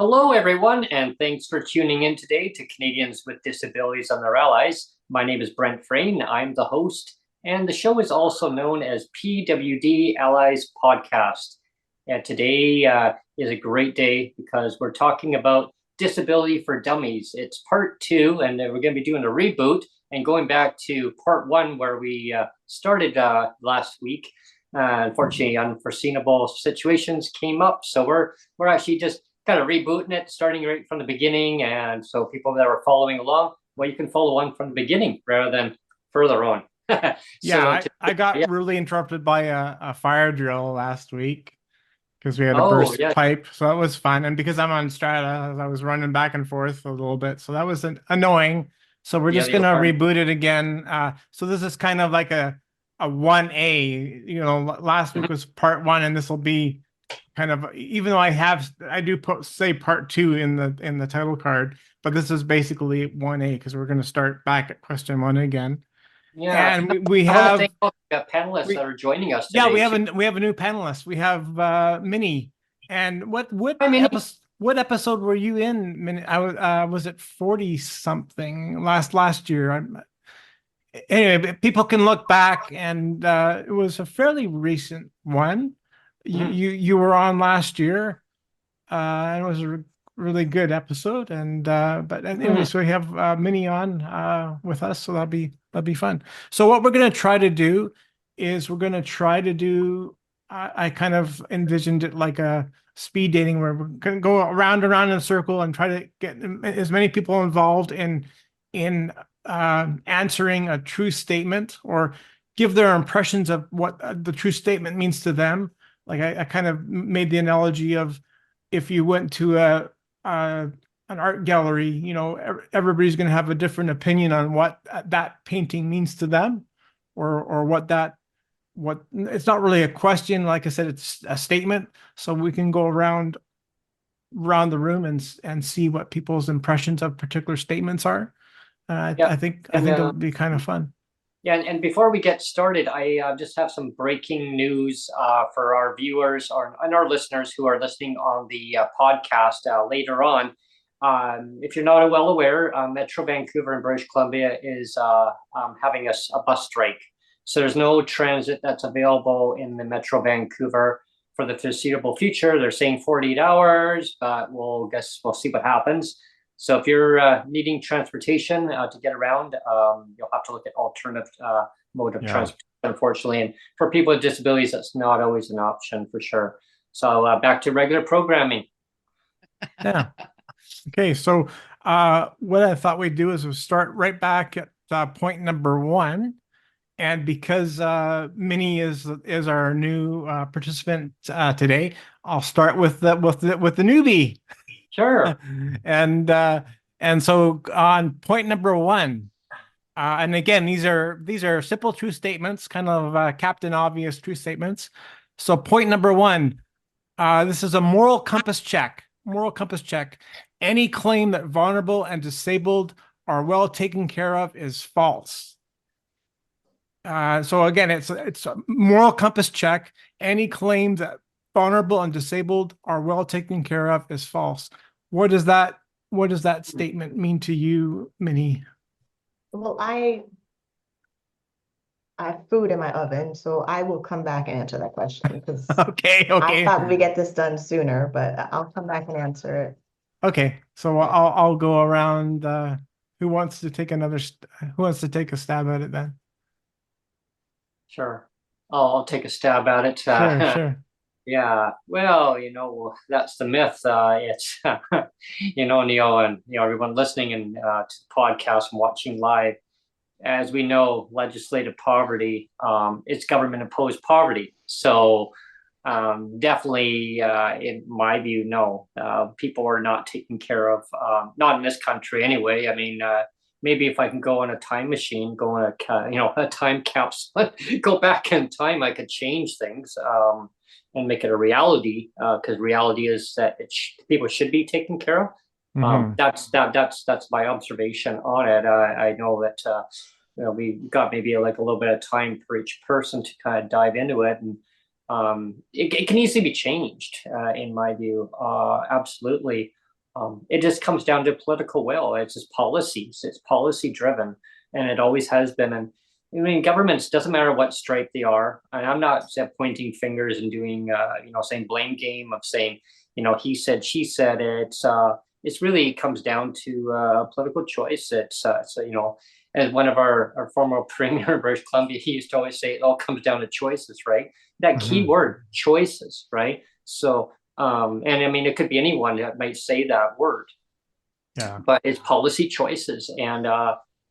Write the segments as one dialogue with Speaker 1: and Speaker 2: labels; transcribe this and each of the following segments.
Speaker 1: Hello, everyone, and thanks for tuning in today to Canadians with Disabilities and Their Allies. My name is Brent Frayne. I'm the host, and the show is also known as PWD Allies Podcast. And today is a great day because we're talking about Disability for Dummies. It's part 2, and we're going to be doing a reboot and going back to part 1 where we started last week. Unfortunately, unforeseeable situations came up, so we're actually just kind of rebooting it, starting right from the beginning. And so people that are following along, well, you can follow on from the beginning rather than further on.
Speaker 2: I got really interrupted by a fire drill last week because we had a burst pipe. So that was fun. And because I'm on Strata, I was running back and forth a little bit. So that was annoying. So we're just going to reboot it again. So this is kind of like a 1A. You know, last week was part 1, and this will be kind of, even though I do say part 2 in the title card, but this is basically 1A because we're going to start back at question 1 again.
Speaker 1: Yeah,
Speaker 2: and we have
Speaker 1: panelists that are joining us today.
Speaker 2: Yeah, we have a new panelist. We have Minnie. And what episode were you in, Minnie? I was at 40 something last year. Anyway, people can look back, and it was a fairly recent one. You were on last year, and it was a really good episode. And but anyway, so we have Minnie on with us, so that'll be fun. So what we're going to try to do is I kind of envisioned it like a speed dating where we're going to go around and around in a circle and try to get as many people involved in answering a true statement or give their impressions of what the true statement means to them. Like I kind of made the analogy of if you went to an art gallery, you know, everybody's going to have a different opinion on what that painting means to them, or what it's not really a question. Like I said, it's a statement. So we can go around the room and see what people's impressions of particular statements are. I think it'll be kind of fun.
Speaker 1: Yeah, and before we get started, I just have some breaking news for our viewers and our listeners who are listening on the podcast later on. If you're not well aware, Metro Vancouver and British Columbia is having a bus strike. So there's no transit that's available in the Metro Vancouver for the foreseeable future. They're saying 48 hours, but we'll see what happens. So if you're needing transportation to get around, you'll have to look at alternative mode of transportation, unfortunately. And for people with disabilities, that's not always an option for sure. So back to regular programming.
Speaker 2: Yeah. Okay. So what I thought we'd do is we'll start right back at point number 1. And because Minnie is our new participant today, I'll start with the newbie.
Speaker 1: Sure.
Speaker 2: And so on point number 1, and again, these are simple true statements, kind of Captain Obvious true statements. So point number 1, this is a moral compass check. Moral compass check. Any claim that vulnerable and disabled are well taken care of is false. So again, it's a moral compass check. Any claim that vulnerable and disabled are well taken care of is false. What does that statement mean to you, Minnie?
Speaker 3: Well, I have food in my oven, so I will come back and answer that question because
Speaker 2: okay.
Speaker 3: I thought we get this done sooner, but I'll come back and answer it.
Speaker 2: Okay, so I'll go around. Who wants to take a stab at it then?
Speaker 1: Sure. I'll take a stab at it.
Speaker 2: Sure, sure.
Speaker 1: Yeah, well, that's the myth. It's Neil, and everyone listening and to the podcast and watching live. As we know, legislative poverty is government imposed poverty. So definitely, in my view, no, people are not taken care of. Not in this country, anyway. I mean, maybe if I can go in a time machine, go in a time capsule, go back in time, I could change things and make it a reality. Because reality is that people should be taken care of. That's my observation on it. I know that we got maybe like a little bit of time for each person to kind of dive into it, and it can easily be changed, in my view. Absolutely. It just comes down to political will. It's just policies. It's policy driven, and it always has been. And I mean, governments, doesn't matter what stripe they are. And I'm not pointing fingers and doing, saying blame game of saying, he said, she said. It's really comes down to political choice. As one of our former premier of British Columbia, he used to always say, it all comes down to choices, right? That key word, choices, right? So, and I mean, it could be anyone that might say that word.
Speaker 2: Yeah.
Speaker 1: But it's policy choices, and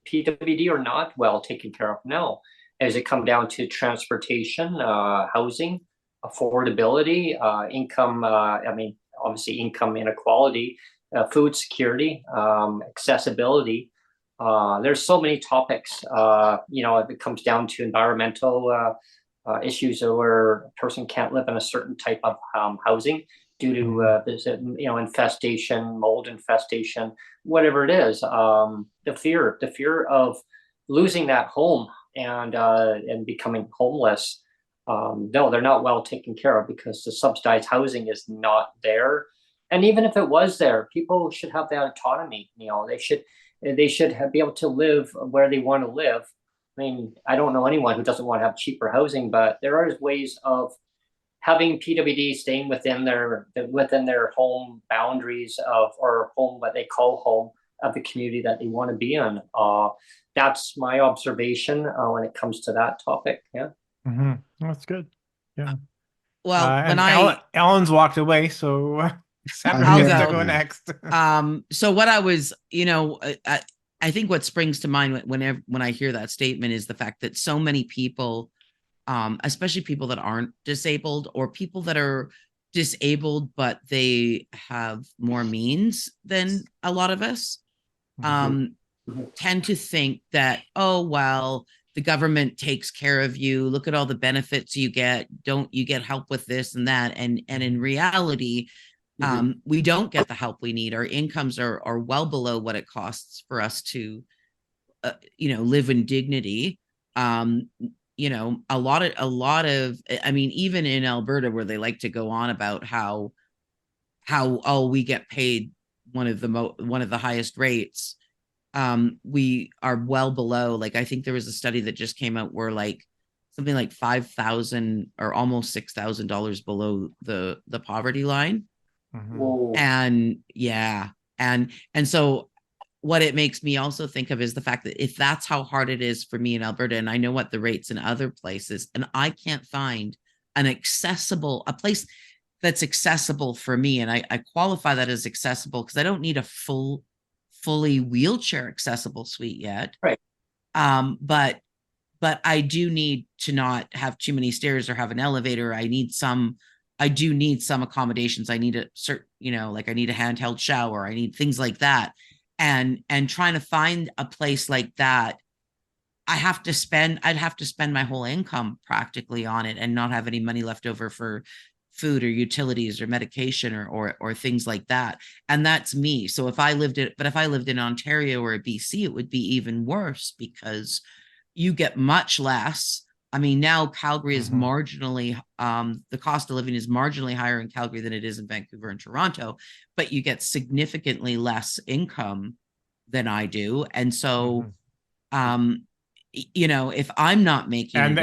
Speaker 1: PWD are not well taken care of now. As it come down to transportation, housing, affordability, income. I mean, obviously, income inequality, food security, accessibility. There's so many topics. If it comes down to environmental issues where a person can't live in a certain type of housing due to infestation, mold infestation, whatever it is. The fear of losing that home and becoming homeless. No, they're not well taken care of because the subsidized housing is not there. And even if it was there, people should have that autonomy. They should be able to live where they want to live. I mean, I don't know anyone who doesn't want to have cheaper housing, but there are ways of having PWD staying within their home boundaries or home, what they call home, of the community that they want to be in. That's my observation when it comes to that topic. Yeah.
Speaker 2: That's good. Yeah.
Speaker 4: Well, when
Speaker 2: Ellen's walked away, so Sandra
Speaker 4: I'll
Speaker 2: gets to
Speaker 4: go.
Speaker 2: go next.
Speaker 4: So what I was, I think what springs to mind when I hear that statement is the fact that so many people, especially people that aren't disabled or people that are disabled, but they have more means than a lot of us, tend to think that, oh, well, the government takes care of you. Look at all the benefits you get. Don't you get help with this and that? And in reality, we don't get the help we need. Our incomes are well below what it costs for us to, live in dignity. A lot of, I mean, even in Alberta, where they like to go on about how we get paid one of the highest rates. We are well below, like, I think there was a study that just came out where like something like $5,000 or almost $6,000 below the poverty line. And yeah. And so what it makes me also think of is the fact that if that's how hard it is for me in Alberta, and I know what the rates in other places, and I can't find a place that's accessible for me. And I qualify that as accessible because I don't need a fully wheelchair accessible suite yet.
Speaker 1: Right.
Speaker 4: But I do need to not have too many stairs or have an elevator. I do need some accommodations. I need a certain, like I need a handheld shower. I need things like that. And trying to find a place like that, I'd have to spend my whole income practically on it and not have any money left over for food or utilities or medication or things like that. And that's me. So if I lived in Ontario or BC, it would be even worse because you get much less. I mean, now Calgary is marginally, the cost of living is marginally higher in Calgary than it is in Vancouver and Toronto, but you get significantly less income than I do. And so, if I'm not making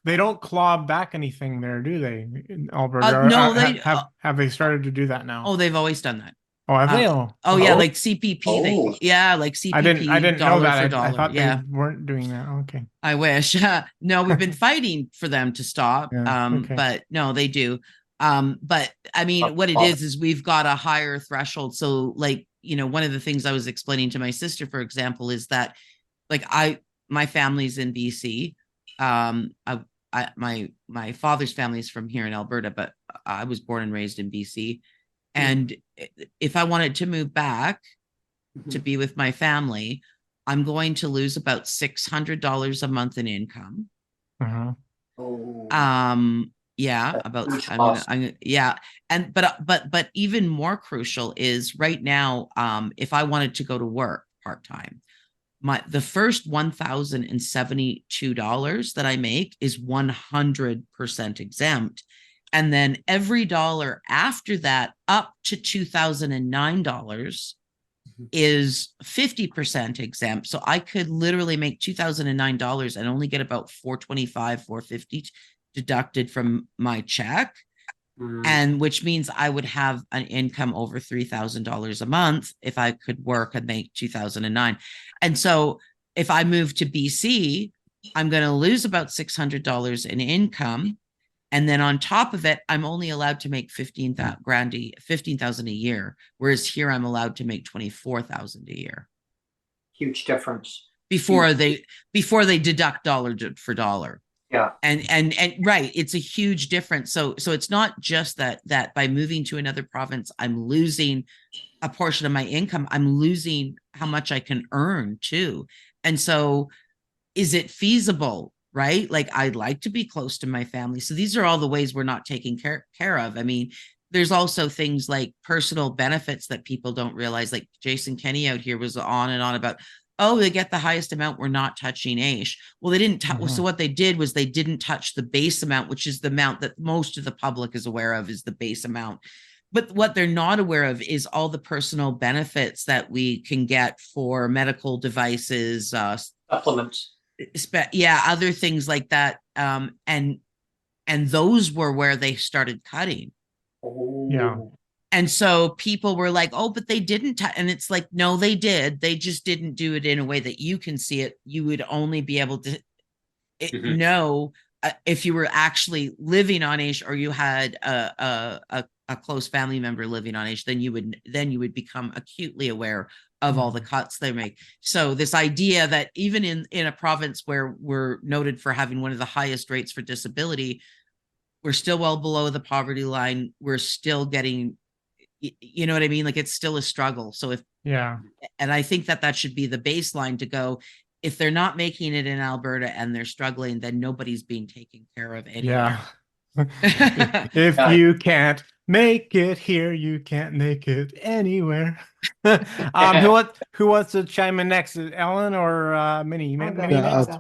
Speaker 2: they don't claw back anything there, do they? In Alberta?
Speaker 4: No,
Speaker 2: have they started to do that now?
Speaker 4: Oh, they've always done that.
Speaker 2: Oh, have they? Oh,
Speaker 4: Oh yeah,
Speaker 1: Oh.
Speaker 4: like CPP.
Speaker 1: Oh.
Speaker 4: Like CPP.
Speaker 2: I didn't know
Speaker 4: dollar
Speaker 2: that.
Speaker 4: for
Speaker 2: I
Speaker 4: dollar.
Speaker 2: thought
Speaker 4: Yeah.
Speaker 2: they weren't doing that. Okay.
Speaker 4: I wish. No, we've been fighting for them to stop.
Speaker 2: Yeah, okay.
Speaker 4: But no, they do. But I mean, what it is we've got a higher threshold. So, like, one of the things I was explaining to my sister, for example, is that like my family's in BC. My father's family is from here in Alberta, but I was born and raised in BC. And if I wanted to move back to be with my family, I'm going to lose about $600 a month in income.
Speaker 2: Uh-huh.
Speaker 4: Yeah, about
Speaker 1: Huge
Speaker 4: I'm
Speaker 1: cost.
Speaker 4: yeah. And but even more crucial is right now, if I wanted to go to work part-time, the first $1,072 that I make is 100% exempt. And then every dollar after that up to $2,009 is 50% exempt. So I could literally make $2,009 and only get about $425, $450 deducted from my check. And which means I would have an income over $3,000 a month if I could work and make 2009. And so if I move to BC, I'm going to lose about $600 in income. And then on top of it, I'm only allowed to make $15,000 a year, whereas here I'm allowed to make $24,000 a year.
Speaker 1: Huge difference.
Speaker 4: Before they deduct dollar for dollar.
Speaker 1: Yeah.
Speaker 4: And right, it's a huge difference. So it's not just that by moving to another province, I'm losing a portion of my income. I'm losing how much I can earn too. And so is it feasible? Right? Like I'd like to be close to my family. So these are all the ways we're not taking care of. I mean, there's also things like personal benefits that people don't realize. Like Jason Kenney out here was on and on about, oh, they get the highest amount, we're not touching AISH. Well, they didn't so what they did was they didn't touch the base amount, which is the amount that most of the public is aware of, is the base amount. But what they're not aware of is all the personal benefits that we can get for medical devices,
Speaker 1: Supplements.
Speaker 4: Other things like that. And those were where they started cutting.
Speaker 2: Yeah.
Speaker 4: And so people were like, oh, but they didn't. And it's like, no, they did. They just didn't do it in a way that you can see it. You would only be able to know if you were actually living on AISH or you had a close family member living on AISH, then you would become acutely aware of all the cuts they make. So this idea that even in a province where we're noted for having one of the highest rates for disability, we're still well below the poverty line. We're still getting, you know what I mean? Like it's still a struggle. So and I think that should be the baseline to go, if they're not making it in Alberta and they're struggling, then nobody's being taken care of anyway.
Speaker 2: Yeah. If you can't make it here, you can't make it anywhere. Who wants to chime in next? Is Ellen or Minnie? Minnie next?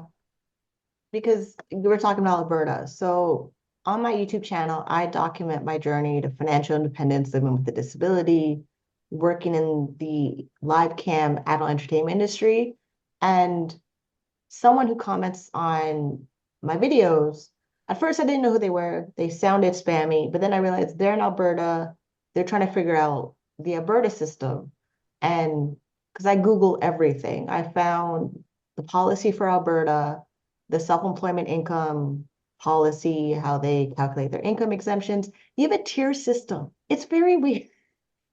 Speaker 3: Because we were talking about Alberta. So on my YouTube channel, I document my journey to financial independence, living with a disability, working in the live cam adult entertainment industry. And someone who comments on my videos, at first I didn't know who they were. They sounded spammy, but then I realized they're in Alberta. They're trying to figure out the Alberta system. And because I Google everything, I found the policy for Alberta, the self-employment income policy, how they calculate their income exemptions. You have a tier system. It's very weird.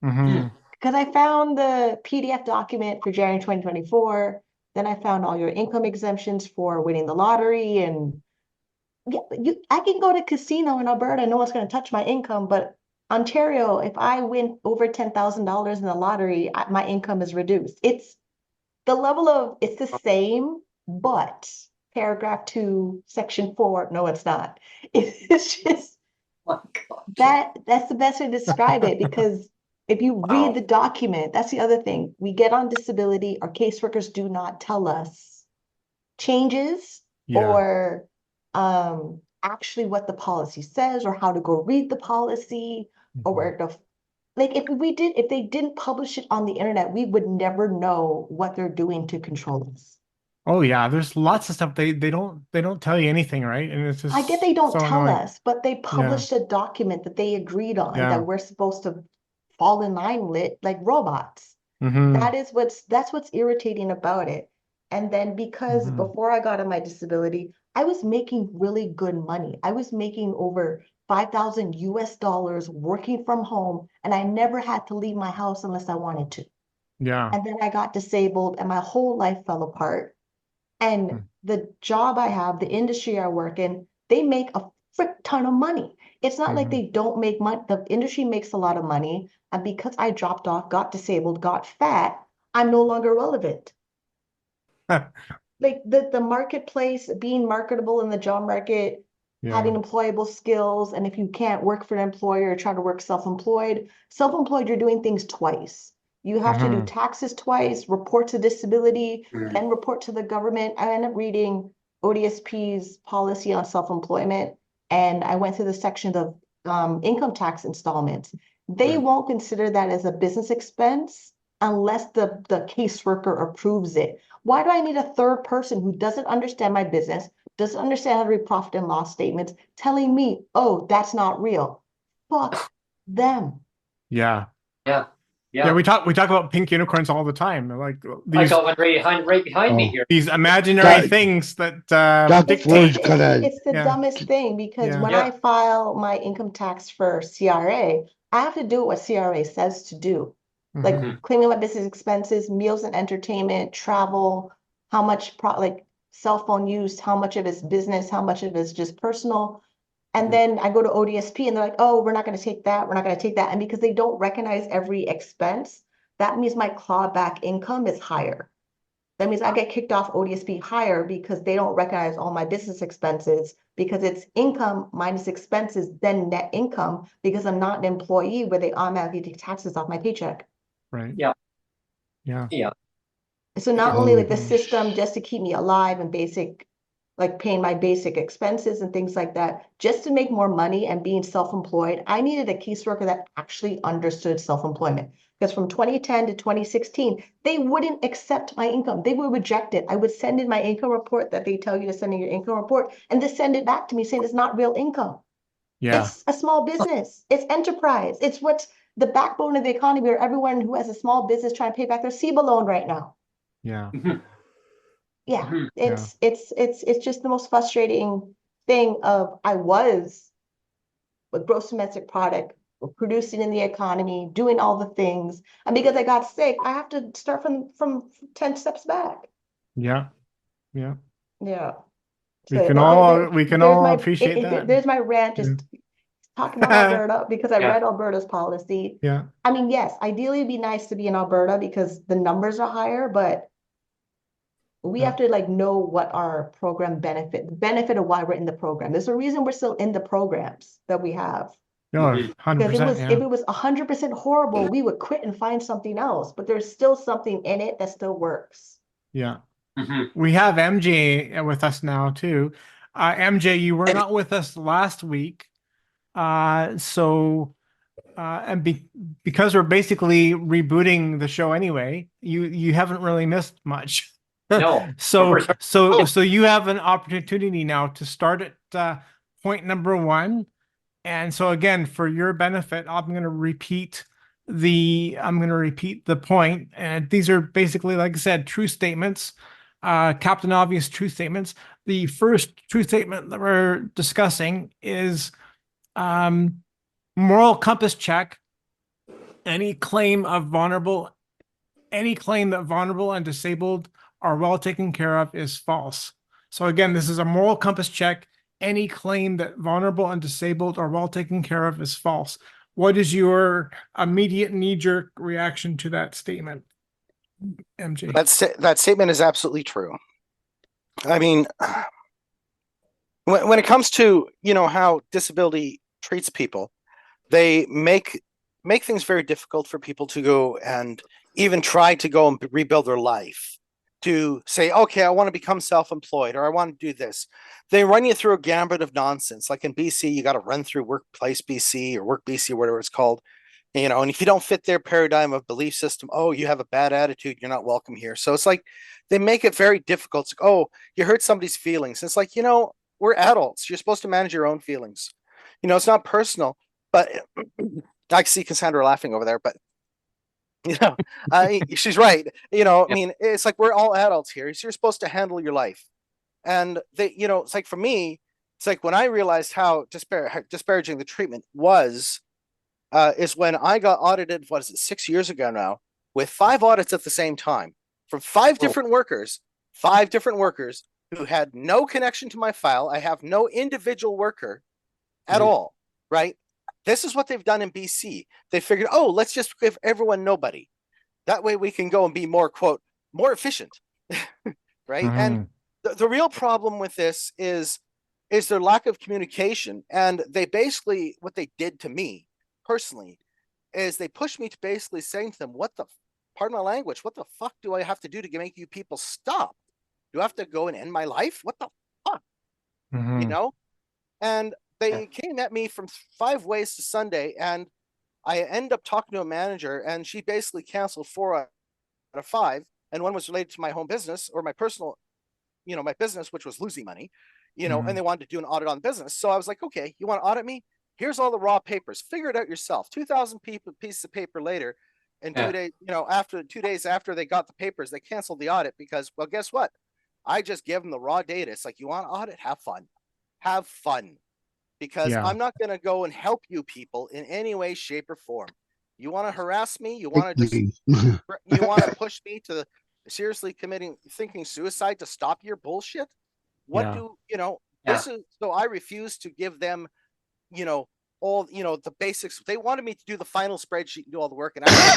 Speaker 3: Because I found the PDF document for January 2024. Then I found all your income exemptions for winning the lottery. And I can go to casino in Alberta, no one's going to touch my income. But Ontario, if I win over $10,000 in the lottery, my income is reduced. It's the level of, it's the same, but paragraph 2, section 4, no, it's not. It's just, that's the best way to describe it, because if you read the document, that's the other thing. We get on disability, our caseworkers do not tell us changes or actually what the policy says or how to go read the policy or where to, like if they didn't publish it on the internet, we would never know what they're doing to control us.
Speaker 2: Oh yeah, there's lots of stuff they don't tell you anything, right? And it's just
Speaker 3: I get they don't
Speaker 2: so
Speaker 3: tell
Speaker 2: annoying.
Speaker 3: us, but they published a document that they agreed on that we're supposed to fall in line like robots.
Speaker 2: Mhm.
Speaker 3: That's what's irritating about it. And then because
Speaker 2: Mhm.
Speaker 3: before I got on my disability, I was making really good money. I was making over 5,000 US dollars working from home, and I never had to leave my house unless I wanted to.
Speaker 2: Yeah.
Speaker 3: And then I got disabled and my whole life fell apart. And
Speaker 2: Mm.
Speaker 3: the job I have, the industry I work in, they make a frick ton of money. It's not like
Speaker 2: Mhm.
Speaker 3: they don't make money. The industry makes a lot of money. And because I dropped off, got disabled, got fat, I'm no longer relevant. Like the marketplace, being marketable in the job market,
Speaker 2: Yeah.
Speaker 3: having employable skills. And if you can't work for an employer, try to work self-employed. Self-employed, you're doing things twice. You have to do
Speaker 2: Mhm.
Speaker 3: taxes twice, report to disability,
Speaker 1: Mm.
Speaker 3: then report to the government. I ended up reading ODSP's policy on self-employment, and I went through the section of income tax installments. They
Speaker 1: Mm.
Speaker 3: won't consider that as a business expense unless the caseworker approves it. Why do I need a third person who doesn't understand my business, doesn't understand how to read profit and loss statements, telling me, oh, that's not real? Fuck them.
Speaker 2: Yeah.
Speaker 1: Yeah.
Speaker 2: Yeah,
Speaker 1: Yeah.
Speaker 2: we talk about pink unicorns all the time. Like
Speaker 1: I
Speaker 2: these
Speaker 1: got one right behind me
Speaker 5: Oh,
Speaker 1: here.
Speaker 2: imaginary
Speaker 5: Doc-
Speaker 2: things that
Speaker 5: Doc
Speaker 2: dictate.
Speaker 5: Ford's gonna,
Speaker 3: It's the
Speaker 2: Yeah.
Speaker 3: dumbest thing because
Speaker 2: Yeah.
Speaker 3: when
Speaker 1: Yeah.
Speaker 3: I file my income tax for CRA, I have to do what CRA says to do. Like
Speaker 2: Mhm.
Speaker 3: claiming my business expenses, meals and entertainment, travel, how much like cell phone use, how much of it's business, how much of it's just personal. And
Speaker 1: Mhm.
Speaker 3: then I go to ODSP and they're like, oh, we're not going to take that. We're not going to take that. And because they don't recognize every expense, that means my clawback income is higher. That means I get kicked off ODSP higher because they don't recognize all my business expenses because it's income minus expenses, then net income because I'm not an employee where they automatically take taxes off my paycheck.
Speaker 2: Right.
Speaker 1: Yeah.
Speaker 2: Yeah.
Speaker 1: Yeah.
Speaker 3: So not
Speaker 1: Yeah.
Speaker 3: only like the
Speaker 5: oh,
Speaker 3: system just to keep me alive and basic, like paying my basic expenses and things like that, just to make more money and being self-employed, I needed a caseworker that actually understood self-employment. Because from 2010 to 2016, they wouldn't accept my income. They would reject it. I would send in my income report that they tell you to send in your income report, and they send it back to me saying it's not real income.
Speaker 2: Yeah.
Speaker 3: It's a small business. It's enterprise. It's what's the backbone of the economy where everyone who has a small business trying to pay back their CEBA loan right now.
Speaker 2: Yeah.
Speaker 1: Mhm.
Speaker 3: Yeah,
Speaker 1: Mhm.
Speaker 2: Yeah.
Speaker 3: it's just the most frustrating thing of I was a gross domestic product, producing in the economy, doing all the things. And because I got sick, I have to start from 10 steps back.
Speaker 2: Yeah. Yeah.
Speaker 3: Yeah.
Speaker 2: We
Speaker 3: So
Speaker 2: can
Speaker 3: no,
Speaker 2: all appreciate that.
Speaker 3: there's my rant
Speaker 2: Yeah.
Speaker 3: just talking about Alberta because I
Speaker 1: Yeah.
Speaker 3: read Alberta's policy.
Speaker 2: Yeah.
Speaker 3: I mean, yes, ideally it'd be nice to be in Alberta because the numbers are higher, but we
Speaker 2: Yeah.
Speaker 3: have to like know what our program benefit of why we're in the program. There's a reason we're still in the programs that we have.
Speaker 2: No,
Speaker 1: Mhm.
Speaker 2: 100%.
Speaker 3: If
Speaker 2: Yeah.
Speaker 3: it was 100% horrible, we would quit and find something else. But there's still something in it that still works.
Speaker 2: Yeah.
Speaker 1: Mhm.
Speaker 2: We have MJ with us now too. MJ, you were not with us last week. So because we're basically rebooting the show anyway, you haven't really missed much.
Speaker 1: No.
Speaker 2: So
Speaker 1: We're-
Speaker 2: so you have an opportunity now to start at point number one. And so again, for your benefit, I'm going to repeat the point. And these are basically, like I said, true statements, Captain Obvious true statements. The first true statement that we're discussing is moral compass check. Any claim that vulnerable and disabled are well taken care of is false. So again, this is a moral compass check. Any claim that vulnerable and disabled are well taken care of is false. What is your immediate knee-jerk reaction to that statement, MJ?
Speaker 6: That statement is absolutely true. I mean, when it comes to how disability treats people, they make things very difficult for people to go and even try to go and rebuild their life, to say, okay, I want to become self-employed or I want to do this. They run you through a gambit of nonsense. Like in BC, you got to run through Workplace BC or Work BC, whatever it's called. And if you don't fit their paradigm of belief system, oh, you have a bad attitude, you're not welcome here. So it's like they make it very difficult. It's like, oh, you hurt somebody's feelings. It's like, we're adults. You're supposed to manage your own feelings. It's not personal, but I see Cassandra laughing over there, but you know, she's right. You know, I mean, it's like we're all adults here. So you're supposed to handle your life. And they, you know, it's like for me, it's like when I realized how disparaging the treatment was, is when I got audited, what is it, 6 years ago now, with 5 audits at the same time from 5 different workers, 5 different workers who had no connection to my file. I have no individual worker at all, right? This is what they've done in BC. They figured, oh, let's just give everyone nobody. That way we can go and be more, quote, more efficient, right? And the real problem with this is their lack of communication. And they basically, what they did to me personally is they pushed me to basically saying to them, what the, pardon my language, what the fuck do I have to do to make you people stop? Do I have to go and end my life? What the fuck? You know? And they came at me from 5 ways to Sunday, and I end up talking to a manager, and she basically canceled 4 out of 5, and one was related to my home business or my personal, you know, my business, which was losing money, you know, and they wanted to do an audit on the business. So I was like, okay, you want to audit me? Here's all the raw papers. Figure it out yourself. 2,000 pieces of paper later, and 2 days, you know, after 2 days after they got the papers, they canceled the audit because, well, guess what? I just gave them the raw data. It's like, you want to audit? Have fun. Have fun. Because I'm not going to go and help you people in any way, shape, or form. You want to harass me? You want to just, you want to push me to seriously thinking suicide to stop your bullshit? What do, you know, this is, so I refuse to give them, you know, all, you know, the basics. They wanted me to do the final spreadsheet and do all the work. And I,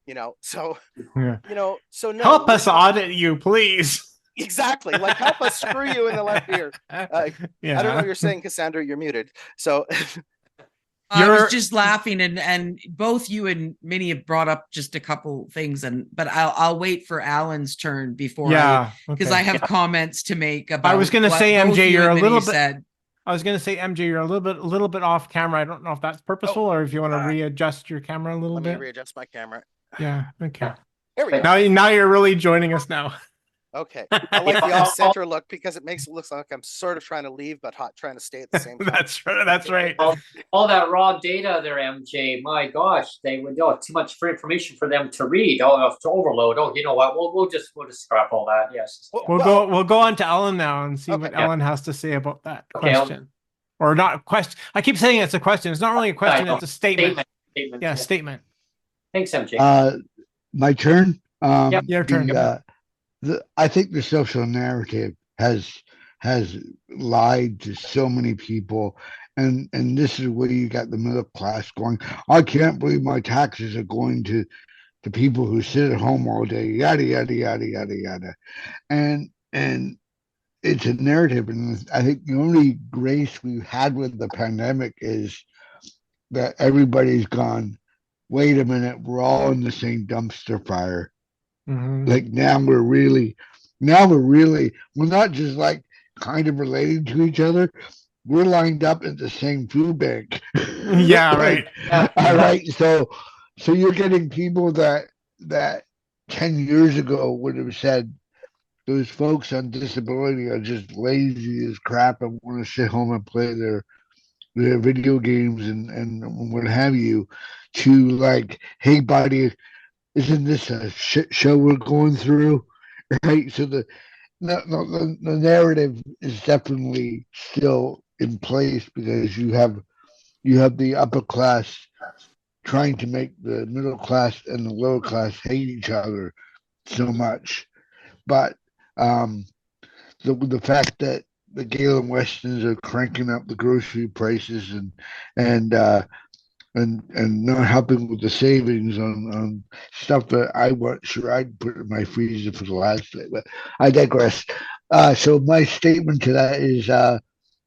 Speaker 6: you know, so, you know, so no.
Speaker 2: Help us audit you, please.
Speaker 6: Exactly. Like, help us screw you in the left ear. I don't know what you're saying, Cassandra, you're muted. So
Speaker 4: I was just laughing, and both you and Minnie have brought up just a couple things, but I'll wait for Alan's turn before because I have comments to make about.
Speaker 2: I was going to say, MJ, you're a little bit.
Speaker 4: Said.
Speaker 2: I was going to say, MJ, you're a little bit off camera. I don't know if that's purposeful or if you want to readjust your camera a little bit.
Speaker 6: Let me readjust my camera.
Speaker 2: Yeah. Okay.
Speaker 6: Here we go.
Speaker 2: Now you're really joining us now.
Speaker 6: Okay. I like the off-center look because it makes it look like I'm sort of trying to leave, but trying to stay at the same time.
Speaker 2: That's right.
Speaker 1: All that raw data there, MJ. My gosh, they would too much for information for them to read. To overload. Oh, you know what? We'll just scrap all that. Yes.
Speaker 2: We'll go on to Ellen now and see what Ellen has to say about that question. Or not question. I keep saying it's a question. It's not really a question. It's a statement. Statement.
Speaker 1: Thanks, MJ.
Speaker 5: My turn.
Speaker 2: Your turn.
Speaker 5: I think the social narrative has lied to so many people, and this is where you got the middle class going, I can't believe my taxes are going to people who sit at home all day, yada yada yada yada yada, and it's a narrative. And I think the only grace we've had with the pandemic is that everybody's gone, wait a minute, we're all in the same dumpster fire. Like now we're not just like kind of related to each other. We're lined up at the same food bank.
Speaker 2: Yeah, right.
Speaker 5: All right. So you're getting people that 10 years ago would have said those folks on disability are just lazy as crap and want to sit home and play their video games and what have you, to like, hey buddy, isn't this a shit show we're going through? Right. So the narrative is definitely still in place because you have the upper class trying to make the middle class and the lower class hate each other so much. But the fact that the Galen Westons are cranking up the grocery prices and not helping with the savings on stuff that I wasn't sure I'd put in my freezer for the last day, but I digress. So my statement to that is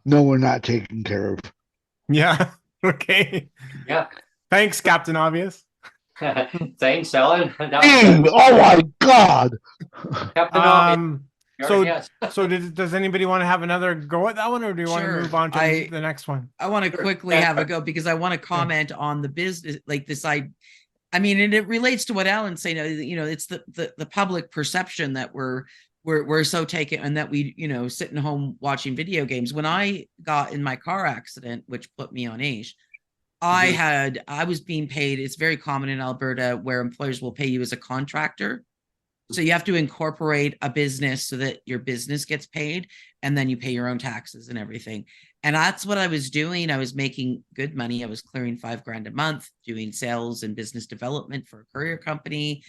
Speaker 5: no, we're not taken care of.
Speaker 2: Yeah. Okay.
Speaker 1: Yeah.
Speaker 2: Thanks, Captain Obvious.
Speaker 1: Thanks, Ellen.
Speaker 5: Oh my God.
Speaker 1: Captain Obvious.
Speaker 2: So does anybody want to have another go at that one, or do you want to move on to the next one?
Speaker 4: I want to quickly have a go because I want to comment on the business, like this. I mean, and it relates to what Alan's saying. You know, it's the public perception that we're so taken, and that we, you know, sitting home watching video games. When I got in my car accident, which put me on AISH, I was being paid. It's very common in Alberta where employers will pay you as a contractor. So you have to incorporate a business so that your business gets paid, and then you pay your own taxes and everything. And that's what I was doing. I was making good money. I was clearing $5,000 a month, doing sales and business development for a courier company.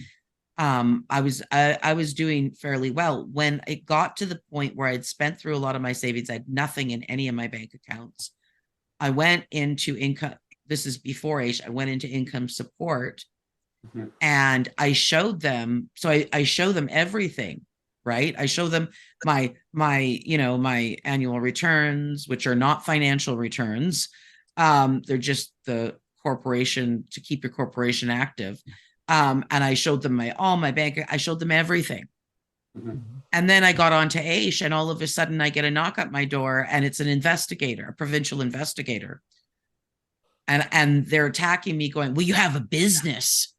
Speaker 4: I was doing fairly well. When it got to the point where I'd spent through a lot of my savings, I had nothing in any of my bank accounts. I went into income. This is before age. I went into income support. And I showed them, so I show them everything, right? I show them my annual returns, which are not financial returns. They're just the corporation, to keep your corporation active. And I showed them all my bank, I showed them everything. And then I got onto AISH, and all of a sudden I get a knock at my door, and it's an investigator, a provincial investigator. And they're attacking me, going, well, you have a business.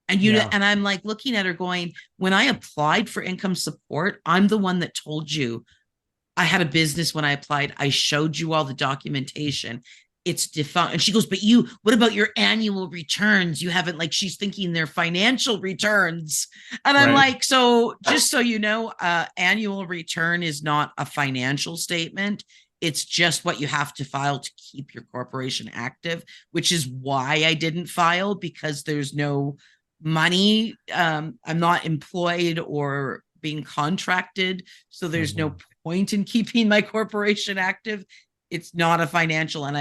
Speaker 4: And and I'm like looking at her going, when I applied for income support, I'm the one that told you I had a business when I applied. I showed you all the documentation. It's defunct. And she goes, but what about your annual returns? You haven't, like, she's thinking they're financial returns. And I'm like, so just so you know, annual return is not a financial statement. It's just what you have to file to keep your corporation active, which is why I didn't file, because there's no money. I'm not employed or being contracted, so there's no point in keeping my corporation active. It's not a financial, and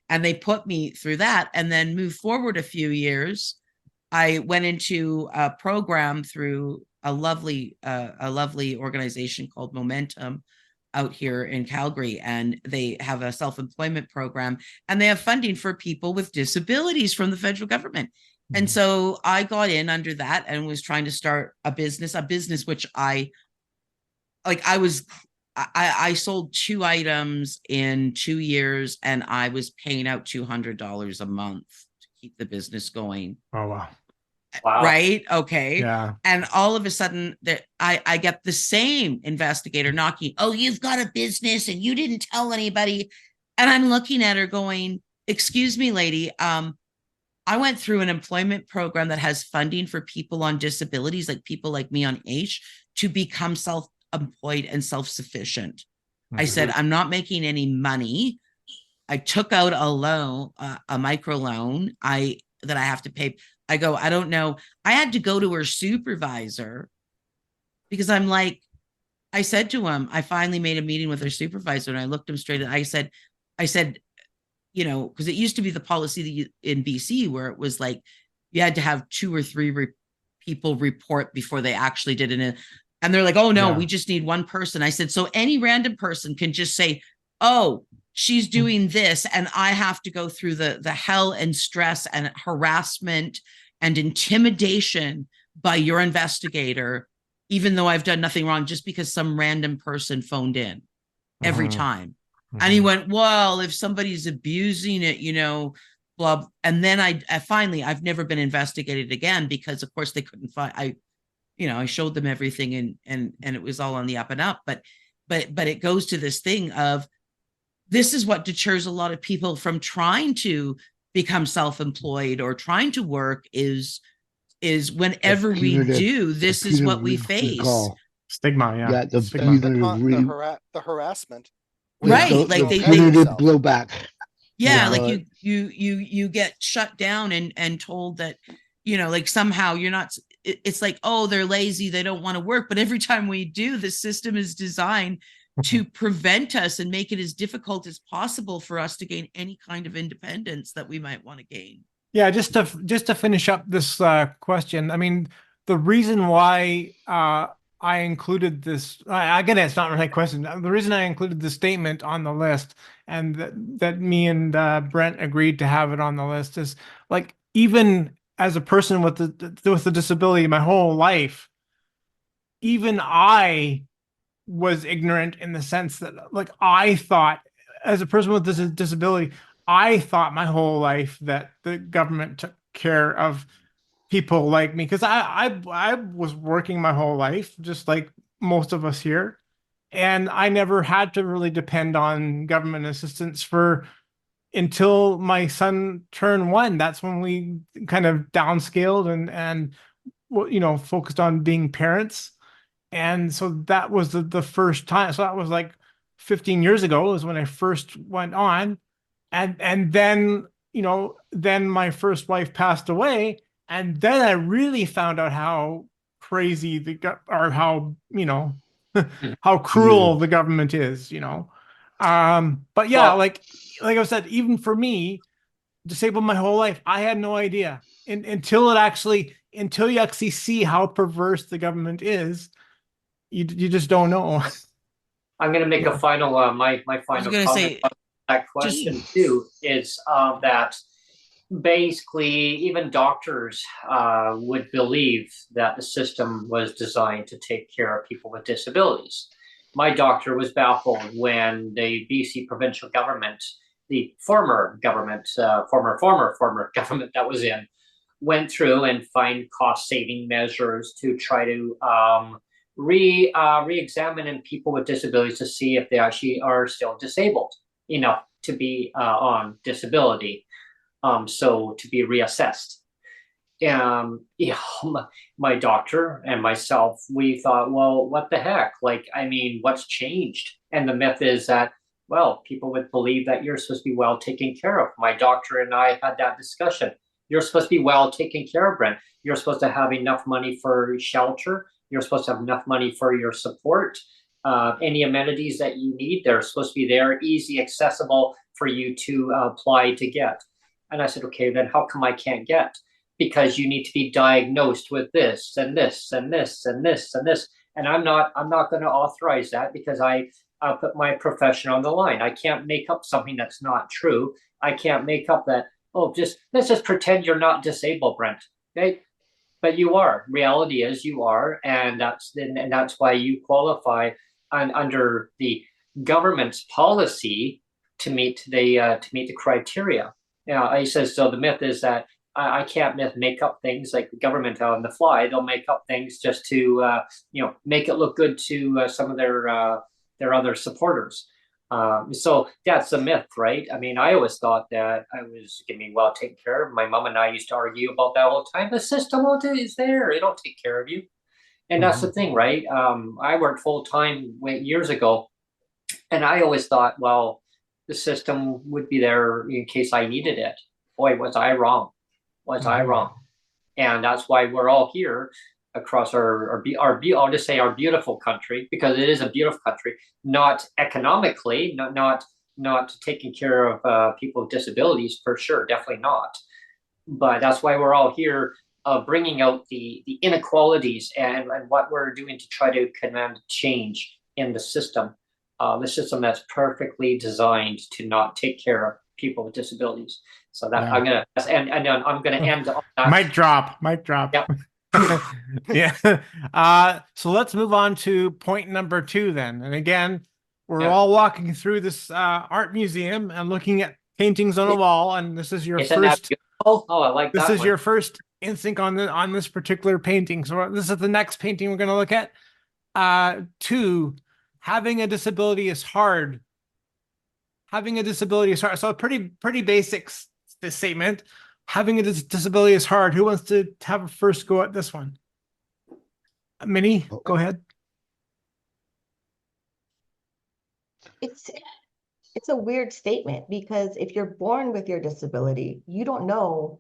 Speaker 4: and they put me through that. And then move forward a few years, I went into a program through a lovely organization called Momentum out here in Calgary, and they have a self-employment program, and they have funding for people with disabilities from the federal government. And so I got in under that and was trying to start a business which I sold 2 items in 2 years, and I was paying out $200 a month to keep the business going.
Speaker 2: Oh, wow.
Speaker 4: Right. Okay.
Speaker 2: Yeah.
Speaker 4: And all of a sudden I get the same investigator knocking, oh, you've got a business and you didn't tell anybody. And I'm looking at her going, excuse me, lady. I went through an employment program that has funding for people on disabilities, like people like me on AISH, to become self-employed and self-sufficient. I said, I'm not making any money. I took out a loan, a micro loan that I have to pay. I go, I don't know. I had to go to her supervisor, because I'm like, I said to him, I finally made a meeting with her supervisor, and I looked him straight. I said, you know, because it used to be the policy in BC where it was like you had to have 2 or 3 people report before they actually did it. And they're like, oh, no, we just need one person. I said, so any random person can just say, oh, she's doing this, and I have to go through the hell and stress and harassment and intimidation by your investigator, even though I've done nothing wrong, just because some random person phoned in every time. And he went, well, if somebody's abusing it, you know, blah. And then I finally, I've never been investigated again, because of course they couldn't find, I showed them everything, and it was all on the up and up. But it goes to this thing of, this is what deters a lot of people from trying to become self-employed or trying to work is whenever we do, this is what we face.
Speaker 2: Stigma,
Speaker 5: Yeah, the
Speaker 2: Stigma.
Speaker 6: The harassment.
Speaker 4: Right, like they
Speaker 5: blowback.
Speaker 4: Yeah, like you get shut down and told that, you know, like somehow you're not. It's like, oh, they're lazy, they don't want to work. But every time we do, the system is designed to prevent us and make it as difficult as possible for us to gain any kind of independence that we might want to gain.
Speaker 2: Yeah, just to finish up this question, I mean, the reason why I included this, again, it's not my question. The reason I included the statement on the list, and that me and Brent agreed to have it on the list, is like, even as a person with a disability my whole life, even I was ignorant in the sense that, like, I thought, as a person with this disability, I thought my whole life that the government took care of people like me, because I was working my whole life, just like most of us here, and I never had to really depend on government assistance for until my son turned 1. That's when we kind of downscaled and focused on being parents. And so that was the first time. So that was like 15 years ago was when I first went on. And then, then my first wife passed away. And then I really found out how crazy how, how cruel the government is, But yeah,
Speaker 1: Well,
Speaker 2: like I said, even for me, disabled my whole life, I had no idea until you actually see how perverse the government is. You just don't know.
Speaker 1: I'm going to make
Speaker 2: Yeah.
Speaker 1: a final, my
Speaker 4: I was
Speaker 1: final
Speaker 4: gonna
Speaker 1: comment
Speaker 4: say,
Speaker 1: on that question too is that basically even doctors would believe that the system was designed to take care of people with disabilities. My doctor was baffled when the BC provincial government, the former government, former government that was in, went through and find cost-saving measures to try to re-examine people with disabilities to see if they actually are still disabled enough to be on disability, so to be reassessed. Yeah, my doctor and myself, we thought, well, what the heck? Like, I mean, what's changed? And the myth is that, well, people would believe that you're supposed to be well taken care of. My doctor and I had that discussion. You're supposed to be well taken care of, Brent. You're supposed to have enough money for shelter. You're supposed to have enough money for your support. Any amenities that you need, they're supposed to be there, easy, accessible for you to apply to get. And I said, okay, then how come I can't get? Because you need to be diagnosed with this and this and this and this and this. And I'm not going to authorize that because I put my profession on the line. I can't make up something that's not true. I can't make up that, oh, let's just pretend you're not disabled, Brent. Okay? But you are. Reality is you are, and that's why you qualify under the government's policy to meet the criteria. He says so. The myth is that I can't make up things like the government on the fly. They'll make up things just to make it look good to some of their other supporters. So that's a myth, right? I mean, I always thought that I was getting well taken care of. My mom and I used to argue about that all the time. The system is there; it'll take care of you. And that's the thing, right? I worked full time years ago, and I always thought, well, the system would be there in case I needed it. Boy, was I wrong. Was I wrong? And that's why we're all here across I'll just say our beautiful country, because it is a beautiful country, not economically, not taking care of people with disabilities, for sure, definitely not. But that's why we're all here, bringing out the inequalities and what we're doing to try to command change in the system that's perfectly designed to not take care of people with disabilities. So that I'm gonna end on that.
Speaker 2: Mic drop.
Speaker 1: Yep.
Speaker 2: Yeah. So let's move on to point number 2 then. And again, we're all walking through this art museum and looking at paintings on a wall. And this is your first.
Speaker 1: Oh, I like
Speaker 2: this
Speaker 1: that
Speaker 2: is
Speaker 1: one.
Speaker 2: your first instinct on this particular painting. So this is the next painting we're going to look at. 2, having a disability is hard. Having a disability is hard. So a pretty basic statement. Having a disability is hard. Who wants to have a first go at this one? Minnie, go ahead.
Speaker 3: It's a weird statement because if you're born with your disability, you don't know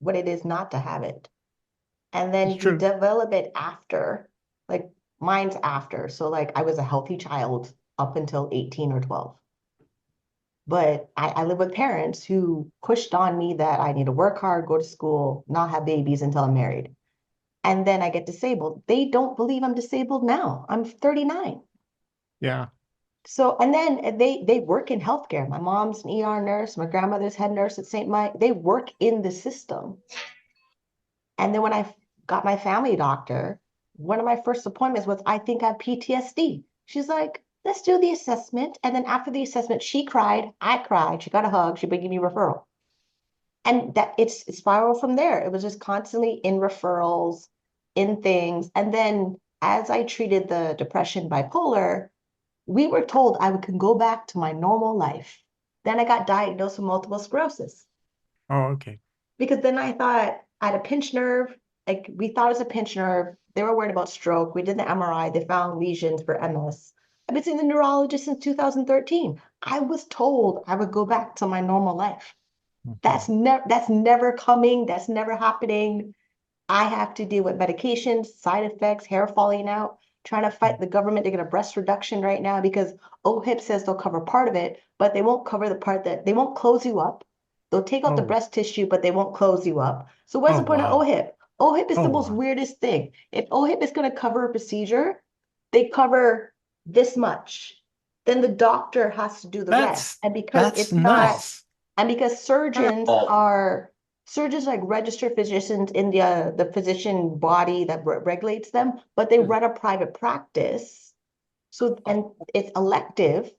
Speaker 3: what it is not to have it. And then you develop it after, like mine's after. So like I was a healthy child up until 18 or 12. But I live with parents who pushed on me that I need to work hard, go to school, not have babies until I'm married. And then I get disabled. They don't believe I'm disabled now. I'm 39.
Speaker 2: Yeah.
Speaker 3: So, and then they work in healthcare. My mom's an ER nurse. My grandmother's head nurse at St. Mike. They work in the system. And then when I got my family doctor, one of my first appointments was, I think I have PTSD. She's like, let's do the assessment. And then after the assessment, she cried, I cried, she got a hug, she gave me referral. And that it spiraled from there. It was just constantly in referrals, in things. And then as I treated the depression, bipolar, we were told I can go back to my normal life, Then I got diagnosed with multiple sclerosis.
Speaker 2: Oh, okay.
Speaker 3: Because then I thought I had a pinched nerve. Like we thought it was a pinched nerve. They were worried about stroke. We did the MRI. They found lesions for MS. I've been seeing the neurologist since 2013. I was told I would go back to my normal life. That's never coming. That's never happening. I have to deal with medications, side effects, hair falling out, trying to fight the government to get a breast reduction right now because OHIP says they'll cover part of it, but they won't cover the part that they won't close you up. They'll take out the
Speaker 2: Oh.
Speaker 3: breast tissue, but they won't close you up. So what's
Speaker 2: Oh,
Speaker 3: the point
Speaker 2: wow.
Speaker 3: of OHIP? OHIP is
Speaker 2: Oh,
Speaker 3: the most
Speaker 2: wow.
Speaker 3: weirdest thing. If OHIP is going to cover a procedure, they cover this much. Then the doctor has to do the rest. And because
Speaker 2: That's
Speaker 3: it's not,
Speaker 2: nuts.
Speaker 3: and because surgeons like registered physicians in the physician body that regulates them, but they run a private practice. So, and it's elective,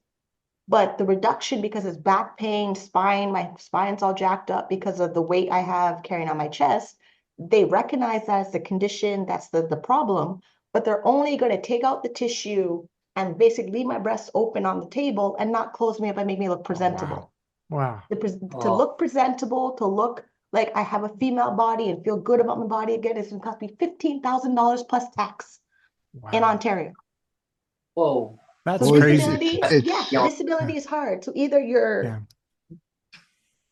Speaker 3: but the reduction because it's back pain, spine, my spine's all jacked up because of the weight I have carrying on my chest. They recognize that as the condition, that's the problem, but they're only going to take out the tissue and basically leave my breast open on the table and not close me up and make me look presentable.
Speaker 2: Wow.
Speaker 3: To look presentable, to look like I have a female body and feel good about my body again, it's going to cost me $15,000 plus tax in
Speaker 2: Wow.
Speaker 3: Ontario.
Speaker 1: Whoa.
Speaker 2: That's
Speaker 3: So
Speaker 5: Well,
Speaker 2: crazy.
Speaker 3: disability is hard. So either you're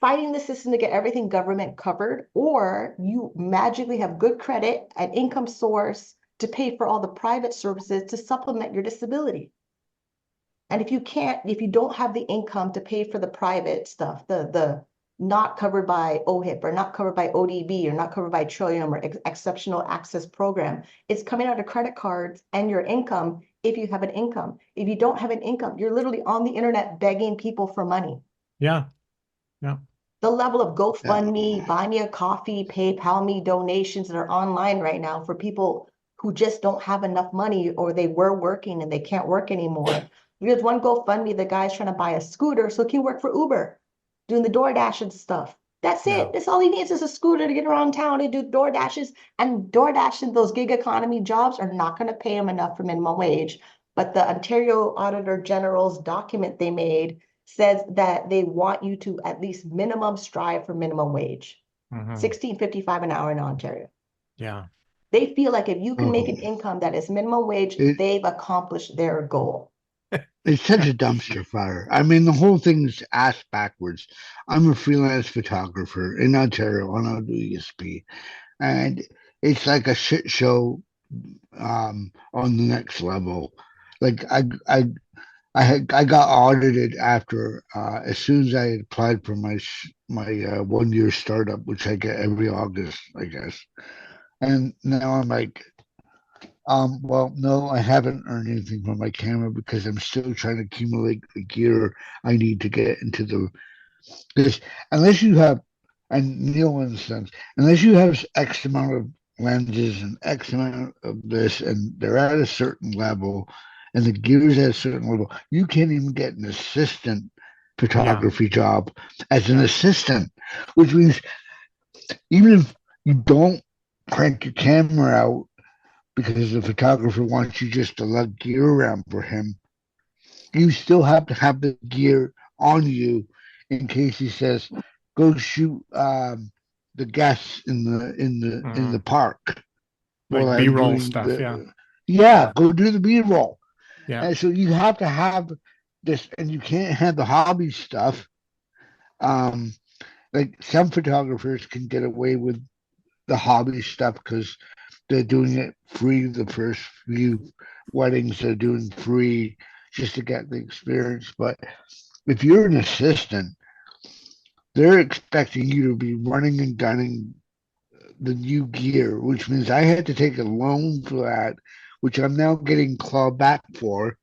Speaker 3: fighting the system to get everything government covered, or you magically have good credit, an income source to pay for all the private services to supplement your disability. And if you don't have the income to pay for the private stuff, the not covered by OHIP or not covered by ODB or not covered by Trillium or Exceptional Access Program, it's coming out of credit cards and your income if you have an income. If you don't have an income, you're literally on the internet begging people for money.
Speaker 2: Yeah. Yeah.
Speaker 3: The level of GoFundMe, Buy Me a Coffee, PayPal Me donations that are online right now for people who just don't have enough money or they were working and they can't work anymore. There's one GoFundMe, the guy's trying to buy a scooter so he can work for Uber, doing the DoorDash and stuff. That's it. That's all he needs is a scooter to get around town and do DoorDashes. And DoorDash and those gig economy jobs are not going to pay him enough for minimum wage. But the Ontario Auditor General's document they made says that they want you to at least minimum strive for minimum wage, $16.55 an hour in Ontario.
Speaker 2: Yeah.
Speaker 3: They feel like if you can make an income that is minimum wage, they've accomplished their goal.
Speaker 5: It's such a dumpster fire. I mean, the whole thing's ass backwards. I'm a freelance photographer in Ontario on WSP, and it's like a shit show on the next level. Like I got audited after as soon as I applied for my 1 year startup, which I get every August, I guess. And now I'm like, well, no, I haven't earned anything from my camera because I'm still trying to accumulate the gear I need to get into this. Unless you have, and Neil understands, unless you have X amount of lenses and X amount of this, and they're at a certain level, and the gear's at a certain level, you can't even get an assistant photography job as an assistant, which means even if you don't crank your camera out because the photographer wants you just to lug gear around for him, you still have to have the gear on you in case he says, "Go shoot the guests in the park."
Speaker 2: Like B-roll stuff.
Speaker 5: Go do the B-roll.
Speaker 2: Yeah.
Speaker 5: And so you have to have this, and you can't have the hobby stuff. Like some photographers can get away with the hobby stuff because they're doing it free. The first few weddings they're doing free just to get the experience. But if you're an assistant, they're expecting you to be running and gunning the new gear, which means I had to take a loan for that, which I'm now getting clawed back for.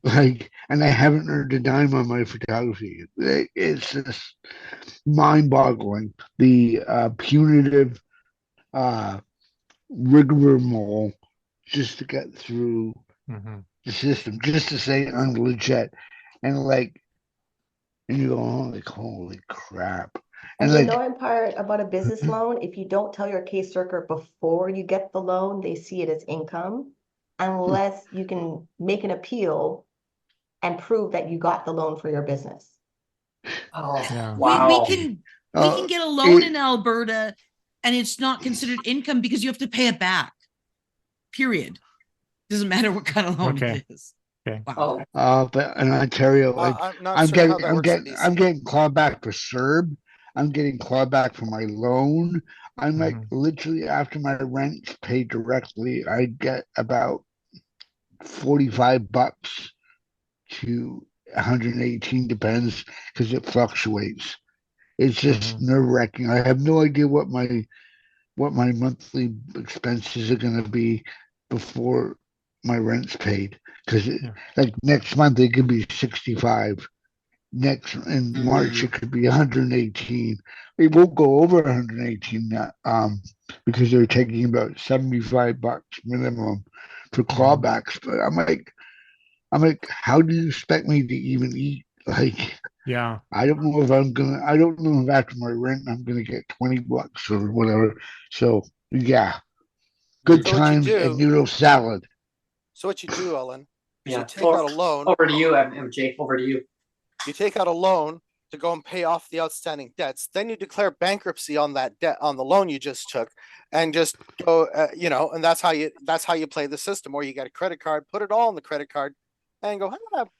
Speaker 5: Like, and I haven't earned a dime on my photography. It's just mind-boggling. The punitive rigmarole just to get through the system, just to say I'm legit, and you go, holy crap.
Speaker 3: And the annoying part about a business loan, if you don't tell your caseworker before you get the loan, they see it as income, unless you can make an appeal and prove that you got the loan for your business.
Speaker 1: Oh,
Speaker 2: Yeah.
Speaker 1: wow.
Speaker 4: We can get a loan in Alberta and it's not considered income because you have to pay it back. Period. Doesn't matter what kind of loan
Speaker 2: Okay.
Speaker 4: it is.
Speaker 2: Okay.
Speaker 4: Wow.
Speaker 5: But in Ontario, like
Speaker 6: I'm not sure how that works in
Speaker 5: I'm
Speaker 6: BC.
Speaker 5: getting clawback for CERB. I'm getting clawback for my loan. I'm like literally after my rent's paid directly, I get about $45 to 118, depends because it fluctuates. It's just nerve-wracking. I have no idea what my monthly expenses are going to be before my rent's paid because like next month it could be 65. Next in March it could be 118. It won't go over 118 now, because they're taking about $75 minimum for clawbacks. But I'm like, how do you expect me to even eat? Like,
Speaker 2: Yeah.
Speaker 5: I don't know if I don't know if after my rent I'm gonna get $20 or whatever. So yeah, good
Speaker 6: So what you
Speaker 5: times and
Speaker 6: do,
Speaker 5: noodle salad.
Speaker 6: so what you do, Ellen, is
Speaker 1: Yeah.
Speaker 6: you take out a loan.
Speaker 1: Over to you, MJ. Over to you.
Speaker 6: You take out a loan to go and pay off the outstanding debts. Then you declare bankruptcy on that debt, on the loan you just took, and just go, and that's how you play the system. Or you get a credit card, put it all on the credit card, and go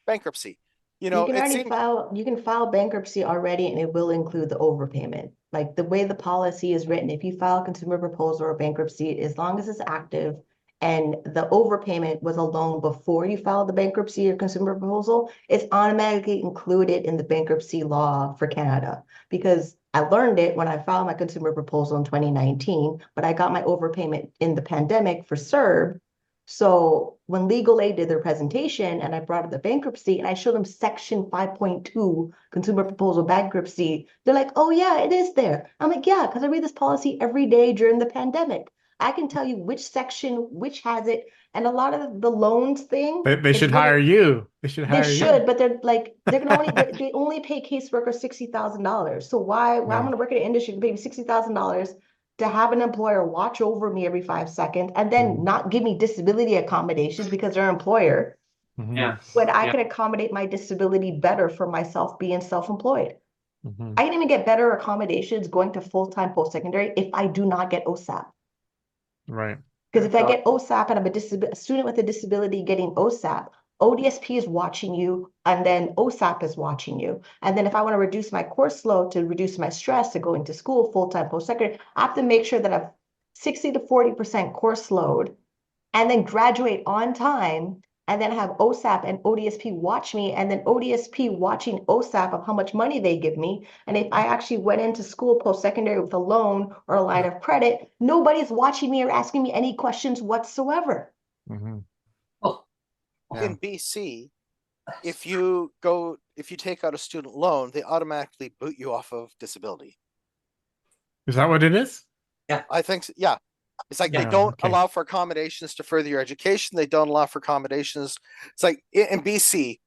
Speaker 6: bankruptcy.
Speaker 3: You can file bankruptcy already, and it will include the overpayment. Like the way the policy is written, if you file a consumer proposal or bankruptcy, as long as it's active and the overpayment was a loan before you filed the bankruptcy or consumer proposal, it's automatically included in the bankruptcy law for Canada. Because I learned it when I filed my consumer proposal in 2019, but I got my overpayment in the pandemic for CERB. So when legal aid did their presentation and I brought up the bankruptcy and I showed them section 5.2 consumer proposal bankruptcy, they're like, oh yeah, it is there. I'm like, yeah, because I read this policy every day during the pandemic. I can tell you which section, which has it. And a lot of the loans thing.
Speaker 2: They should hire you. They should hire you.
Speaker 3: They should, but they're gonna only they only pay caseworkers $60,000. So why I'm gonna work in an industry to pay me $60,000 to have an employer watch over me every 5 seconds and then not give me disability accommodations because they're an employer
Speaker 1: Yeah.
Speaker 3: when I can accommodate my disability better for myself being self-employed. I can even get better accommodations going to full-time post-secondary if I do not get OSAP.
Speaker 2: Right.
Speaker 3: Because if I get OSAP and I'm a student with a disability getting OSAP, ODSP is watching you, and then OSAP is watching you. And then if I want to reduce my course load to reduce my stress to go into school full-time post-secondary, I have to make sure that I have 60 to 40% course load and then graduate on time and then have OSAP and ODSP watch me, and then ODSP watching OSAP of how much money they give me. And if I actually went into school post-secondary with a loan or a line of credit, nobody's watching me or asking me any questions whatsoever.
Speaker 1: Oh,
Speaker 6: in BC, if you take out a student loan, they automatically boot you off of disability.
Speaker 2: Is that what it is?
Speaker 6: I think so, yeah. It's like they don't allow for accommodations to further your education. They don't allow for accommodations. It's like in BC,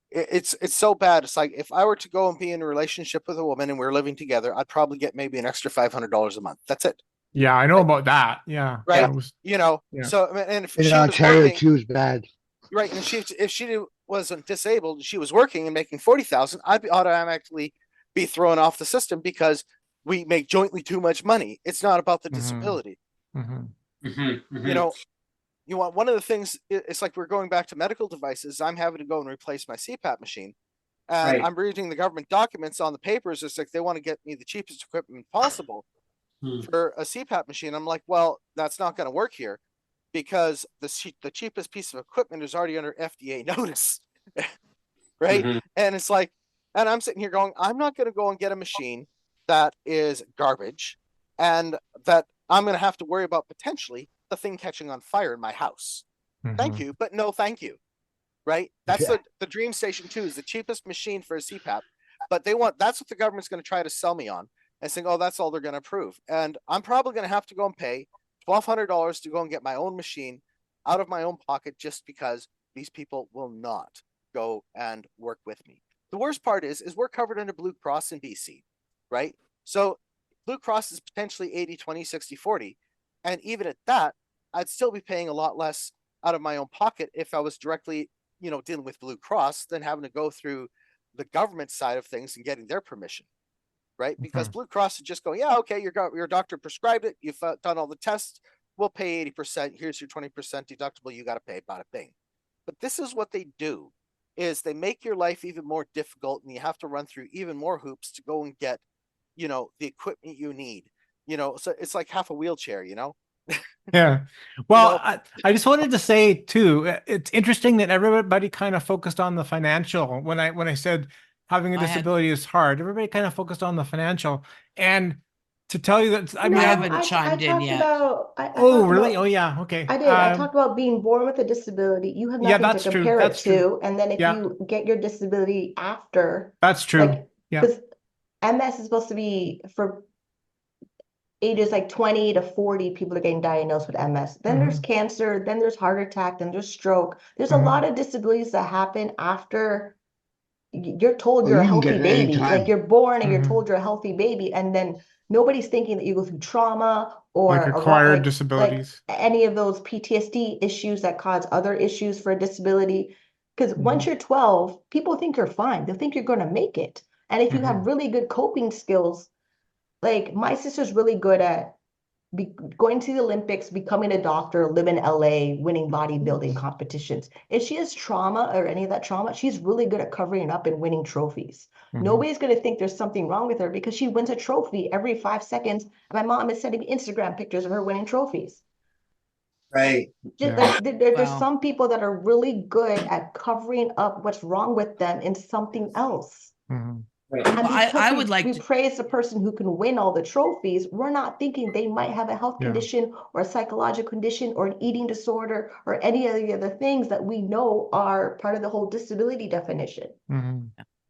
Speaker 6: it's so bad. It's like if I were to go and be in a relationship with a woman and we were living together, I'd probably get maybe an extra $500 a month. That's it.
Speaker 2: Yeah, I know about that. Yeah.
Speaker 6: Right.
Speaker 2: Yeah.
Speaker 6: So and if
Speaker 5: In
Speaker 6: she
Speaker 5: Ontario
Speaker 6: was working,
Speaker 5: too is bad.
Speaker 6: right, and if she wasn't disabled and she was working and making 40,000, I'd automatically be thrown off the system because we make jointly too much money. It's not about the disability. You want one of the things. It's like we're going back to medical devices. I'm having to go and replace my CPAP machine, and I'm reading the government documents on the papers. It's like they want to get me the cheapest equipment possible for a CPAP machine. I'm like, well, that's not going to work here because the cheapest piece of equipment is already under FDA notice, right? And it's like, and I'm sitting here going, I'm not going to go and get a machine that is garbage and that I'm going to have to worry about potentially the thing catching on fire in my house. Thank you, but no thank you. Right? That's the Dream Station 2 is the cheapest machine for a CPAP, but that's what the government's going to try to sell me on and saying, oh, that's all they're going to approve. And I'm probably going to have to go and pay $1,200 to go and get my own machine out of my own pocket just because these people will not go and work with me. The worst part is we're covered under Blue Cross in BC, right? So Blue Cross is potentially 80, 20, 60, 40. And even at that, I'd still be paying a lot less out of my own pocket if I was directly, dealing with Blue Cross than having to go through the government side of things and getting their permission, right? Because Blue Cross is just going, yeah, okay, your doctor prescribed it, you've done all the tests, we'll pay 80%, here's your 20% deductible, you got to pay, bada bing. But this is what they do, is they make your life even more difficult, and you have to run through even more hoops to go and get, you know, the equipment you need, you know, so it's like half a wheelchair, you know?
Speaker 2: Yeah. Well,
Speaker 6: know-
Speaker 2: I just wanted to say too, it's interesting that everybody kind of focused on the financial. When I said having a
Speaker 4: I had-
Speaker 2: disability is hard, everybody kind of focused on the financial. And to tell you that, I mean,
Speaker 4: No,
Speaker 2: I
Speaker 4: haven't
Speaker 3: I
Speaker 4: chimed in
Speaker 3: talked
Speaker 4: yet.
Speaker 3: about, I
Speaker 2: oh,
Speaker 3: talked
Speaker 2: really?
Speaker 3: about-
Speaker 2: Oh, yeah. Okay.
Speaker 3: I did. I talked about being born with a disability. You have
Speaker 2: Yeah,
Speaker 3: nothing to
Speaker 2: that's true.
Speaker 3: compare it
Speaker 2: That's true.
Speaker 3: to. And then if
Speaker 2: Yeah.
Speaker 3: you get your disability after,
Speaker 2: That's true.
Speaker 3: like,
Speaker 2: Yeah.
Speaker 3: because MS is supposed to be for ages like 20 to 40, people are getting diagnosed with MS. Then there's cancer, then there's heart attack, then there's stroke. There's a lot of disabilities that happen after you're told
Speaker 5: Oh,
Speaker 3: you're a
Speaker 5: you can
Speaker 3: healthy
Speaker 5: get it
Speaker 3: baby.
Speaker 5: anytime.
Speaker 3: Like you're born and you're told you're a healthy baby, and then nobody's thinking that you go through trauma or
Speaker 2: Like acquired disabilities.
Speaker 3: like any of those PTSD issues that cause other issues for a disability. Because once you're 12, people think you're fine. They think you're going to make it. And if you have really good coping skills, like my sister's really good at going to the Olympics, becoming a doctor, live in LA, winning bodybuilding competitions. If she has trauma or any of that trauma, she's really good at covering it up and winning trophies. Nobody's going to think there's something wrong with her because she wins a trophy every 5 seconds. And my mom is sending me Instagram pictures of her winning trophies.
Speaker 1: Right.
Speaker 3: Just
Speaker 2: Yeah.
Speaker 3: like there's
Speaker 4: Wow.
Speaker 3: some people that are really good at covering up what's wrong with them in something else.
Speaker 1: Right.
Speaker 3: And
Speaker 4: Well,
Speaker 3: because
Speaker 4: I would like
Speaker 3: we
Speaker 4: to-
Speaker 3: praise the person who can win all the trophies, we're not thinking they might have a health
Speaker 2: Yeah.
Speaker 3: condition or a psychological condition or an eating disorder or any of the other things that we know are part of the whole disability definition.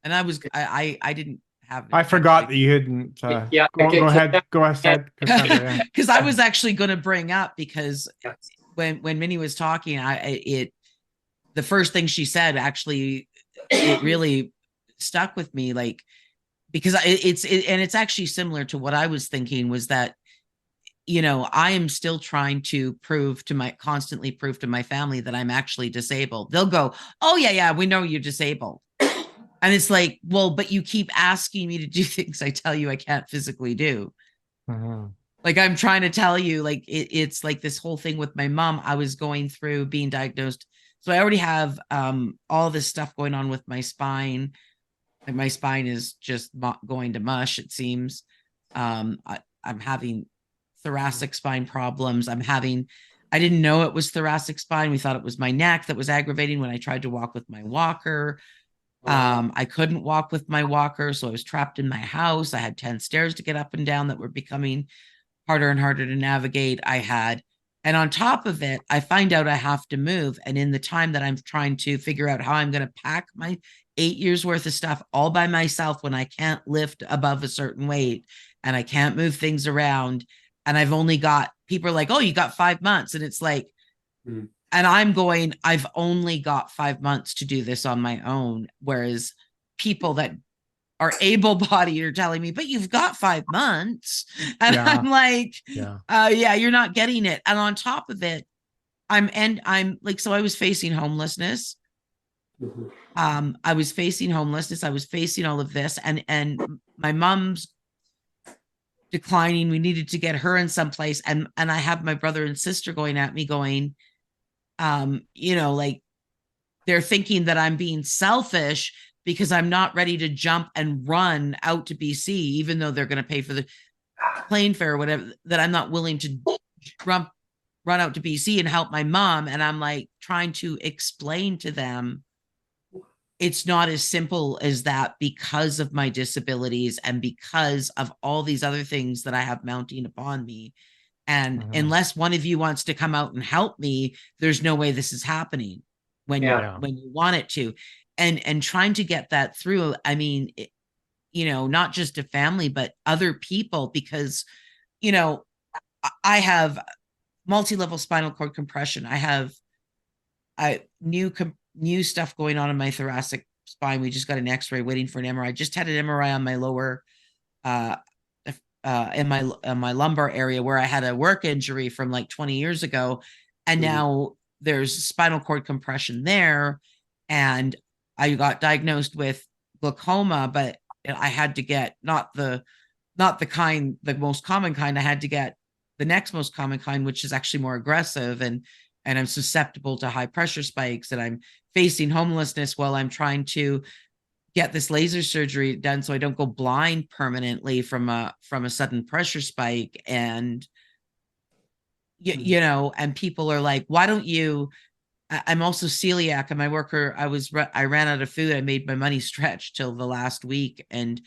Speaker 4: And I didn't have.
Speaker 2: I forgot that you hadn't.
Speaker 1: Yeah,
Speaker 2: Go
Speaker 1: okay,
Speaker 2: ahead. Go ahead, Cassandra. Yeah.
Speaker 4: Because I was actually going to bring up, because
Speaker 1: Yes.
Speaker 4: when Minnie was talking, the first thing she said, actually, it really stuck with me, like, because it's actually similar to what I was thinking, was that, you know, I am still trying to constantly prove to my family that I'm actually disabled. They'll go, oh yeah, we know you're disabled. And it's like, well, but you keep asking me to do things I tell you I can't physically do. Like, I'm trying to tell you, like, it's like this whole thing with my mom. I was going through being diagnosed. So I already have all this stuff going on with my spine. And my spine is just going to mush, it seems. I'm having thoracic spine problems. I didn't know it was thoracic spine. We thought it was my neck that was aggravating when I tried to walk with my walker. I couldn't walk with my walker, so I was trapped in my house. I had 10 stairs to get up and down that were becoming harder and harder to navigate. And on top of it, I find out I have to move. And in the time that I'm trying to figure out how I'm going to pack my 8 years worth of stuff all by myself, when I can't lift above a certain weight and I can't move things around, and I've only got, people are like, oh, you got 5 months. And it's like, and I'm going, I've only got 5 months to do this on my own. Whereas people that are able-bodied are telling me, but you've got 5 months. And
Speaker 2: Yeah.
Speaker 4: I'm like,
Speaker 2: Yeah.
Speaker 4: yeah, you're not getting it. And on top of it, I'm like, so I was facing homelessness. I was facing homelessness. I was facing all of this, and my mom's declining. We needed to get her in someplace. And I have my brother and sister going at me going, you know, like, they're thinking that I'm being selfish because I'm not ready to jump and run out to BC, even though they're going to pay for the plane fare or whatever, that I'm not willing to run out to BC and help my mom. And I'm like trying to explain to them, it's not as simple as that, because of my disabilities and because of all these other things that I have mounting upon me. And unless one of you wants to come out and help me, there's no way this is happening when you want it to. And trying to get that through. I mean, you know, not just a family, but other people, because, you know, I have multi-level spinal cord compression. I have new stuff going on in my thoracic spine. We just got an x-ray, waiting for an MRI. Just had an MRI on my lower, in my lumbar area, where I had a work injury from like 20 years ago. And now there's spinal cord compression there. And I got diagnosed with glaucoma, but I had to get not the most common kind. I had to get the next most common kind, which is actually more aggressive, and I'm susceptible to high pressure spikes, and I'm facing homelessness while I'm trying to get this laser surgery done so I don't go blind permanently from a sudden pressure spike. And you know, and people are like, why don't you, I'm also celiac, and my worker, I ran out of food. I made my money stretch till the last week, and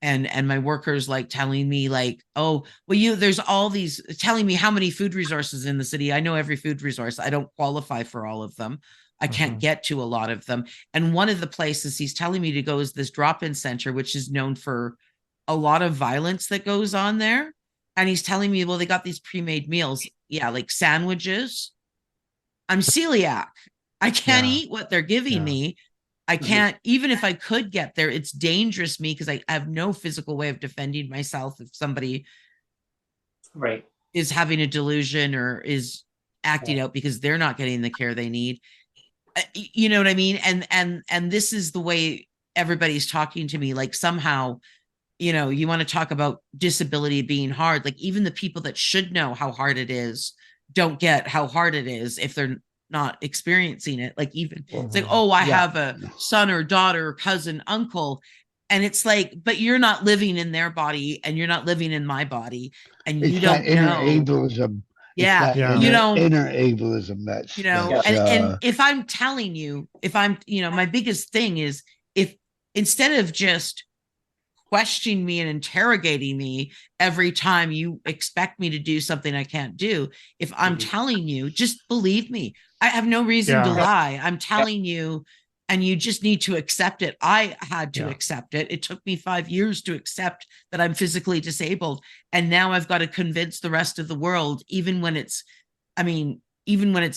Speaker 4: my workers like telling me like, oh, well, there's all these telling me how many food resources in the city. I know every food resource. I don't qualify for all of them. I can't get to a lot of them. And one of the places he's telling me to go is this drop-in center, which is known for a lot of violence that goes on there. And he's telling me, well, they got these pre-made meals. Yeah, like sandwiches. I'm celiac. I can't eat what they're giving me. I can't, even if I could get there, it's dangerous to me because I have no physical way of defending myself if somebody is having a delusion or is acting out because they're not getting the care they need. You know what I mean? And this is the way everybody's talking to me. Like somehow, you know, you want to talk about disability being hard. Like even the people that should know how hard it is don't get how hard it is if they're not experiencing it. Like even it's like, oh, I have a son or daughter or cousin, uncle. And it's like, but you're not living in their body and you're not living in my body. And you don't know.
Speaker 5: Ableism.
Speaker 4: You don't
Speaker 5: inner ableism. That's,
Speaker 4: you know, and if I'm telling you, if I'm, you know, my biggest thing is if instead of just questioning me and interrogating me every time you expect me to do something I can't do, if I'm telling you, just believe me. I have no reason to lie. I'm telling you, and you just need to accept it. I had to accept it. It took me 5 years to accept that I'm physically disabled. And now I've got to convince the rest of the world, even when it's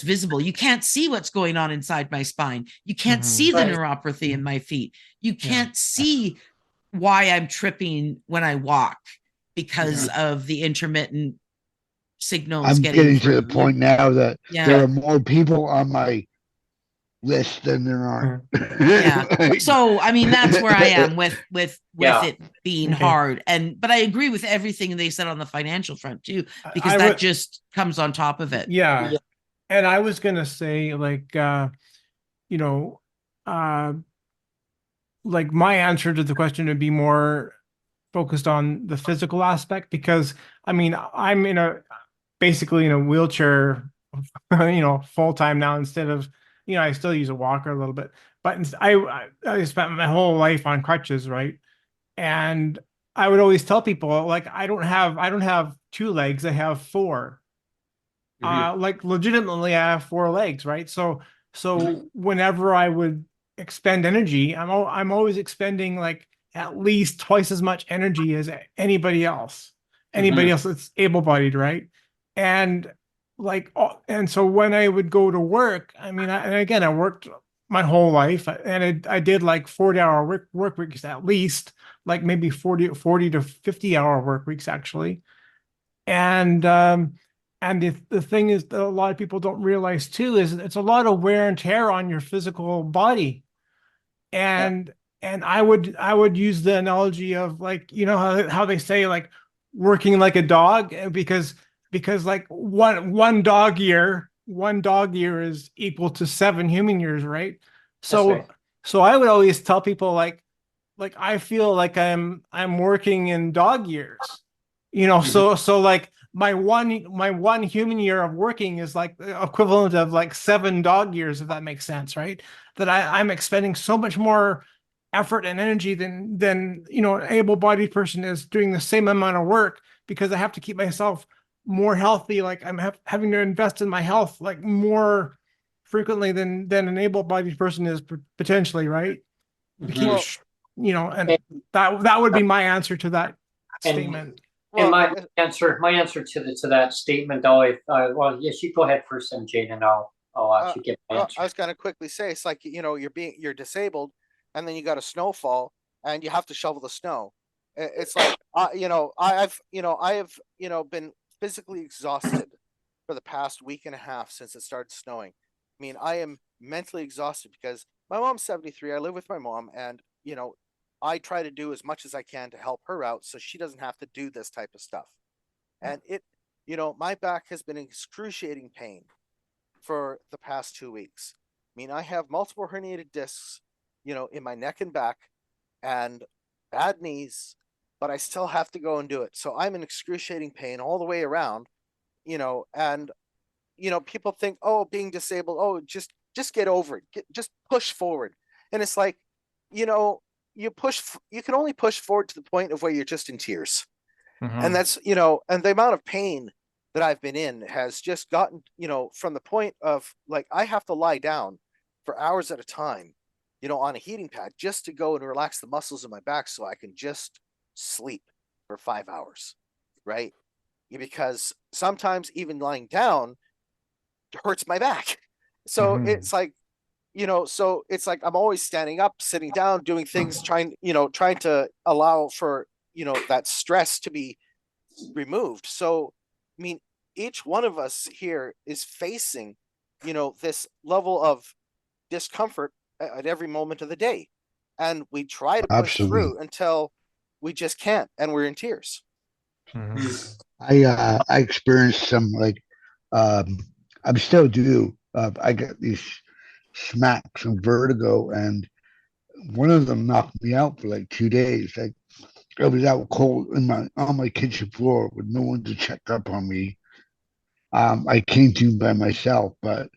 Speaker 4: visible. You can't see what's going on inside my spine. You can't see the neuropathy in my feet. You can't see why I'm tripping when I walk because of the intermittent signals.
Speaker 5: I'm getting to the point now that there are more people on my list than there aren't.
Speaker 4: So I mean that's where I am with it being hard. But I agree with everything they said on the financial front too, because that just comes on top of it.
Speaker 2: And I was gonna say like you know, like my answer to the question would be more focused on the physical aspect, because I mean I'm basically in a wheelchair you know, full time now, instead of, you know, I still use a walker a little bit, but I spent my whole life on crutches, right? And I would always tell people like I don't have 2 legs, I have 4. Like legitimately I have 4 legs, right? So whenever I would expend energy, I'm always expending like at least twice as much energy as anybody else that's able-bodied, right? And like, and so when I would go to work, I mean, and again, I worked my whole life, and I did like 40-hour work weeks at least, like maybe 40 to 50-hour work weeks actually. And the thing is that a lot of people don't realize too is it's a lot of wear and tear on your physical body. And I would use the analogy of like, you know how they say like working like a dog, because like one dog year is equal to 7 human years, right? So I would always tell people like I feel like I'm working in dog years, you know. So like my one human year of working is like the equivalent of like 7 dog years, if that makes sense, right? That I'm expending so much more effort and energy than you know an able-bodied person is doing the same amount of work, because I have to keep myself more healthy. Like I'm having to invest in my health like more frequently than an able-bodied person is potentially, right? To keep, you know, and that would be my answer to that statement.
Speaker 1: And my answer to that statement, though, if well, yes, you go ahead first, and Jane, and I'll actually give my answer.
Speaker 6: I was gonna quickly say it's like, you know, you're disabled, and then you got a snowfall, and you have to shovel the snow. It's like you know, I have been physically exhausted for the past week and a half since it started snowing. I mean, I am mentally exhausted because my mom's 73. I live with my mom, and you know, I try to do as much as I can to help her out so she doesn't have to do this type of stuff. And my back has been in excruciating pain for the past 2 weeks. I mean, I have multiple herniated discs, in my neck and back and bad knees, but I still have to go and do it. So I'm in excruciating pain all the way around, and, people think, oh, being disabled, oh, just get over it. Just push forward. And it's like, you can only push forward to the point of where you're just in tears. And that's, and the amount of pain that I've been in has just gotten, from the point of like, I have to lie down for hours at a time, on a heating pad just to go and relax the muscles in my back so I can just sleep for 5 hours. Right. Because sometimes even lying down hurts my back. So it's like, so it's like I'm always standing up, sitting down, doing things, trying to allow for, that stress to be removed. So, I mean, each one of us here is facing, this level of discomfort at every moment of the day. And we try to push
Speaker 5: Absolutely.
Speaker 6: through until we just can't, and we're in tears.
Speaker 5: I experienced some I'm still due. I got these smacks of vertigo, and one of them knocked me out for like 2 days. I was out cold on my kitchen floor with no one to check up on me. I came to by myself, but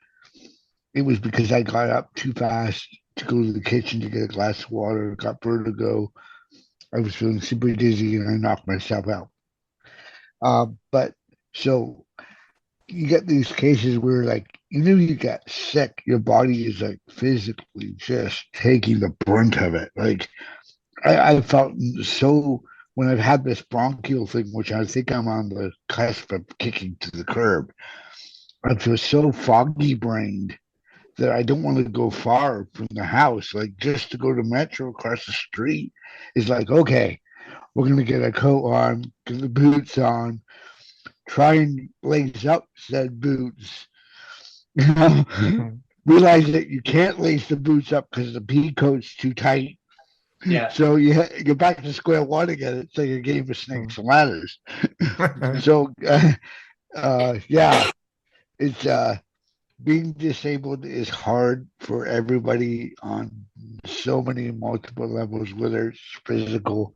Speaker 5: it was because I got up too fast to go to the kitchen to get a glass of water, got vertigo. I was feeling super dizzy and I knocked myself out. But so you get these cases where you get sick, your body is like physically just taking the brunt of it. Like I felt so when I've had this bronchial thing, which I think I'm on the cusp of kicking to the curb. I feel so foggy brained that I don't want to go far from the house. Like just to go to Metro across the street is like, okay, we're gonna get a coat on, get the boots on, try and lace up said boots. Realize that you can't lace the boots up because the pea coat's too tight.
Speaker 1: Yeah.
Speaker 5: So you're back to square one again. It's like a game of snakes and ladders. So yeah, it's being disabled is hard for everybody on so many multiple levels, whether it's physical,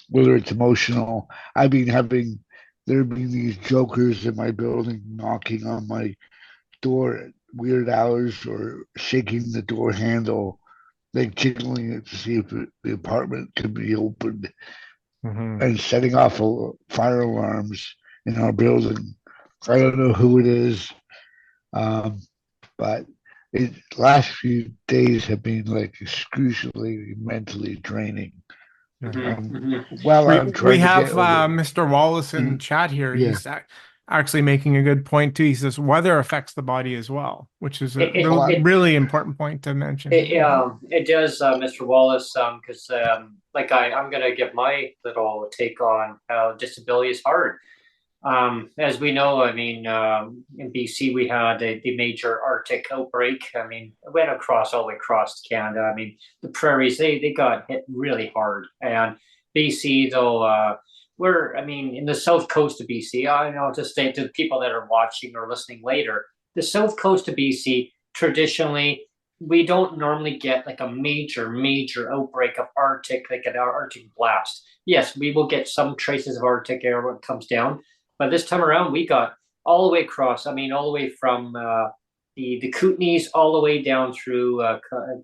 Speaker 5: whether it's emotional. I've been having there have been these jokers in my building knocking on my door at weird hours or shaking the door handle, like jiggling it to see if the apartment could be opened and setting off fire alarms in our building. I don't know who it is, but the last few days have been like excruciatingly mentally draining. Well, I'm
Speaker 2: We
Speaker 5: trying to
Speaker 2: have
Speaker 5: get over
Speaker 2: Mr. Wallace in chat here.
Speaker 5: Yeah.
Speaker 2: He's actually making a good point too. He says weather affects the body as well, which is a really important point to mention.
Speaker 1: It does, Mr. Wallace, because I'm going to give my little take on how disability is hard. As we know, I mean, in BC, we had the major Arctic outbreak. I mean, it went all the way across Canada. I mean, the prairies, they got hit really hard. And BC, though, in the south coast of BC, I'll just say to the people that are watching or listening later, the south coast of BC, traditionally, we don't normally get like a major outbreak of Arctic, like an Arctic blast. Yes, we will get some traces of Arctic air when it comes down. But this time around, we got all the way across. I mean, all the way from the Kootenays, all the way down through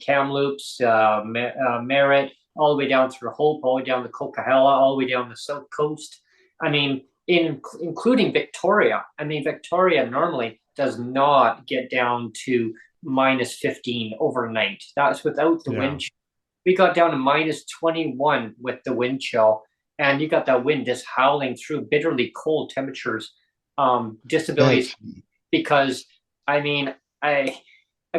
Speaker 1: Kamloops, Merritt, all the way down through Hope, all the way down to Coquihalla, all the way down the south coast. I mean, including Victoria. I mean, Victoria normally does not get down to minus 15 overnight. That's without the wind chill. We got down to minus 21 with the wind chill. And you got that wind just howling through bitterly cold temperatures, disabilities, because I mean, I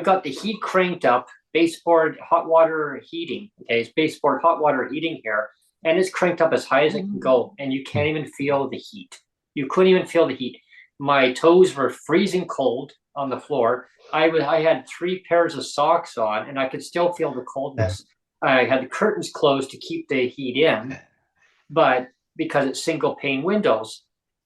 Speaker 1: got the heat cranked up, baseboard hot water heating. Okay, it's baseboard hot water heating here, and it's cranked up as high as it can go, and you can't even feel the heat. You couldn't even feel the heat. My toes were freezing cold on the floor. I had 3 pairs of socks on, and I could still feel the coldness. I had the curtains closed to keep the heat in, but because it's single pane windows.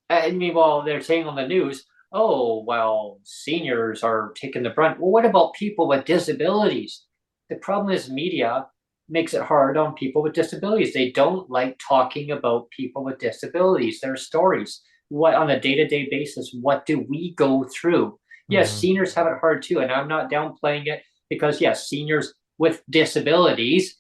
Speaker 1: And meanwhile, they're saying on the news, oh, well, seniors are taking the brunt. Well, what about people with disabilities? The problem is media makes it hard on people with disabilities. They don't like talking about people with disabilities, their stories. What on a day-to-day basis, what do we go through? Yes, seniors have it hard too, and I'm not downplaying it because yes, seniors with disabilities,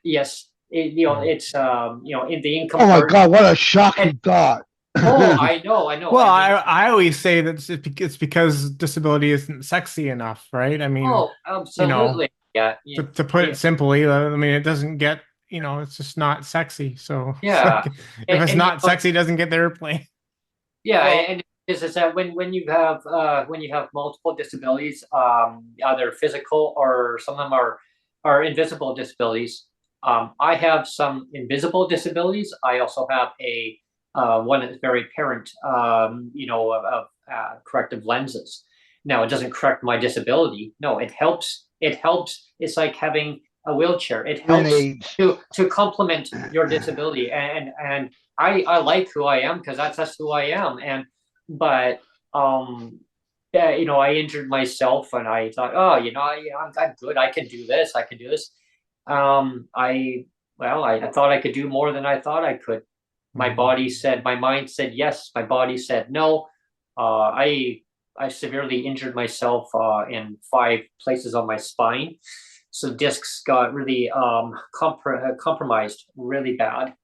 Speaker 1: yes, it's in the income.
Speaker 5: Oh my
Speaker 1: part.
Speaker 5: God, what a shocking thought.
Speaker 1: Oh, I know.
Speaker 2: Well,
Speaker 1: I mean,
Speaker 2: I always say that it's because disability isn't sexy enough, right? I mean,
Speaker 1: oh, absolutely. Yeah.
Speaker 2: to put it simply, I mean, it doesn't get, it's just not sexy. So it's
Speaker 1: Yeah.
Speaker 2: like, if it's not sexy, it doesn't get the airplane.
Speaker 1: Yeah,
Speaker 6: Well-
Speaker 1: and is that when you have multiple disabilities, either physical or some of them are invisible disabilities. I have some invisible disabilities. I also have a one that's very apparent, of corrective lenses. Now, it doesn't correct my disability. No, it helps. It helps. It's like having a wheelchair. It helps
Speaker 5: AIDS.
Speaker 1: to complement your disability, and I like who I am because that's who I am. But yeah, I injured myself and I thought, oh, I'm good. I can do this. I can do this. I thought I could do more than I thought I could. My mind said yes. My body said no. I severely injured myself in 5 places on my spine. So discs got really compromised really bad,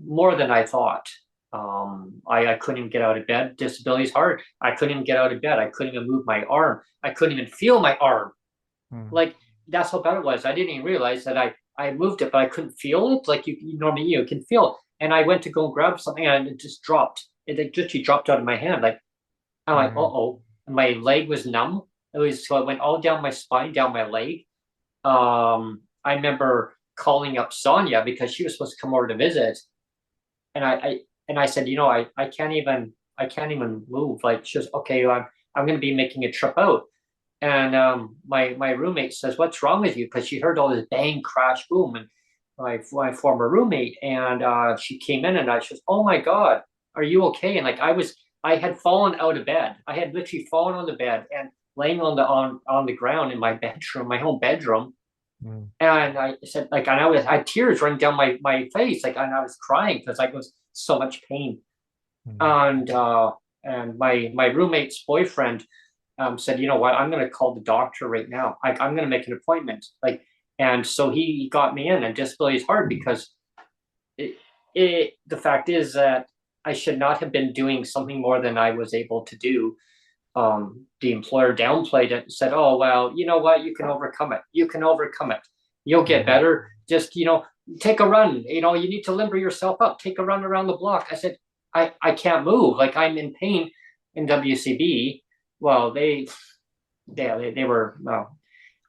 Speaker 1: more than I thought. I couldn't even get out of bed. Disability is hard. I couldn't even get out of bed. I couldn't even move my arm. I couldn't even feel my arm. Like that's how bad it was. I didn't even realize that I moved it, but I couldn't feel it. Like you normally you can feel it. And I went to go grab something and it just dropped. It literally dropped out of my hand. Like I'm like, uh-oh. And my leg was numb. So it went all down my spine, down my leg. I remember calling up Sonia because she was supposed to come over to visit. And I said, I can't even move. Like she was, okay, I'm gonna be making a trip out. And my roommate says, what's wrong with you? Because she heard all this bang, crash, boom. And my former roommate, and she came in and she was, oh my God, are you okay? And like I had fallen out of bed. I had literally fallen on the bed and laying on the ground in my bedroom, my home bedroom. And I said, like, and I had tears running down my face, like, and I was crying because I was so much pain. And my roommate's boyfriend said, you know what, I'm gonna call the doctor right now. I'm gonna make an appointment. Like, and so he got me in, and disability is hard because the fact is that I should not have been doing something more than I was able to do. The employer downplayed it and said, oh, well, you know what, you can overcome it. You can overcome it. You'll get better. Just, take a run. You need to limber yourself up. Take a run around the block. I said, I can't move. Like I'm in pain in WCB. Well, they were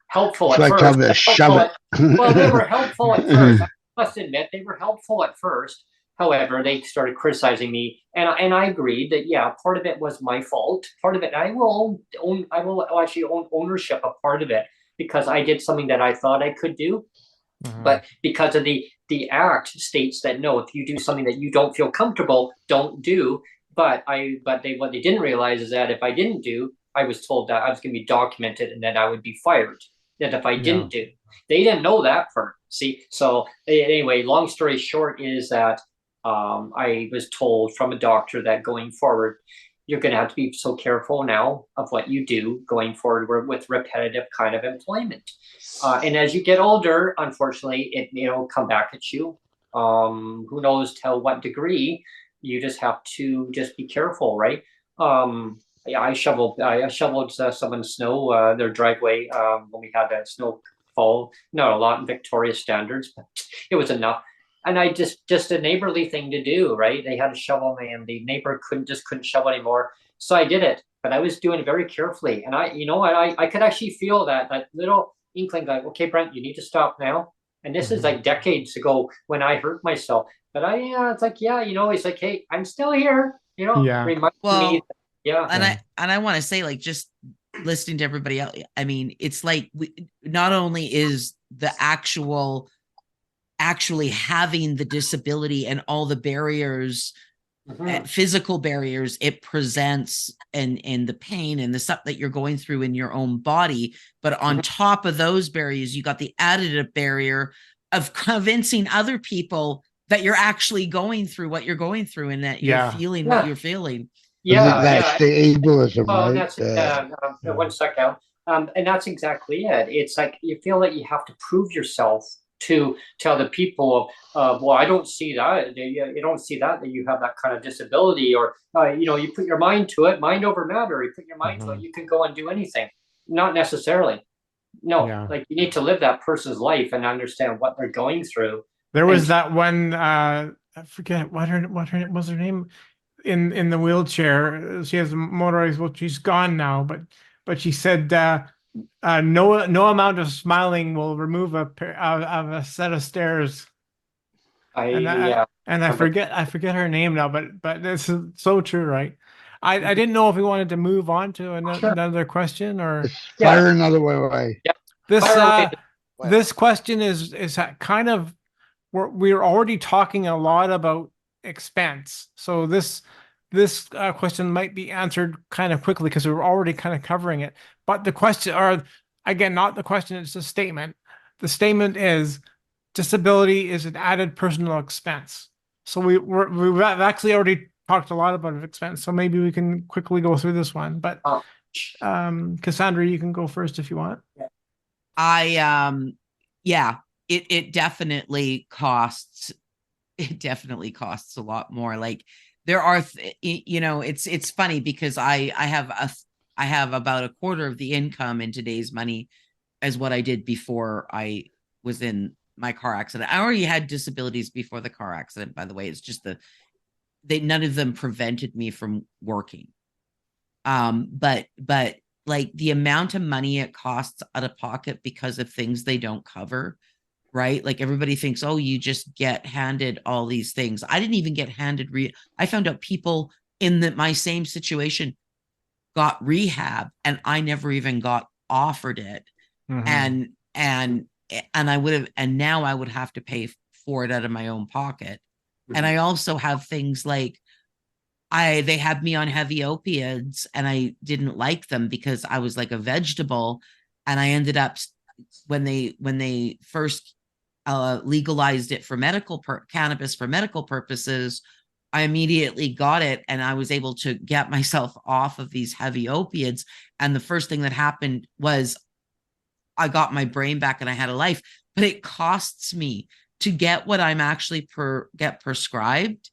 Speaker 1: helpful
Speaker 5: It's
Speaker 1: at
Speaker 5: like
Speaker 1: first.
Speaker 5: having to shove it.
Speaker 1: Well, they were helpful at first. I must admit, they were helpful at first. However, they started criticizing me, and I agreed that yeah, part of it was my fault. Part of it, I will actually own ownership of part of it because I did something that I thought I could do, but because of the act states that no, if you do something that you don't feel comfortable, don't do. But what they didn't realize is that if I didn't do, I was told that I was going to be documented and that I would be fired. That if I didn't do, they didn't know that part. See, so anyway, long story short is that I was told from a doctor that going forward, you're going to have to be so careful now of what you do going forward with repetitive kind of employment. And as you get older, unfortunately, it'll come back at you. Who knows to what degree? You just have to just be careful, right? Yeah, I shoveled someone's snow, their driveway when we had a snow fall. Not a lot in Victoria standards, but it was enough. And I just a neighborly thing to do, right? They had a shovel and the neighbor couldn't shovel anymore. So I did it, but I was doing it very carefully. And I could actually feel that little inkling like, okay, Brent, you need to stop now. And this is like decades ago when I hurt myself. But it's like, yeah, it's like, hey, I'm still here,
Speaker 2: Yeah.
Speaker 1: remind
Speaker 4: Well,
Speaker 1: me. Yeah.
Speaker 4: and I want to say, like, just listening to everybody else, I mean, it's like not only is the actually having the disability and all the barriers, physical barriers it presents, and the pain and the stuff that you're going through in your own body, but on top of those barriers, you got the additive barrier of convincing other people that you're actually going through what you're going through and that you're feeling what you're feeling.
Speaker 5: That's the ableism,
Speaker 1: Oh,
Speaker 5: right?
Speaker 1: that's 1 second. And that's exactly it. It's like you feel that you have to prove yourself to other people. Well, I don't see that. You don't see that you have that kind of disability, or you know, you put your mind to it, mind over matter. You put your mind to it, you can go and do anything. Not necessarily. No, like you need to live that person's life and understand what they're going through.
Speaker 2: There was that one, I forget what her was her name, in the wheelchair. She has a motorized wheelchair. She's gone now, but she said no amount of smiling will remove a pair of a set of stairs. And I forget her name now, but this is so true, right? I didn't know if we wanted to move on to another question, or
Speaker 5: fire another way.
Speaker 2: This question is kind of, we're already talking a lot about expense. So this question might be answered kind of quickly because we're already kind of covering it. But the question, or again, not the question, it's a statement. The statement is, disability is an added personal expense. So we've actually already talked a lot about expense. So maybe we can quickly go through this one. But Cassandra, you can go first if you want.
Speaker 4: It definitely costs. It definitely costs a lot more. Like there are, it's funny because I have about a quarter of the income in today's money as what I did before I was in my car accident. I already had disabilities before the car accident, by the way. It's just none of them prevented me from working. But like the amount of money it costs out of pocket because of things they don't cover, right? Like everybody thinks, oh, you just get handed all these things. I didn't even get handed I found out people in my same situation got rehab and I never even got offered it. And I would have, and now I would have to pay for it out of my own pocket. And I also have things like they had me on heavy opiates and I didn't like them because I was like a vegetable. And I ended up, when they first legalized it for cannabis for medical purposes, I immediately got it and I was able to get myself off of these heavy opiates. And the first thing that happened was I got my brain back and I had a life. But it costs me to get what I'm actually get prescribed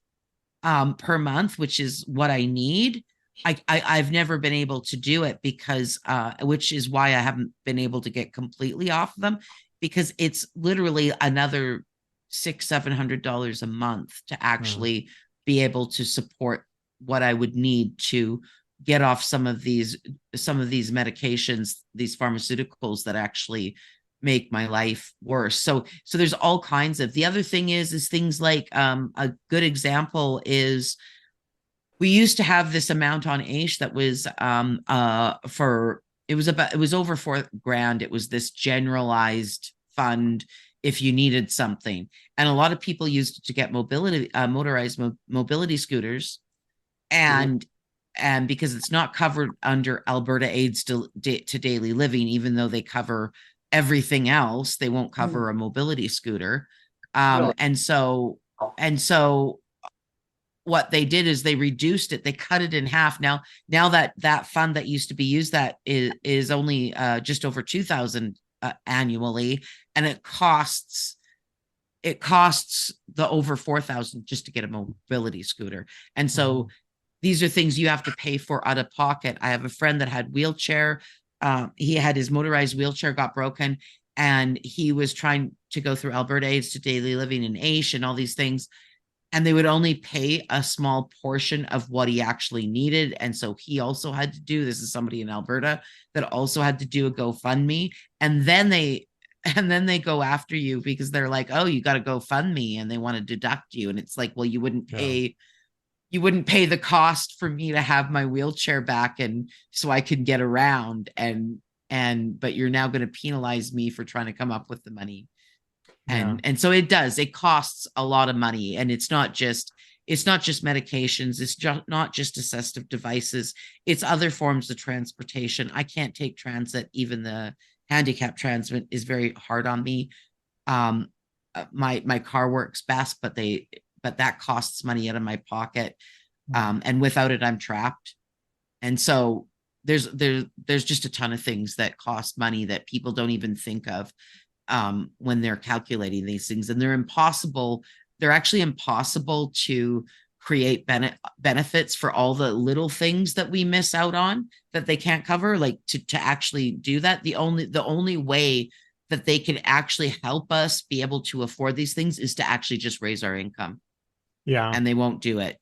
Speaker 4: per month, which is what I need. I've never been able to do it because which is why I haven't been able to get completely off of them, because it's literally another $600-700 a month to actually be able to support what I would need to get off some of these medications, these pharmaceuticals that actually make my life worse. So there's all kinds of, the other thing is things like a good example is we used to have this amount on AISH that was it was over $4,000. It was this generalized fund if you needed something. And a lot of people used it to get motorized mobility scooters. And because it's not covered under Alberta Aids to Daily Living, even though they cover everything else, they won't cover a mobility scooter. And so what they did is they reduced it, they cut it in half. Now that fund that used to be used, that is only just over 2,000 annually, and it costs the over 4,000 just to get a mobility scooter. And so these are things you have to pay for out of pocket. I have a friend that had wheelchair. He had his motorized wheelchair got broken, and he was trying to go through Alberta Aids to Daily Living and AISH and all these things. And they would only pay a small portion of what he actually needed. And so he also had to do, this is somebody in Alberta that also had to do a GoFundMe. And then they go after you because they're like, oh, you got to GoFundMe, and they want to deduct you. And it's like, well, you wouldn't pay you wouldn't pay the cost for me to have my wheelchair back and so I could get around but you're now going to penalize me for trying to come up with the money. And so it costs a lot of money, and it's not just medications, it's not just assistive devices, it's other forms of transportation. I can't take transit. Even the handicap transit is very hard on me. My car works best, but that costs money out of my pocket. And without it, I'm trapped. And so there's just a ton of things that cost money that people don't even think of when they're calculating these things. And they're actually impossible to create benefits for all the little things that we miss out on that they can't cover. Like to actually do that, the only way that they can actually help us be able to afford these things is to actually just raise our income.
Speaker 2: Yeah.
Speaker 4: And they won't do it.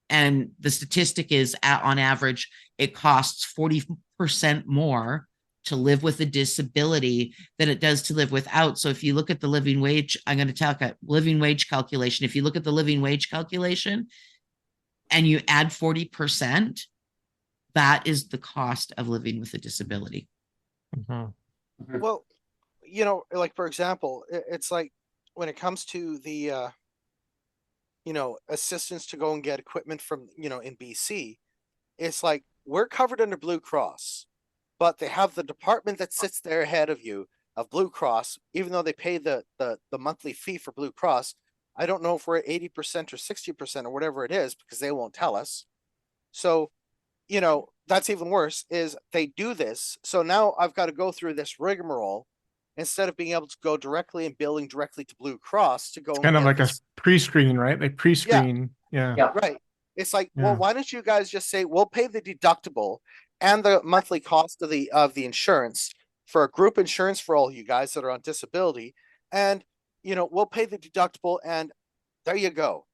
Speaker 4: And the statistic is on average, it costs 40% more to live with a disability than it does to live without. So if you look at the living wage, I'm going to talk a living wage calculation. If you look at the living wage calculation and you add 40%, that is the cost of living with a disability.
Speaker 2: Mm-hmm.
Speaker 6: Well, like, for example, it's like when it comes to the, assistance to go and get equipment from, in BC, it's like we're covered under Blue Cross, but they have the department that sits there ahead of you of Blue Cross, even though they pay the monthly fee for Blue Cross. I don't know if we're at 80% or 60% or whatever it is, because they won't tell us. So, that's even worse, is they do this. So now I've got to go through this rigmarole instead of being able to go directly and billing directly to Blue Cross to go.
Speaker 2: It's kind of like a pre-screen, right? Like pre-screen. Yeah.
Speaker 6: Right. It's like, well, why don't you guys just say, we'll pay the deductible and the monthly cost of the insurance for a group insurance for all you guys that are on disability, and we'll pay the deductible, and there you go.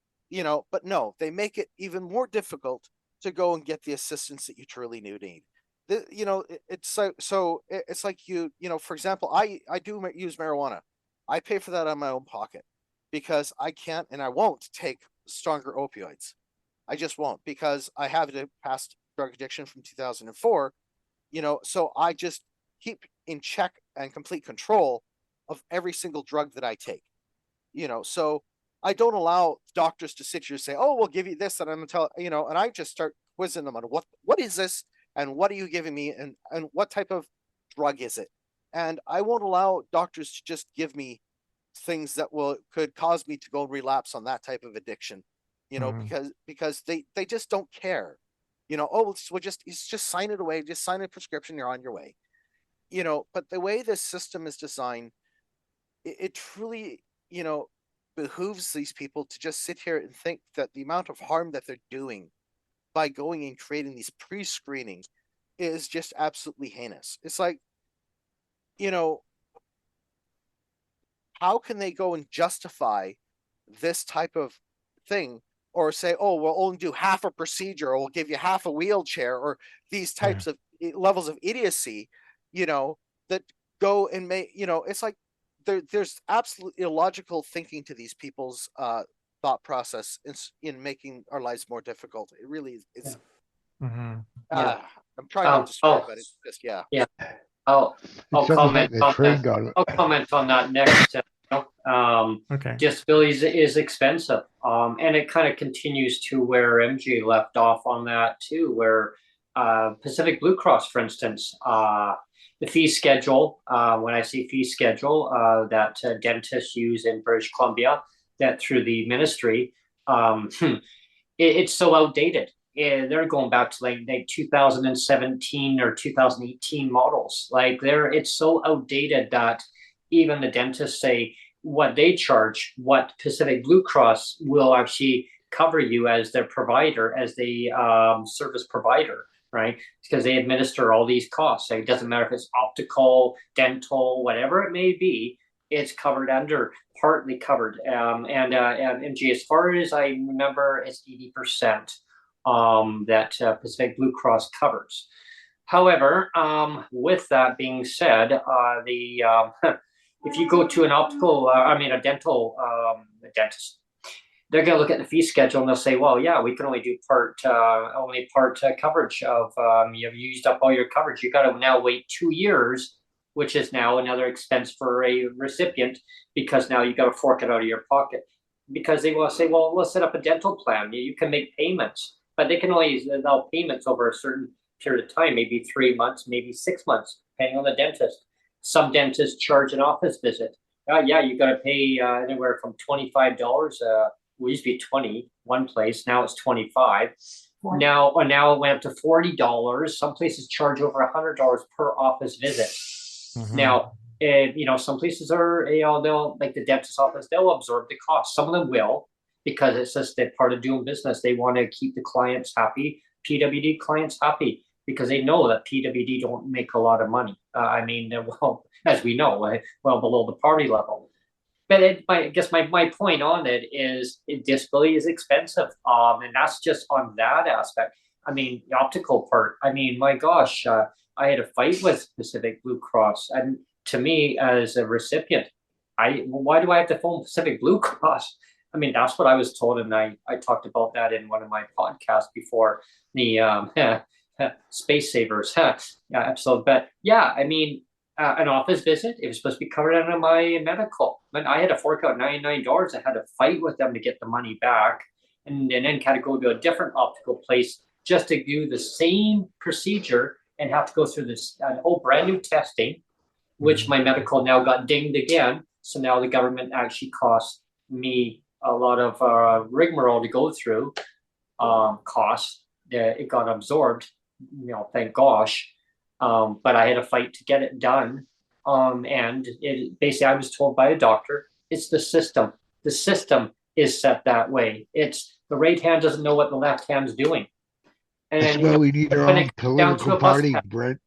Speaker 6: But no, they make it even more difficult to go and get the assistance that you truly need. It's like, it's like for example, I do use marijuana. I pay for that on my own pocket because I can't and I won't take stronger opioids. I just won't, because I have a past drug addiction from 2004, so I just keep in check and complete control of every single drug that I take, so I don't allow doctors to sit here and say, oh, we'll give you this, and I'm gonna tell, and I just start quizzing them on what is this, and what are you giving me, and what type of drug is it? And I won't allow doctors to just give me things that could cause me to go relapse on that type of addiction, because they just don't care. Oh, it's just sign it away, just sign a prescription, you're on your way. But the way this system is designed, it truly, behooves these people to just sit here and think that the amount of harm that they're doing by going and creating these pre-screenings is just absolutely heinous. It's like, how can they go and justify this type of thing, or say, oh, we'll only do half a procedure, or we'll give you half a wheelchair, or these types of levels of idiocy, that go and make, it's like there's absolute illogical thinking to these people's thought process in making our lives more difficult. It really is. I'm trying not to swear, but it's just,
Speaker 1: I'll comment
Speaker 5: like
Speaker 1: on that. I'll comment on that next.
Speaker 2: Okay.
Speaker 1: Disabilities is expensive, and it kind of continues to where MJ left off on that too, where Pacific Blue Cross, for instance, the fee schedule, when I say fee schedule, that dentists use in British Columbia, that through the ministry, it's so outdated. They're going back to like 2017 or 2018 models. Like it's so outdated that even the dentists say what they charge, what Pacific Blue Cross will actually cover you as their provider, as the service provider, right? Because they administer all these costs. Like, it doesn't matter if it's optical, dental, whatever it may be, it's covered under, partly covered. And MG, as far as I remember, it's 80% that Pacific Blue Cross covers. However, with that being said, if you go to an optical, a dental dentist, they're going to look at the fee schedule and they'll say, well, yeah, we can only do part coverage of, you've used up all your coverage. You got to now wait 2 years, which is now another expense for a recipient, because now you got to fork it out of your pocket, because they will say, well, let's set up a dental plan. You can make payments, but they can only allow payments over a certain period of time, maybe 3 months, maybe 6 months, depending on the dentist. Some dentists charge an office visit. Yeah, you got to pay anywhere from $25. We used to be 20 one place, now it's 25. Now it went up to $40. Some places charge over $100 per office visit. Now, some places are, they'll, like the dentist office, they'll absorb the cost. Some of them will, because it's just that part of doing business. They want to keep the clients happy, PWD clients happy, because they know that PWD don't make a lot of money. I mean, well, as we know, well below the party level. But I guess my point on it is disability is expensive. And that's just on that aspect. I mean, the optical part, I mean, my gosh, I had a fight with Pacific Blue Cross. And to me, as a recipient, why do I have to phone Pacific Blue Cross? I mean, that's what I was told. And I talked about that in one of my podcasts before, the Space Savers episode. But yeah, I mean, an office visit, it was supposed to be covered under my medical, but I had to fork out $99. I had to fight with them to get the money back, and then had to go to a different optical place just to do the same procedure and have to go through this whole brand new testing, which my medical now got dinged again. So now the government actually cost me a lot of rigmarole to go through, costs. It got absorbed, thank gosh. But I had a fight to get it done. And basically I was told by a doctor, it's the system. The system is set that way. It's the right hand doesn't know what the left hand's doing. And
Speaker 5: That's why we need our own political party, Brent.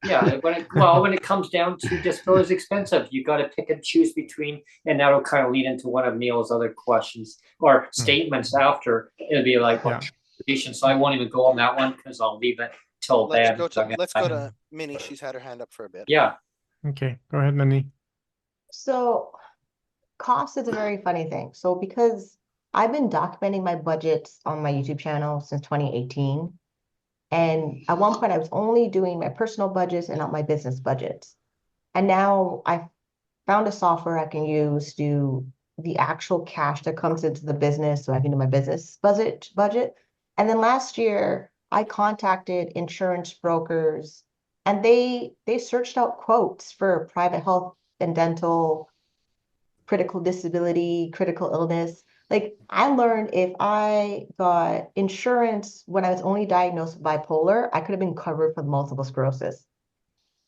Speaker 1: Yeah, when it comes down to disability is expensive, you got to pick and choose between, and that'll kind of lead into one of Neil's other questions or statements after. It'll be like, so I won't even go on that one because I'll leave it till then.
Speaker 6: Let's go to Minnie. She's had her hand up for a bit.
Speaker 1: Yeah.
Speaker 2: Okay, go ahead, Minnie.
Speaker 3: So cost is a very funny thing. So because I've been documenting my budgets on my YouTube channel since 2018. And at one point I was only doing my personal budgets and not my business budgets. And now I found a software I can use to do the actual cash that comes into the business so I can do my business budget. And then last year I contacted insurance brokers and they searched out quotes for private health and dental, critical disability, critical illness. Like I learned if I got insurance when I was only diagnosed with bipolar, I could have been covered for multiple sclerosis.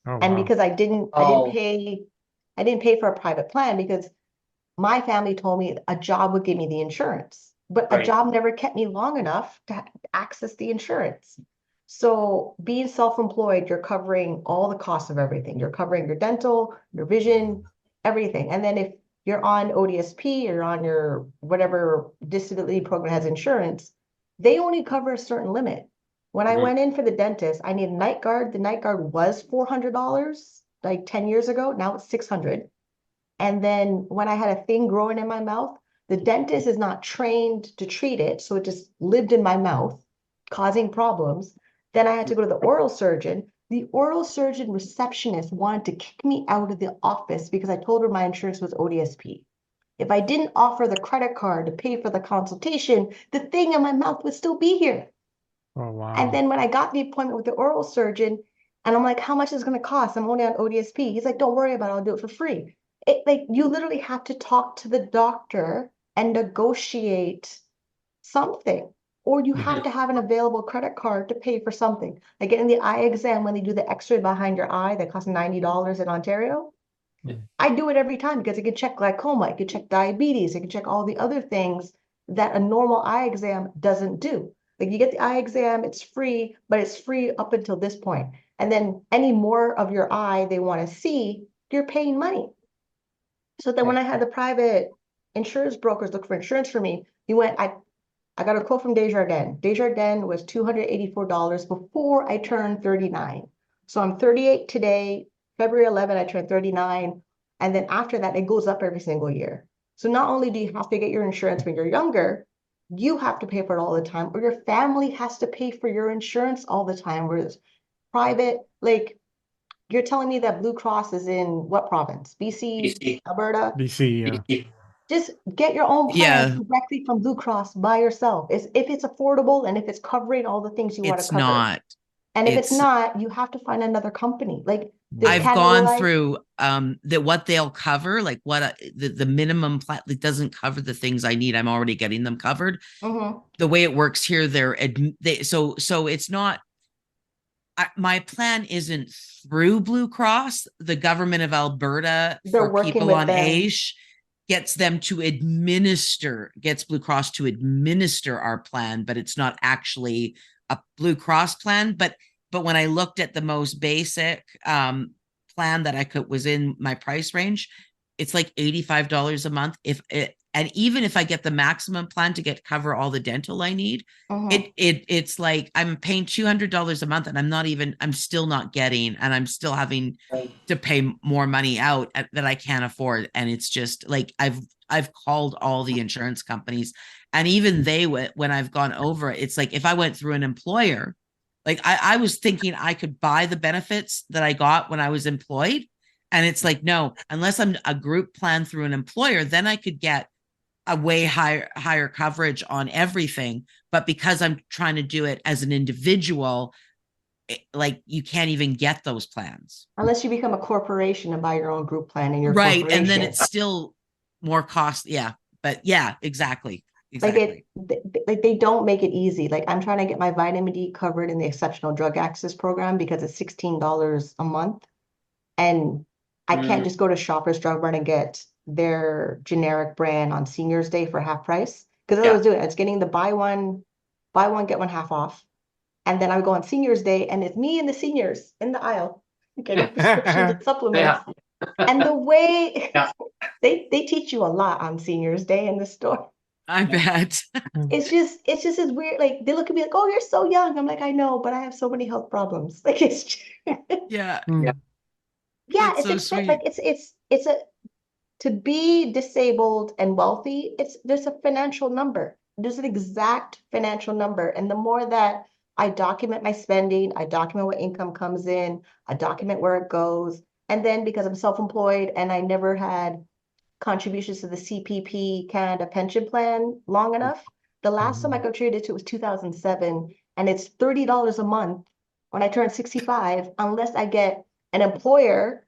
Speaker 2: Oh,
Speaker 3: And
Speaker 2: wow.
Speaker 3: because I didn't pay for a private plan because my family told me a job would give me the insurance, but a job never kept me long enough to access the insurance. So being self-employed, you're covering all the costs of everything. You're covering your dental, your vision, everything. And then if you're on ODSP or on your whatever disability program has insurance, they only cover a certain limit. When I went in for the dentist, I need a night guard. The night guard was $400 like 10 years ago. Now it's $600. And then when I had a thing growing in my mouth, the dentist is not trained to treat it. So it just lived in my mouth, causing problems. Then I had to go to the oral surgeon. The oral surgeon receptionist wanted to kick me out of the office because I told her my insurance was ODSP. If I didn't offer the credit card to pay for the consultation, the thing in my mouth would still be here.
Speaker 2: Oh, wow.
Speaker 3: And then when I got the appointment with the oral surgeon, and I'm like, how much is it going to cost? I'm only on ODSP. He's like, don't worry about it. I'll do it for free. Like you literally have to talk to the doctor and negotiate something. Or you have to have an available credit card to pay for something. Like getting the eye exam when they do the x-ray behind your eye that costs $90 in Ontario. I do it every time because I can check glaucoma, I can check diabetes, I can check all the other things that a normal eye exam doesn't do. Like you get the eye exam, it's free, but it's free up until this point. And then any more of your eye they want to see, you're paying money. So then when I had the private insurance brokers look for insurance for me, I got a quote from Desjardins. Desjardins was $284 before I turned 39. So I'm 38 today. February 11, I turned 39. And then after that, it goes up every single year. So not only do you have to get your insurance when you're younger, you have to pay for it all the time, or your family has to pay for your insurance all the time. Whereas private, like you're telling me that Blue Cross is in what province? BC,
Speaker 1: BC.
Speaker 3: Alberta?
Speaker 2: BC, yeah.
Speaker 1: BC.
Speaker 3: Just get your own
Speaker 4: Yeah.
Speaker 3: plan directly from Blue Cross by yourself. If it's affordable and if it's covering all the things you want to
Speaker 4: It's
Speaker 3: cover.
Speaker 4: not.
Speaker 3: And if it's
Speaker 4: It's-
Speaker 3: not, you have to find another company. Like this
Speaker 4: I've
Speaker 3: Canada
Speaker 4: gone
Speaker 3: Life-
Speaker 4: through that what they'll cover, like what the minimum plan that doesn't cover the things I need. I'm already getting them covered.
Speaker 3: Mhm.
Speaker 4: The way it works here, so it's not. My plan isn't through Blue Cross. The government of Alberta
Speaker 3: They're
Speaker 4: for
Speaker 3: working
Speaker 4: people
Speaker 3: with
Speaker 4: on
Speaker 3: them.
Speaker 4: AISH gets Blue Cross to administer our plan, but it's not actually a Blue Cross plan. But when I looked at the most basic plan that I could was in my price range, it's like $85 a month. And even if I get the maximum plan to cover all the dental I need, it's like I'm paying $200 a month, and I'm still not getting, and I'm still having to pay more money out that I can't afford. And it's just like I've called all the insurance companies, and even when I've gone over it, it's like if I went through an employer, like I was thinking I could buy the benefits that I got when I was employed. And it's like, no, unless I'm a group plan through an employer, then I could get a way higher coverage on everything. But because I'm trying to do it as an individual, like you can't even get those plans.
Speaker 3: Unless you become a corporation and buy your own group plan in your
Speaker 4: Right.
Speaker 3: corporation.
Speaker 4: And then it's still more cost. Yeah. But yeah, exactly.
Speaker 3: Like they don't make it easy. Like I'm trying to get my vitamin D covered in the exceptional drug access program because it's $16 a month. And I can't just go to Shoppers Drug Mart and get their generic brand on Seniors Day for half price. Because I was doing it. It's getting the buy one, get one half off. And then I would go on Seniors Day and it's me and the seniors in the aisle getting prescriptions and supplements. And the way they teach you a lot on Seniors Day in the store.
Speaker 4: I bet.
Speaker 3: It's just as weird. Like they look at me like, "Oh, you're so young." I'm like, "I know, but I have so many health problems." Like it's
Speaker 4: Yeah.
Speaker 3: yeah,
Speaker 4: That's
Speaker 3: it's
Speaker 4: so
Speaker 3: expensive.
Speaker 4: sweet.
Speaker 3: Like it's a to be disabled and wealthy, there's a financial number. There's an exact financial number. And the more that I document my spending, I document what income comes in, I document where it goes. And then because I'm self-employed and I never had contributions to the CPP Canada pension plan long enough, the last time I contributed to it was 2007, and it's $30 a month when I turn 65, unless I get an employer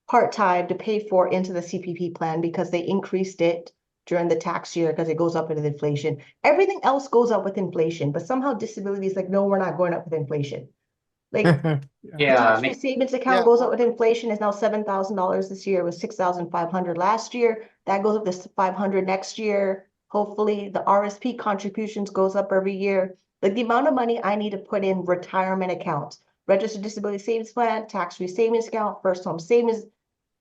Speaker 3: part-time to pay for into the CPP plan because they increased it during the tax year because it goes up with inflation. Everything else goes up with inflation, but somehow disability is like, no, we're not going up with inflation. Like the tax-free savings account goes up with inflation, is now $7,000 this year. It was $6,500 last year. That goes up to $500 next year. Hopefully the RSP contributions goes up every year. Like the amount of money I need to put in retirement accounts, registered disability savings plan, tax-free savings account, first home savings,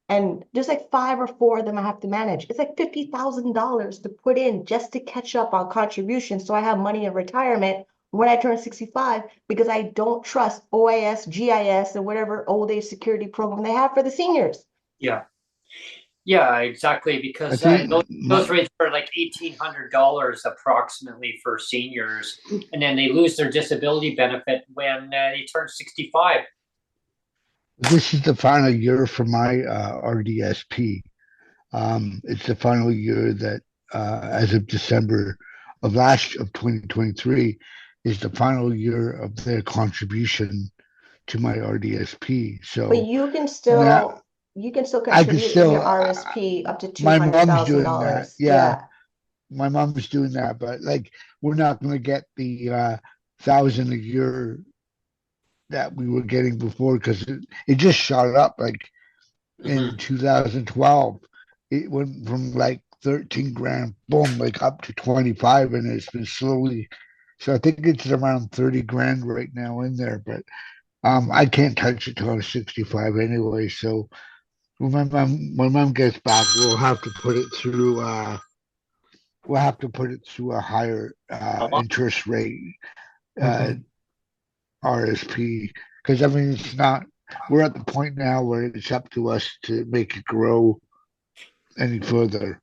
Speaker 3: and there's like 5 or 4 of them I have to manage. It's like $50,000 to put in just to catch up on contributions so I have money in retirement when I turn 65, because I don't trust OAS, GIS, and whatever old age security program they have for the seniors.
Speaker 1: Yeah, exactly. Because those rates are like $1,800 approximately for seniors, and then they lose their disability benefit when they turn 65.
Speaker 5: This is the final year for my RDSP. It's the final year that, as of December of 2023, is the final year of their contribution to my RDSP. So,
Speaker 3: but you can still contribute in your RSP up to $200,000.
Speaker 5: Yeah, my mom's doing that, but like we're not going to get the $1,000 a year that we were getting before because it just shot up. Like in 2012, it went from like 13 grand, boom, like up to 25, and it's been slowly. So I think it's around 30 grand right now in there, but I can't touch it till I'm 65 anyway. So when my mom gets back, we'll have to put it through. We'll have to put it through a higher interest rate RSP, because I mean it's not. We're at the point now where it's up to us to make it grow any further.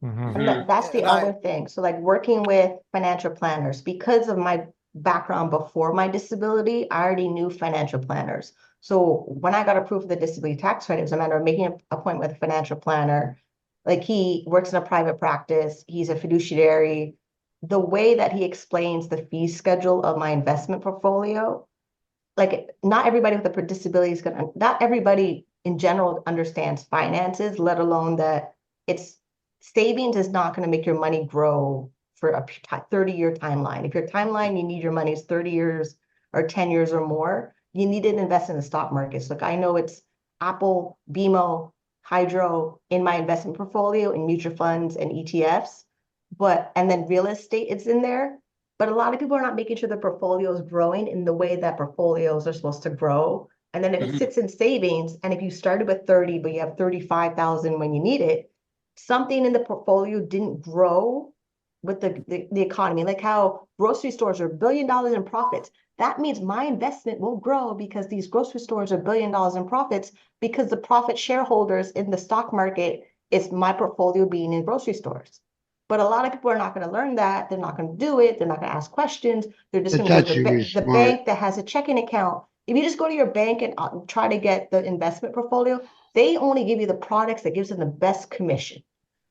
Speaker 2: Mhm.
Speaker 3: And that's the
Speaker 6: And
Speaker 3: other thing. So like working with financial planners, because of my background before my disability, I already knew financial planners. So when I got approved for the disability tax credit, it was a matter of making an appointment with a financial planner. Like he works in a private practice, he's a fiduciary. The way that he explains the fee schedule of my investment portfolio, like not everybody with a disability is gonna, not everybody in general understands finances, let alone that it's savings is not going to make your money grow for a 30-year timeline. If your timeline, you need your money is 30 years or 10 years or more, you need to invest in the stock markets. Look, I know it's Apple, BMO, Hydro in my investment portfolio in mutual funds and ETFs, and then real estate it's in there. But a lot of people are not making sure the portfolio is growing in the way that portfolios are supposed to grow. And then if it sits in savings, and if you started with 30, but you have 35,000 when you need it, something in the portfolio didn't grow with the economy, like how grocery stores are $1 billion in profits. That means my investment will grow because these grocery stores are $1 billion in profits because the profit shareholders in the stock market is my portfolio being in grocery stores. But a lot of people are not going to learn that. They're not going to do it. They're not going to ask questions. They're just
Speaker 5: It's
Speaker 3: going to go to
Speaker 5: actually
Speaker 3: the
Speaker 5: smart.
Speaker 3: bank that has a checking account. If you just go to your bank and try to get the investment portfolio, they only give you the products that gives them the best commission.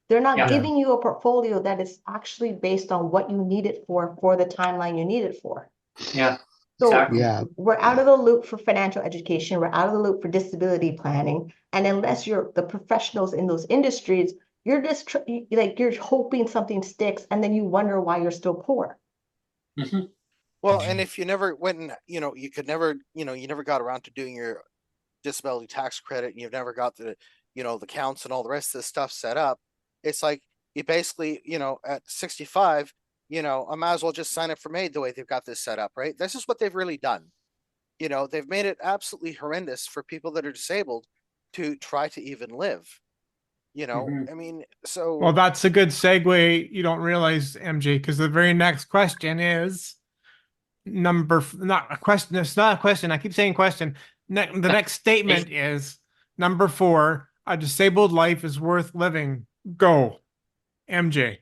Speaker 3: They're not
Speaker 1: Yeah.
Speaker 3: giving you a portfolio that is actually based on what you need it for the timeline you need it for.
Speaker 1: Yeah,
Speaker 3: So
Speaker 1: exactly.
Speaker 5: Yeah,
Speaker 3: we're out of the loop for financial education. We're out of the loop for disability planning. And unless you're the professionals in those industries, you're just like you're hoping something sticks, and then you wonder why you're still poor.
Speaker 1: Mhm.
Speaker 6: well, and if you never went and you could never, you never got around to doing your disability tax credit, and you've never got the, the counts and all the rest of this stuff set up. It's like you basically, at 65, I might as well just sign up for MAID the way they've got this set up, right? This is what they've really done. They've made it absolutely horrendous for people that are disabled to try to even live.
Speaker 1: Mhm.
Speaker 6: I mean,
Speaker 2: Well,
Speaker 6: so
Speaker 2: that's a good segue. You don't realize, MJ, because the very next question is not a question. It's not a question. I keep saying question. The next statement is number 4. A disabled life is worth living. Go, MJ.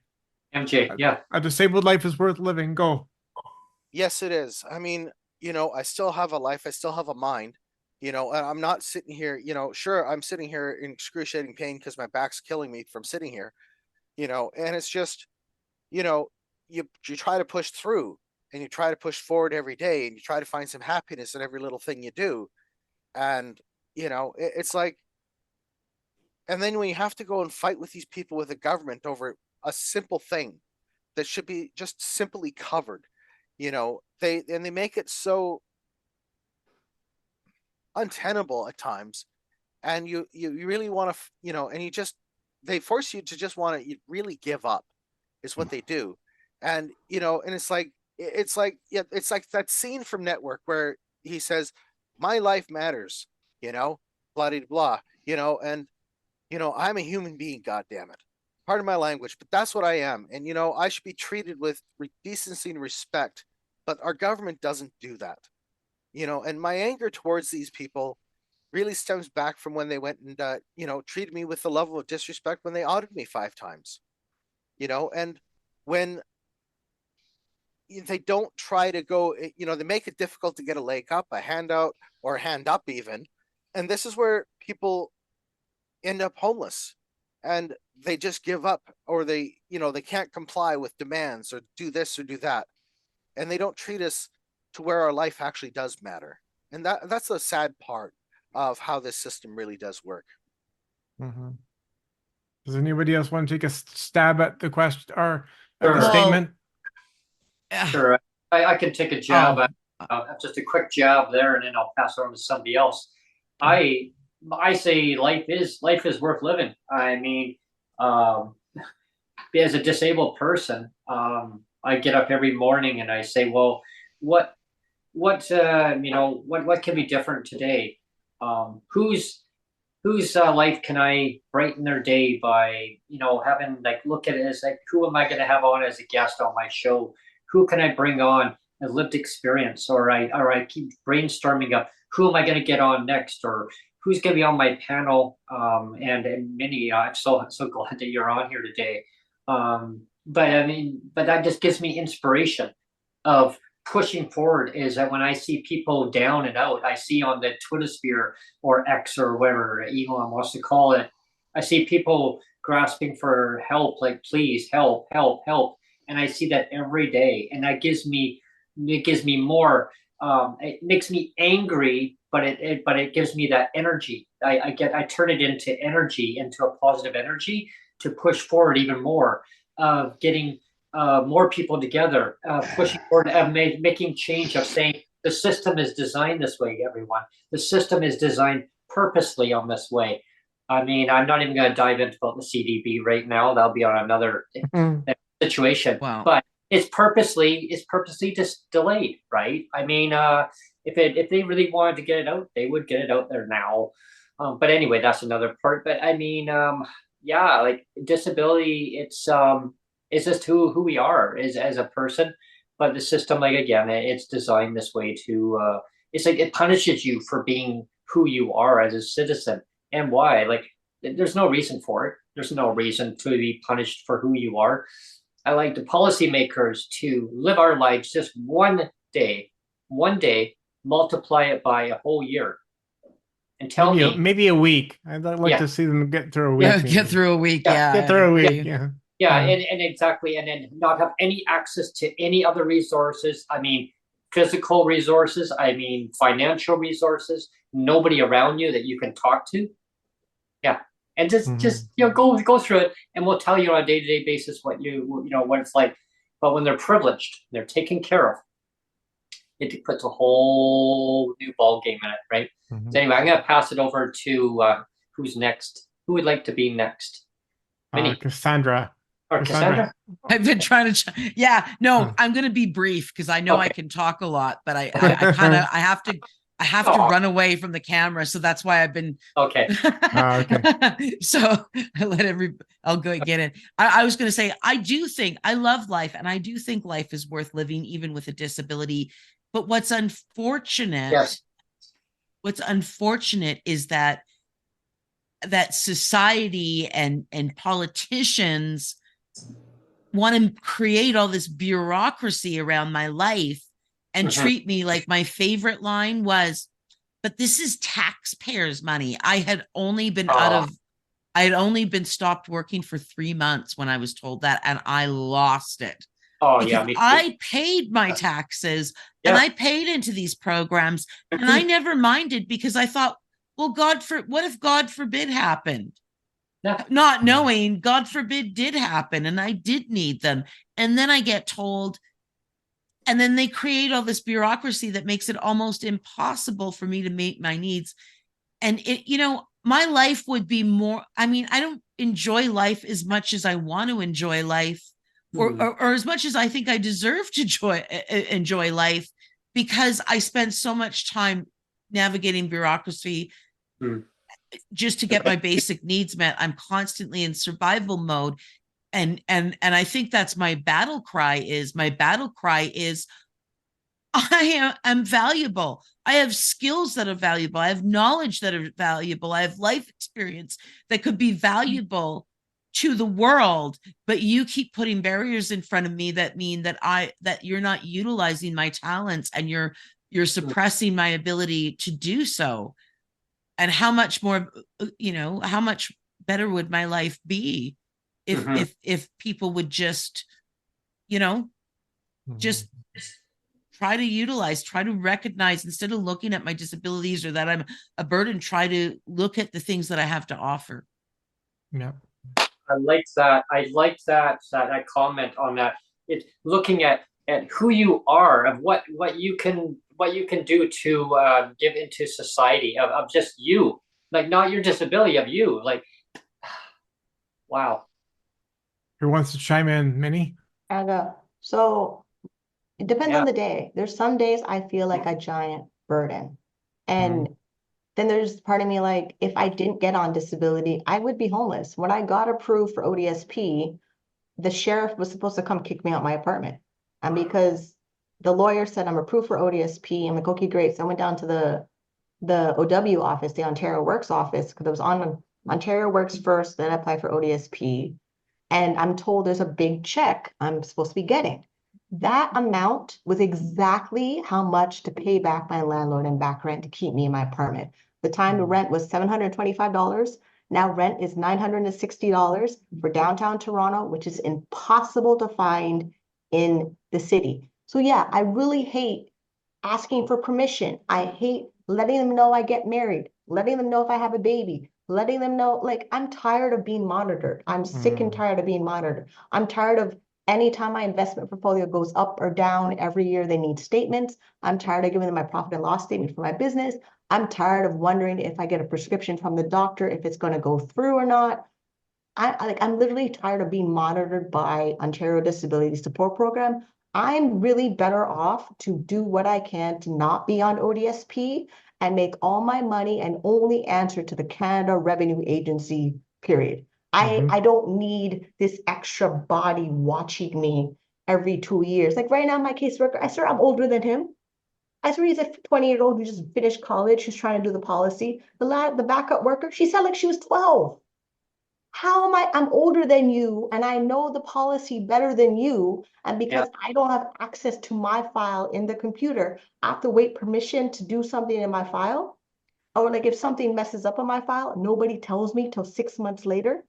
Speaker 1: MJ, yeah.
Speaker 2: A disabled life is worth living. Go.
Speaker 6: yes, it is. I mean, I still have a life. I still have a mind. And I'm not sitting here, sure, I'm sitting here in excruciating pain because my back's killing me from sitting here, and it's just, you know, you try to push through and you try to push forward every day and you try to find some happiness in every little thing you do. And, it's like, and then when you have to go and fight with these people with the government over a simple thing that should be just simply covered, they make it so untenable at times, and you really want to, and they force you to just want to really give up is what they do. And and yeah, it's like that scene from Network where he says my life matters, blah blah blah, and I'm a human being, god damn it, pardon my language, but that's what I am. And I should be treated with decency and respect, but our government doesn't do that. And my anger towards these people really stems back from when they went and treated me with the level of disrespect when they audited me 5 times. And when they don't try to go, they make it difficult to get a leg up, a handout, or a hand up even. And this is where people end up homeless, and they just give up, or they can't comply with demands or do this or do that. And they don't treat us to where our life actually does matter. And that's the sad part of how this system really does work.
Speaker 2: Mhm. Does anybody else want to take a stab at the question or at the
Speaker 1: Sure.
Speaker 2: statement?
Speaker 1: Sure. I can take a jab
Speaker 4: Oh,
Speaker 1: at just a quick jab there, and then I'll pass it on to somebody else. I say life is worth living. I mean, as a disabled person, I get up every morning and I say, well, what what can be different today? Whose life can I brighten their day by having, like, look at it as like, who am I going to have on as a guest on my show? Who can I bring on a lived experience? Or I keep brainstorming up, who am I going to get on next, or who's going to be on my panel? And Minnie, I'm so glad that you're on here today. But I mean, but that just gives me inspiration of pushing forward. Is that when I see people down and out, I see on the Twitter sphere or X or whatever Elon wants to call it, I see people grasping for help, like please help, help, help, and I see that every day, and that gives me more. It makes me angry, but it gives me that energy. I turn it into energy, into a positive energy to push forward even more, getting more people together, pushing forward, making change, of saying the system is designed this way, everyone. The system is designed purposely on this way. I mean, I'm not even going to dive into about the CDB right now. That'll be on another situation.
Speaker 4: Wow.
Speaker 1: But it's purposely just delayed, right? I mean, if they really wanted to get it out, they would get it out there now. But anyway, that's another part. But I mean, yeah, like disability, it's just who we are as a person. But the system, like again, it's designed this way to it's like it punishes you for being who you are as a citizen. And why? Like there's no reason for it. There's no reason to be punished for who you are. I like the policymakers to live our lives just one day, multiply it by a whole year, and tell me
Speaker 2: maybe a week. I'd like
Speaker 1: Yeah.
Speaker 2: to see them get through a week.
Speaker 4: Yeah,
Speaker 2: maybe.
Speaker 4: get through a week.
Speaker 1: Yeah,
Speaker 4: Yeah.
Speaker 2: Get through a week.
Speaker 1: Yeah.
Speaker 2: Yeah.
Speaker 1: and exactly, and then not have any access to any other resources. I mean, physical resources. I mean, financial resources. Nobody around you that you can talk to. Yeah, and just go through it, and we'll tell you on a day-to-day basis what what it's like. But when they're privileged, they're taken care of, it puts a whole new ball game in it, right? So anyway, I'm gonna pass it over to who's next. Who would like to be next? Minnie
Speaker 2: Cassandra.
Speaker 1: or Cassandra?
Speaker 4: I've been trying to, yeah, no, I'm going to be brief because I know I can talk a lot, but I kind of, I have to run away from the camera. So that's why I've been.
Speaker 1: Okay.
Speaker 4: So I'll go get it. I was going to say, I love life, and I do think life is worth living, even with a disability. But what's unfortunate is that society and politicians want to create all this bureaucracy around my life and treat me like, my favorite line was, but this is taxpayers' money. I had only been stopped working for 3 months when I was told that, and I lost it. I paid my taxes and I paid into these programs, and I never minded because I thought, well, what if God forbid happened? Yeah. Not knowing God forbid did happen, and I did need them. And then I get told, and then they create all this bureaucracy that makes it almost impossible for me to meet my needs. And my life would be more, I mean, I don't enjoy life as much as I want to enjoy life, or as much as I think I deserve to enjoy life, because I spend so much time navigating bureaucracy just to get my basic needs met. I'm constantly in survival mode. And I think that's my battle cry is I am valuable. I have skills that are valuable. I have knowledge that are valuable. I have life experience that could be valuable to the world, but you keep putting barriers in front of me that mean that you're not utilizing my talents, and you're suppressing my ability to do so. And how much more, how much better would my life be if people would just try to recognize, instead of looking at my disabilities or that I'm a burden, try to look at the things that I have to offer.
Speaker 2: Yeah.
Speaker 1: I like that comment on that. It's looking at who you are, of what you can do to give into society, of just you, like not your disability, of you, like wow.
Speaker 2: Who wants to chime in, Minnie?
Speaker 3: So it depends on the day. There's some days I feel like a giant burden, and then there's part of me like, if I didn't get on disability, I would be homeless. When I got approved for ODSP, the sheriff was supposed to come kick me out my apartment. And because the lawyer said I'm approved for ODSP, I'm like, okay, great. So I went down to the OW office, the Ontario Works office, because it was on Ontario Works first, then I applied for ODSP. and I'm told there's a big check I'm supposed to be getting. That amount was exactly how much to pay back my landlord and back rent to keep me in my apartment. The time the rent was $725. Now rent is $960 for downtown Toronto, which is impossible to find in the city. So yeah, I really hate asking for permission. I hate letting them know I get married, letting them know if I have a baby, letting them know, like, I'm tired of being monitored. I'm sick and tired of being monitored. I'm tired of anytime my investment portfolio goes up or down every year, they need statements. I'm tired of giving them my profit and loss statement for my business. I'm tired of wondering if I get a prescription from the doctor, if it's going to go through or not. I'm literally tired of being monitored by Ontario Disability Support Program. I'm really better off to do what I can to not be on ODSP and make all my money and only answer to the Canada Revenue Agency, period. I don't need this extra body watching me every 2 years. Like right now, my caseworker, I swear I'm older than him. I swear he's a 20-year-old who just finished college, who's trying to do the policy. The backup worker, she sounded like she was 12. How am I? I'm older than you and I know the policy better than you. And because I don't have access to my file in the computer, I have to wait permission to do something in my file. Or like if something messes up on my file, nobody tells me till 6 months later.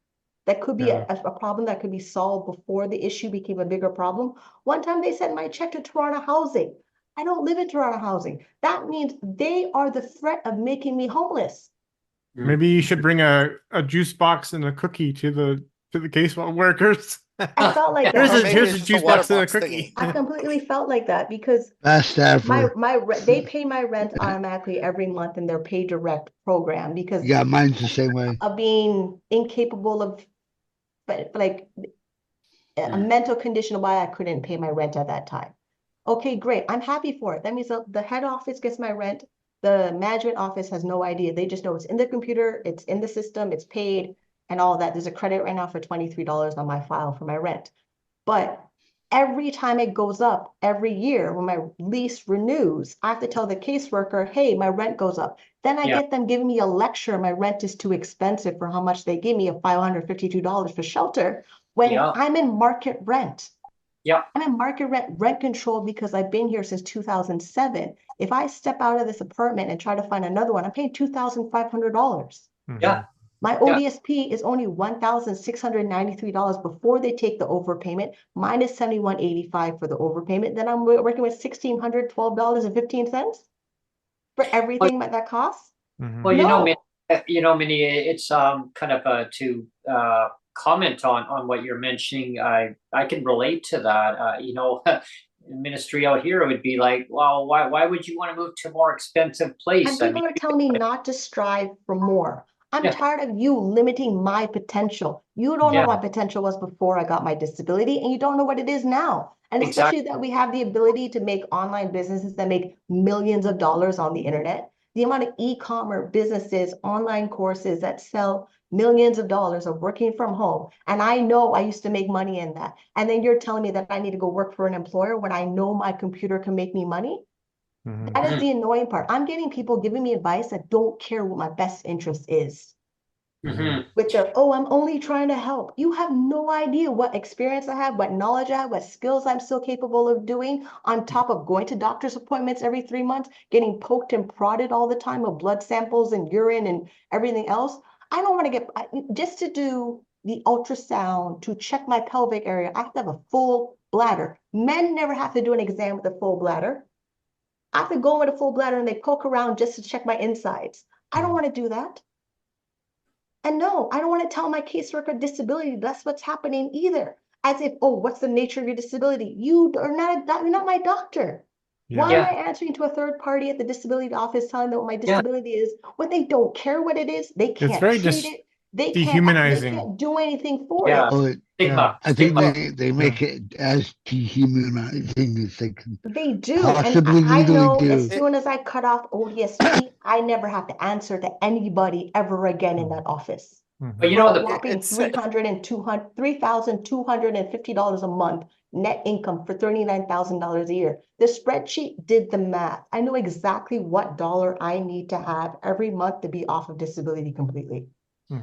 Speaker 3: That could be a problem that could be solved before the issue became a bigger problem. One time they sent my check to Toronto Housing. I don't live in Toronto Housing. That means they are the threat of making me homeless.
Speaker 2: Maybe you should bring a juice box and a cookie to the casework workers.
Speaker 3: I felt like
Speaker 2: Here's
Speaker 3: that.
Speaker 2: a, here's a
Speaker 6: just a
Speaker 2: juice
Speaker 6: water
Speaker 2: box and a
Speaker 6: box
Speaker 2: cookie.
Speaker 3: I completely felt like that because
Speaker 5: Fast ever.
Speaker 3: they pay my rent automatically every month in their pay direct program because
Speaker 5: Yeah, mine's the same way.
Speaker 3: of being incapable of, but like a mental condition why I couldn't pay my rent at that time. Okay, great. I'm happy for it. That means the head office gets my rent. The management office has no idea. They just know it's in the computer, it's in the system, it's paid, and all that. There's a credit right now for $23 on my file for my rent. But every time it goes up every year when my lease renews, I have to tell the caseworker, hey, my rent goes up. Then I get them giving me a lecture. My rent is too expensive for how much they give me of $552 for shelter when I'm in market rent. I'm in market rent control because I've been here since 2007. If I step out of this apartment and try to find another one, I'm paying $2,500.
Speaker 1: Yeah.
Speaker 3: My ODSP is only $1,693 before they take the overpayment, minus $7,185 for the overpayment. Then I'm working with $1,612.15 for everything that costs.
Speaker 1: Well, Minnie, it's kind of to comment on what you're mentioning. I can relate to that. Ministry out here would be like, well, why would you want to move to a more expensive place?
Speaker 3: And people are telling me not to strive for more. I'm tired of you limiting my potential. You don't know what my potential was before I got my disability, and you don't know what it is now. And especially that we have the ability to make online businesses that make millions of dollars on the internet. The amount of e-commerce businesses, online courses that sell millions of dollars of working from home. And I know I used to make money in that. And then you're telling me that I need to go work for an employer when I know my computer can make me money? That is the annoying part. I'm getting people giving me advice that don't care what my best interest is. With their, oh, I'm only trying to help. You have no idea what experience I have, what knowledge I have, what skills I'm still capable of doing, on top of going to doctor's appointments every 3 months, getting poked and prodded all the time with blood samples and urine and everything else. I don't want to get, just to do the ultrasound, to check my pelvic area, I have to have a full bladder. Men never have to do an exam with a full bladder. I have to go with a full bladder and they poke around just to check my insides. I don't want to do that. And no, I don't want to tell my caseworker disability that's what's happening either. As if, oh, what's the nature of your disability? You are you're not my doctor. Why am I answering to a third party at the disability office telling them what my disability is when they don't care what it is? They can't treat it. They can't do anything for it.
Speaker 5: Oh, I think they make it as dehumanizing as they can.
Speaker 3: They do.
Speaker 5: Possibly
Speaker 3: And I know
Speaker 5: legally
Speaker 3: as
Speaker 5: do.
Speaker 3: soon as I cut off ODSP, I never have to answer to anybody ever again in that office.
Speaker 1: But you know,
Speaker 3: whopping $3,250 a month net income for $39,000 a year. The spreadsheet did the math. I know exactly what dollar I need to have every month to be off of disability completely.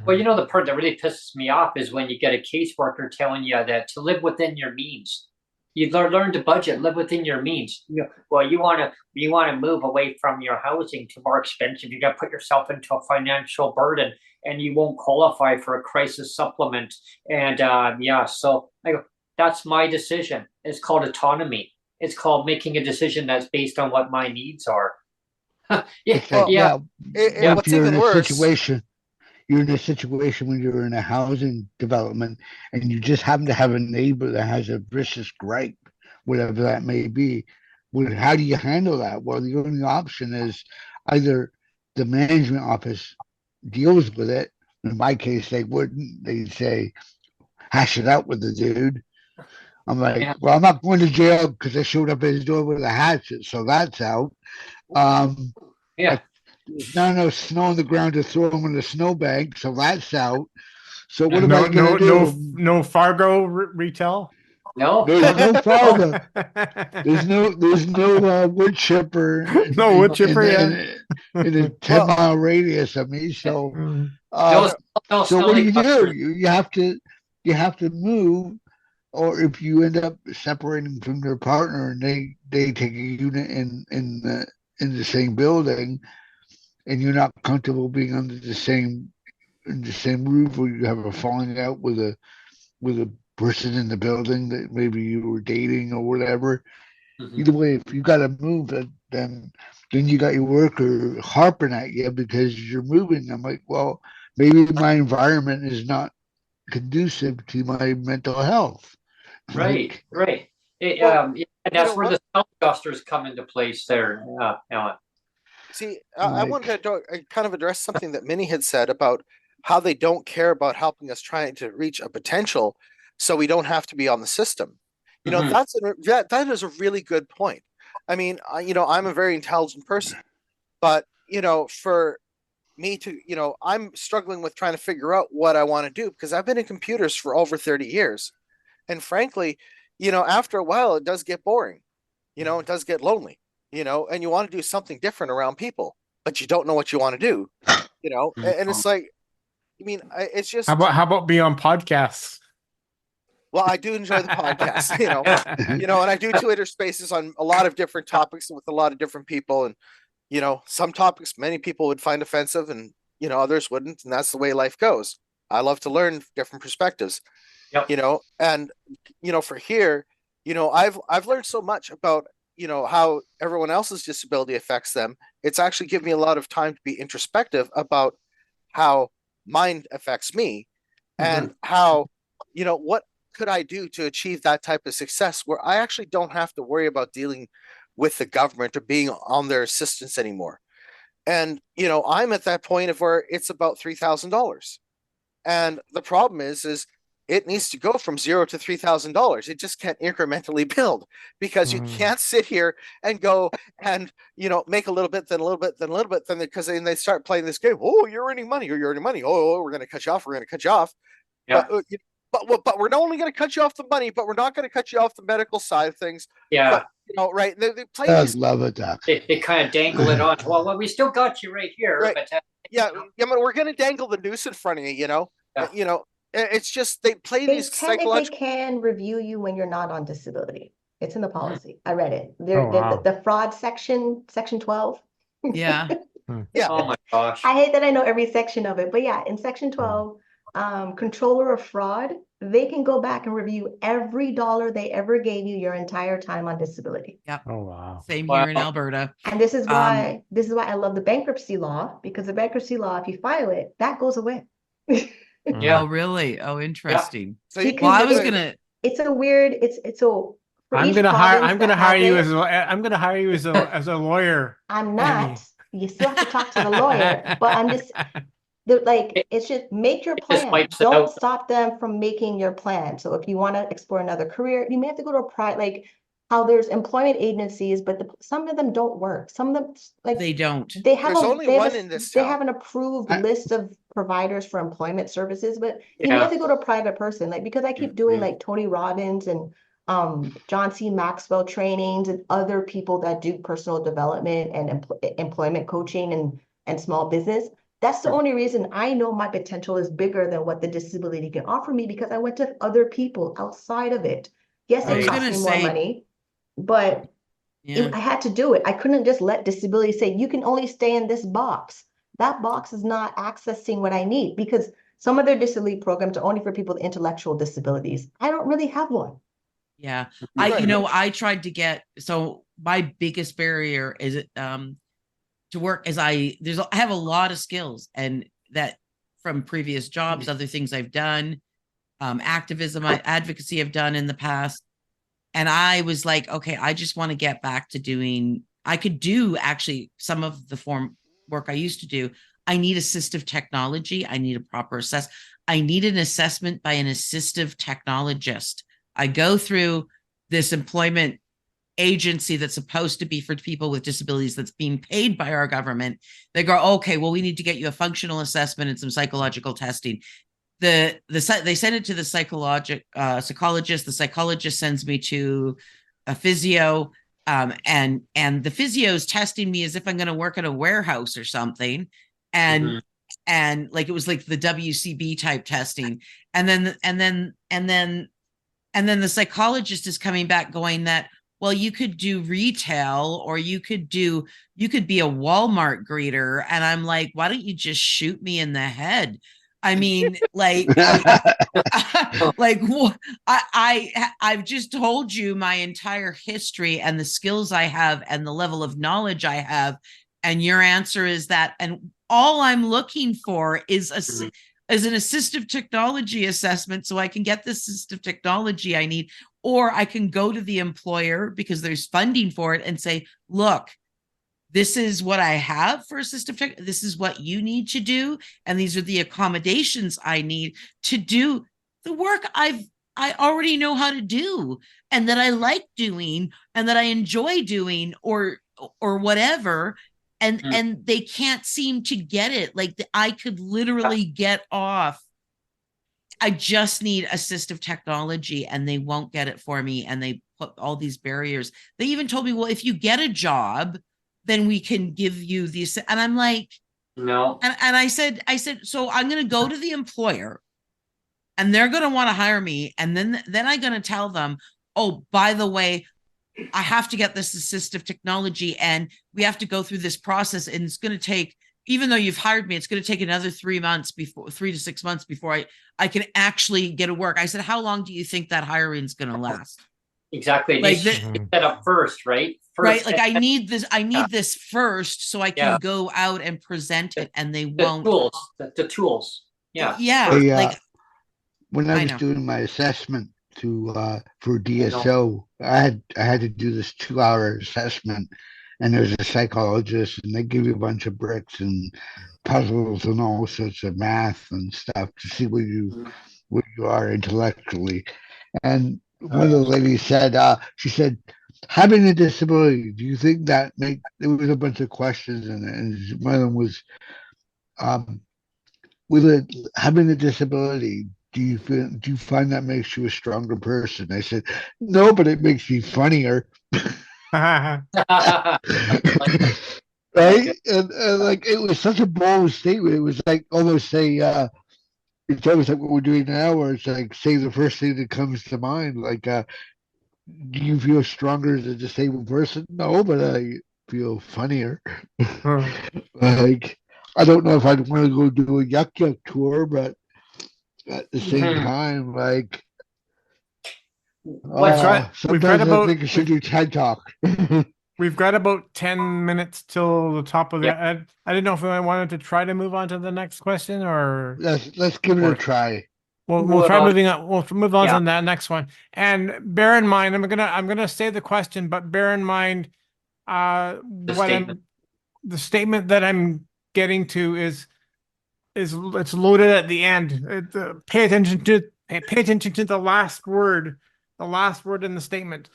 Speaker 1: Well, you know, the part that really pisses me off is when you get a caseworker telling you that to live within your means. You learn to budget, live within your means. Well, you want to move away from your housing to more expensive. You got to put yourself into a financial burden, and you won't qualify for a crisis supplement. And yeah, so I go, that's my decision. It's called autonomy. It's called making a decision that's based on what my needs are. Yeah,
Speaker 5: It's like,
Speaker 1: yeah,
Speaker 5: what
Speaker 6: What's
Speaker 5: if you're
Speaker 6: even
Speaker 5: in a
Speaker 6: worse,
Speaker 5: situation, you're in a situation when you're in a housing development and you just happen to have a neighbor that has a vicious gripe, whatever that may be. Well, how do you handle that? Well, the only option is either the management office deals with it. In my case, they wouldn't. They'd say, hash it out with the dude. I'm like,
Speaker 1: yeah,
Speaker 5: well, I'm not going to jail because I showed up at his door with a hatchet, so that's out. Um,
Speaker 1: yeah.
Speaker 5: there's not enough snow on the ground to throw him in the snowbank, so that's out. So what am
Speaker 2: No,
Speaker 5: I gonna do?
Speaker 2: no Fargo retail.
Speaker 1: No,
Speaker 5: There's no Fargo.
Speaker 2: No
Speaker 5: There's no wood chipper
Speaker 2: wood chipper, yeah.
Speaker 5: in a 10-mile radius of me. So
Speaker 2: Mm.
Speaker 1: no, no
Speaker 5: so what do?
Speaker 1: helicopters.
Speaker 5: You have to move, or if you end up separating from their partner and they take a unit in the same building, and you're not comfortable being under the same in the same roof, or you have a falling out with a person in the building that maybe you were dating or whatever.
Speaker 1: Mhm.
Speaker 5: Either way, if you got to move, then you got your worker harping at you because you're moving. I'm like, well, maybe my environment is not conducive to my mental health.
Speaker 1: Right,
Speaker 5: Like,
Speaker 1: right.
Speaker 6: well,
Speaker 1: Yeah, and
Speaker 6: you
Speaker 1: that's
Speaker 6: know
Speaker 1: where
Speaker 6: what?
Speaker 1: the self-adjusters come into place there, Alan.
Speaker 6: See, I wanted
Speaker 5: like
Speaker 6: to kind of address something that Minnie had said about how they don't care about helping us trying to reach a potential, so we don't have to be on the system. You know,
Speaker 1: Mhm.
Speaker 6: that is a really good point. I mean, I'm a very intelligent person, but for me to, I'm struggling with trying to figure out what I want to do because I've been in computers for over 30 years. And frankly, after a while, it does get boring. It does get lonely, and you want to do something different around people, but you don't know what you want to do, and it's like, I mean, it's just,
Speaker 2: How about be on podcasts?
Speaker 6: well, I do enjoy the podcast,
Speaker 1: Yeah,
Speaker 6: and I do Twitter spaces on a lot of different topics and with a lot of different people. And, some topics many people would find offensive and, others wouldn't. And that's the way life goes. I love to learn different perspectives,
Speaker 1: yep.
Speaker 6: And, for here, I've learned so much about, how everyone else's disability affects them. It's actually given me a lot of time to be introspective about how mine affects me and
Speaker 1: Mhm.
Speaker 6: how, what could I do to achieve that type of success where I actually don't have to worry about dealing with the government or being on their assistance anymore. And, I'm at that point of where it's about $3,000. And the problem is it needs to go from $0 to $3,000. It just can't incrementally build because you can't sit here and go and, make a little bit, then a little bit, then a little bit, then because then they start playing this game. Oh, you're earning money, or you're earning money. Oh, we're going to cut you off. We're going to cut you off.
Speaker 1: Yeah,
Speaker 6: But we're not only going to cut you off the money, but we're not going to cut you off the medical side of things.
Speaker 1: yeah.
Speaker 6: But, right? They play
Speaker 5: I
Speaker 6: these,
Speaker 5: love it, Doc.
Speaker 1: They kind of dangle it on. Well, we still got you right here,
Speaker 6: right?
Speaker 1: but
Speaker 6: Yeah, but we're going to dangle the noose in front of you.
Speaker 1: yeah.
Speaker 6: It's just they play
Speaker 3: They
Speaker 6: these
Speaker 3: technically
Speaker 6: psychological.
Speaker 3: can review you when you're not on disability. It's in the policy. I read it.
Speaker 2: Oh, wow.
Speaker 3: The fraud section, section 12.
Speaker 4: Yeah.
Speaker 6: Yeah.
Speaker 1: Oh my gosh.
Speaker 3: I hate that I know every section of it, but yeah, in section 12, controller of fraud, they can go back and review every dollar they ever gave you your entire time on disability.
Speaker 4: Yep.
Speaker 2: Oh, wow.
Speaker 4: Same
Speaker 1: Wow.
Speaker 4: here in Alberta.
Speaker 3: And this is why I love the bankruptcy law, because the bankruptcy law, if you file it, that goes away.
Speaker 1: Yeah.
Speaker 4: Oh, really? Oh, interesting.
Speaker 6: So you
Speaker 4: Well, I was
Speaker 3: it's-
Speaker 4: gonna.
Speaker 3: It's a weird, it's so for
Speaker 2: I'm
Speaker 3: each
Speaker 2: gonna hire.
Speaker 3: province
Speaker 2: I'm gonna
Speaker 3: that
Speaker 2: hire
Speaker 3: has
Speaker 2: you
Speaker 3: it,
Speaker 2: as. I'm gonna hire you as a lawyer.
Speaker 3: I'm
Speaker 2: Amy.
Speaker 3: not. You still have to talk to the lawyer, but I'm just it's just make your
Speaker 1: It just
Speaker 3: plan.
Speaker 1: wipes it
Speaker 3: Don't
Speaker 1: out.
Speaker 3: stop them from making your plan. So if you want to explore another career, you may have to go to a private, like how there's employment agencies, but some of them don't work. Some of them
Speaker 4: They don't.
Speaker 3: they have
Speaker 6: There's only one in this
Speaker 3: they
Speaker 6: town.
Speaker 3: have an approved
Speaker 5: I-
Speaker 3: list of providers for employment services, but you may
Speaker 1: Yeah.
Speaker 3: have to go to a private person, like because I keep doing like Tony Robbins and John C. Maxwell trainings and other people that do personal development and employment coaching and small business. That's the only reason I know my potential is bigger than what the disability can offer me, because I went to other people outside of it. Yes,
Speaker 4: I
Speaker 3: it
Speaker 4: was
Speaker 3: cost
Speaker 4: gonna
Speaker 3: me more
Speaker 4: say-
Speaker 3: money, but
Speaker 4: Yeah.
Speaker 3: I had to do it. I couldn't just let disability say, you can only stay in this box. That box is not accessing what I need, because some of their disability programs are only for people with intellectual disabilities. I don't really have one.
Speaker 4: Yeah.
Speaker 6: Right.
Speaker 4: I tried to get, so my biggest barrier is to work as I have a lot of skills, and that from previous jobs, other things I've done, activism, advocacy I've done in the past. And I was like, okay, I just want to get back to doing, I could do actually some of the form work I used to do. I need assistive technology. I need a proper I need an assessment by an assistive technologist. I go through this employment agency that's supposed to be for people with disabilities, that's being paid by our government. They go, okay, well, we need to get you a functional assessment and some psychological testing. They send it to the psychologist. The psychologist sends me to a physio, and the physio is testing me as if I'm going to work at a warehouse or something, and like it was like the WCB type testing, and then the psychologist is coming back going that, well, you could do retail, or you could be a Walmart greeter. And I'm like, why don't you just shoot me in the head? I mean, like, I've just told you my entire history and the skills I have and the level of knowledge I have. And your answer is that, and all I'm looking for is an assistive technology assessment, so I can get the assistive technology I need, or I can go to the employer because there's funding for it and say, look, this is what I have for assistive tech. This is what you need to do. And these are the accommodations I need to do the work I already know how to do, and that I like doing, and that I enjoy doing, or whatever. And they can't seem to get it. Like I could literally get off. I just need assistive technology, and they won't get it for me. And they put all these barriers. They even told me, well, if you get a job, then we can give you these. And I'm like,
Speaker 1: No.
Speaker 4: and I said, so I'm going to go to the employer, and they're going to want to hire me. And then I'm going to tell them, oh, by the way, I have to get this assistive technology, and we have to go through this process. And it's going to take, even though you've hired me, it's going to take another 3 to 6 months before I can actually get to work. I said, how long do you think that hiring is going to last?
Speaker 1: Exactly.
Speaker 4: Like
Speaker 1: set up first, right?
Speaker 4: Right. Like I need this first, so I can go out and present it, and they won't.
Speaker 1: The tools. Yeah.
Speaker 4: Yeah.
Speaker 5: Hey,
Speaker 4: like
Speaker 5: when I was
Speaker 4: know.
Speaker 5: doing my assessment for DSO, I had to do this 2-hour assessment, and there's a psychologist, and they give you a bunch of bricks and puzzles and all sorts of math and stuff to see where you are intellectually. And one of the ladies said, she said, having a disability, do you think that there was a bunch of questions in it, and one of them was, having a disability, do you find that makes you a stronger person? I said, no, but it makes me funnier. Right? And like it was such a bold statement. It was like almost say it's almost like what we're doing now, where it's like say the first thing that comes to mind, like do you feel stronger as a disabled person? No, but I feel funnier. Like I don't know if I'd want to go do a yuck yuck tour, but at the same time, like sometimes I think I should do TED Talk.
Speaker 2: We've got about 10 minutes till the top of the. I didn't know if I wanted to try to move on to the next question, or
Speaker 5: let's give it a try.
Speaker 2: We'll try moving on. We'll move on to that next one. And bear in mind, I'm gonna say the question, but bear in mind, the statement that I'm getting to is it's loaded at the end. Pay attention to the last word in the statement.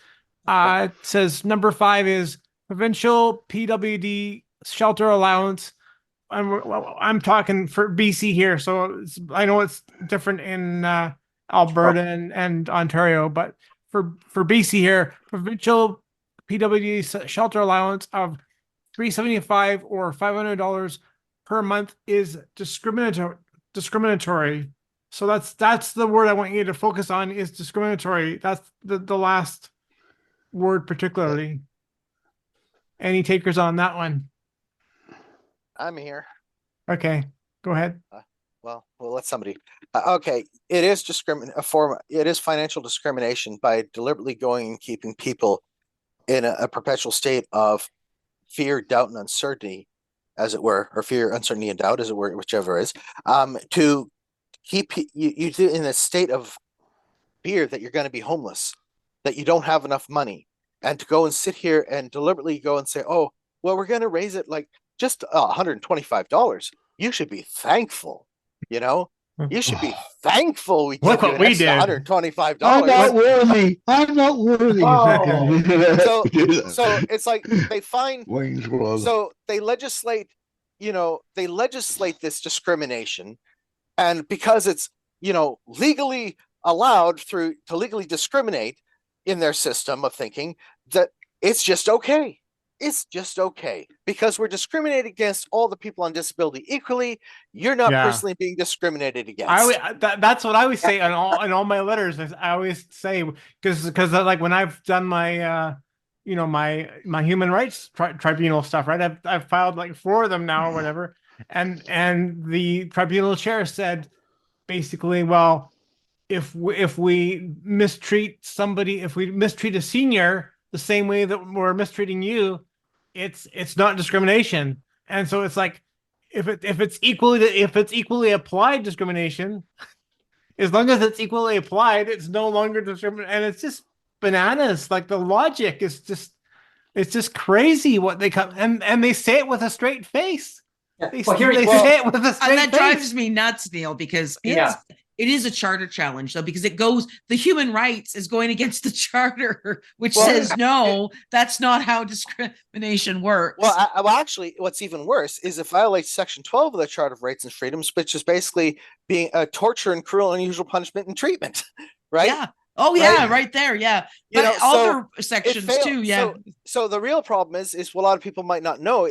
Speaker 2: It says number 5 is Provincial PWD Shelter Allowance. I'm talking for BC here, so I know it's different in Alberta and Ontario, but for BC here, Provincial PWD Shelter Allowance of $375 or $500 per month is discriminatory. So that's the word I want you to focus on, is discriminatory. That's the last word particularly. Any takers on that one?
Speaker 6: I'm here.
Speaker 2: Okay, go ahead.
Speaker 6: Well, we'll let somebody. Okay, it is It is financial discrimination by deliberately going and keeping people in a perpetual state of fear, doubt, and uncertainty, as it were, or fear, uncertainty, and doubt, as it were, whichever is, to keep you in a state of fear that you're going to be homeless, that you don't have enough money, and to go and sit here and deliberately go and say, oh, well, we're going to raise it like just $125. You should be thankful, you know? You should be thankful we
Speaker 2: Look
Speaker 6: give you
Speaker 2: what
Speaker 6: an
Speaker 2: we
Speaker 6: extra
Speaker 2: did.
Speaker 6: $125.
Speaker 5: I'm not worthy. I'm not worthy.
Speaker 1: Oh.
Speaker 6: So it's like they find
Speaker 5: Wayne's World.
Speaker 6: so they legislate, they legislate this discrimination, and because it's, legally allowed to legally discriminate in their system of thinking, that it's just okay. It's just okay because we're discriminating against all the people on disability equally. You're not
Speaker 2: Yeah.
Speaker 6: personally being discriminated against.
Speaker 2: That's what I always say in all my letters. I always say, because like when I've done my my human rights tribunal stuff, right? I've filed like 4 of them now or whatever, and the tribunal chair said basically, well, if we mistreat somebody, if we mistreat a senior the same way that we're mistreating you, it's not discrimination. And so it's like, if it's equally applied discrimination, as long as it's equally applied, it's no longer discrimination. And it's just bananas. Like the logic is just, it's just crazy what they come, and they say it with a straight face. They say it with a straight
Speaker 4: And that
Speaker 2: face.
Speaker 4: drives me nuts, Neil, because it is a charter challenge, though, because the human rights is going against the charter, which says, no, that's not how discrimination works.
Speaker 6: Well, actually, what's even worse is it violates Section 12 of the Charter of Rights and Freedoms, which is basically being torture and cruel and unusual punishment and treatment, right?
Speaker 4: Yeah. Oh, yeah, right there. Yeah. But other sections too. Yeah.
Speaker 6: So the real problem is what a lot of people might not know.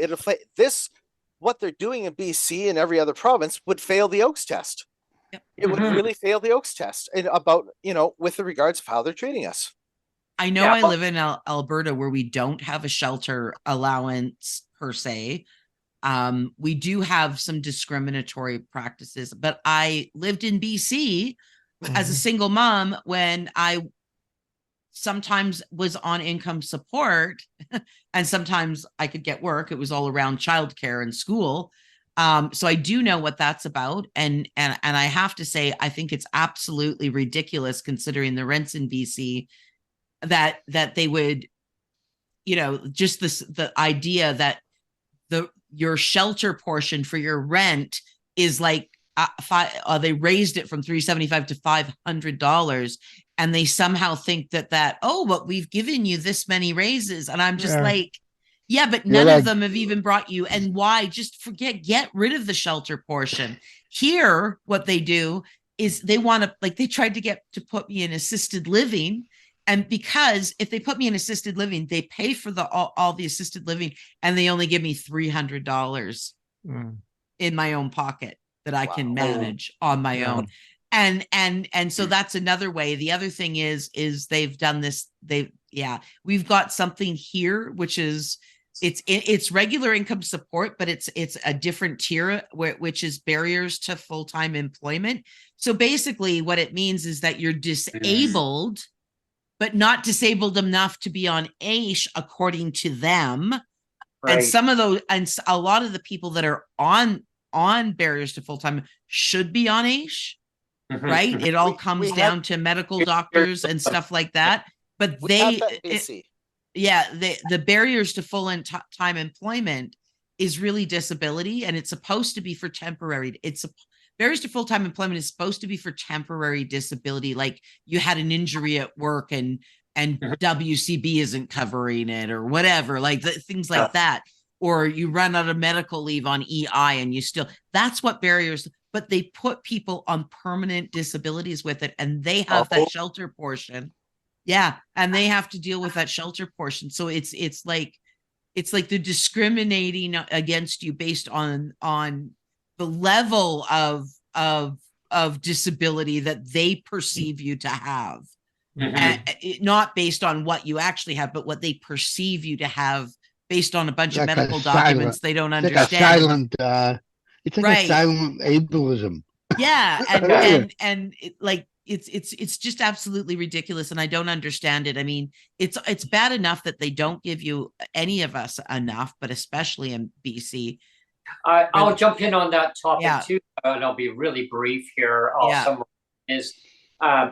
Speaker 6: What they're doing in BC and every other province would fail the Oakes test.
Speaker 4: Yep.
Speaker 6: It would really fail the Oakes test about, with the regards of how they're treating us.
Speaker 4: I know I live in Alberta where we don't have a shelter allowance per se. We do have some discriminatory practices, but I lived in BC as a single mom when I sometimes was on income support and sometimes I could get work. It was all around childcare and school. So I do know what that's about. And I have to say, I think it's absolutely ridiculous considering the rents in BC that they would, just the idea that your shelter portion for your rent is like they raised it from $375 to $500, and they somehow think that but we've given you this many raises, and I'm just like, yeah, but none of them have even brought you. And why? Just get rid of the shelter portion. Here, what they do is they want to, like, they tried to put me in assisted living. And because if they put me in assisted living, they pay for all the assisted living, and they only give me $300 in my own pocket that I can manage on my own. And so that's another way. The other thing is they've done this. We've got something here, which is it's regular income support, but it's a different tier, which is barriers to full-time employment. So basically what it means is that you're disabled, but not disabled enough to be on AISH according to them. Right. And some of those, and a lot of the people that are on barriers to full-time should be on AISH, right? It all comes down to medical doctors and stuff like that. But the barriers to full-time employment is really disability, and it's supposed to be for temporary. Barriers to full-time employment is supposed to be for temporary disability, like you had an injury at work and WCB isn't covering it or whatever, like things like that. Or you run out of medical leave on EI and that's what barriers, but they put people on permanent disabilities with it, and they have that shelter portion. Yeah. And they have to deal with that shelter portion. So it's like, it's like they're discriminating against you based on the level of disability that they perceive you to have. Not based on what you actually have, but what they perceive you to have based on a bunch of
Speaker 5: Like a
Speaker 4: medical documents
Speaker 5: silent-
Speaker 4: they don't
Speaker 5: It's like a
Speaker 4: understand.
Speaker 5: silent, it's like a
Speaker 4: Right.
Speaker 5: silent ableism.
Speaker 4: Yeah,
Speaker 5: Yeah.
Speaker 4: and like it's just absolutely ridiculous, and I don't understand it. I mean, it's bad enough that they don't give you any of us enough, but especially in BC.
Speaker 1: I'll jump in on that topic
Speaker 4: Yeah.
Speaker 1: too, and I'll be really brief here. I'll
Speaker 4: Yeah.
Speaker 1: summarize.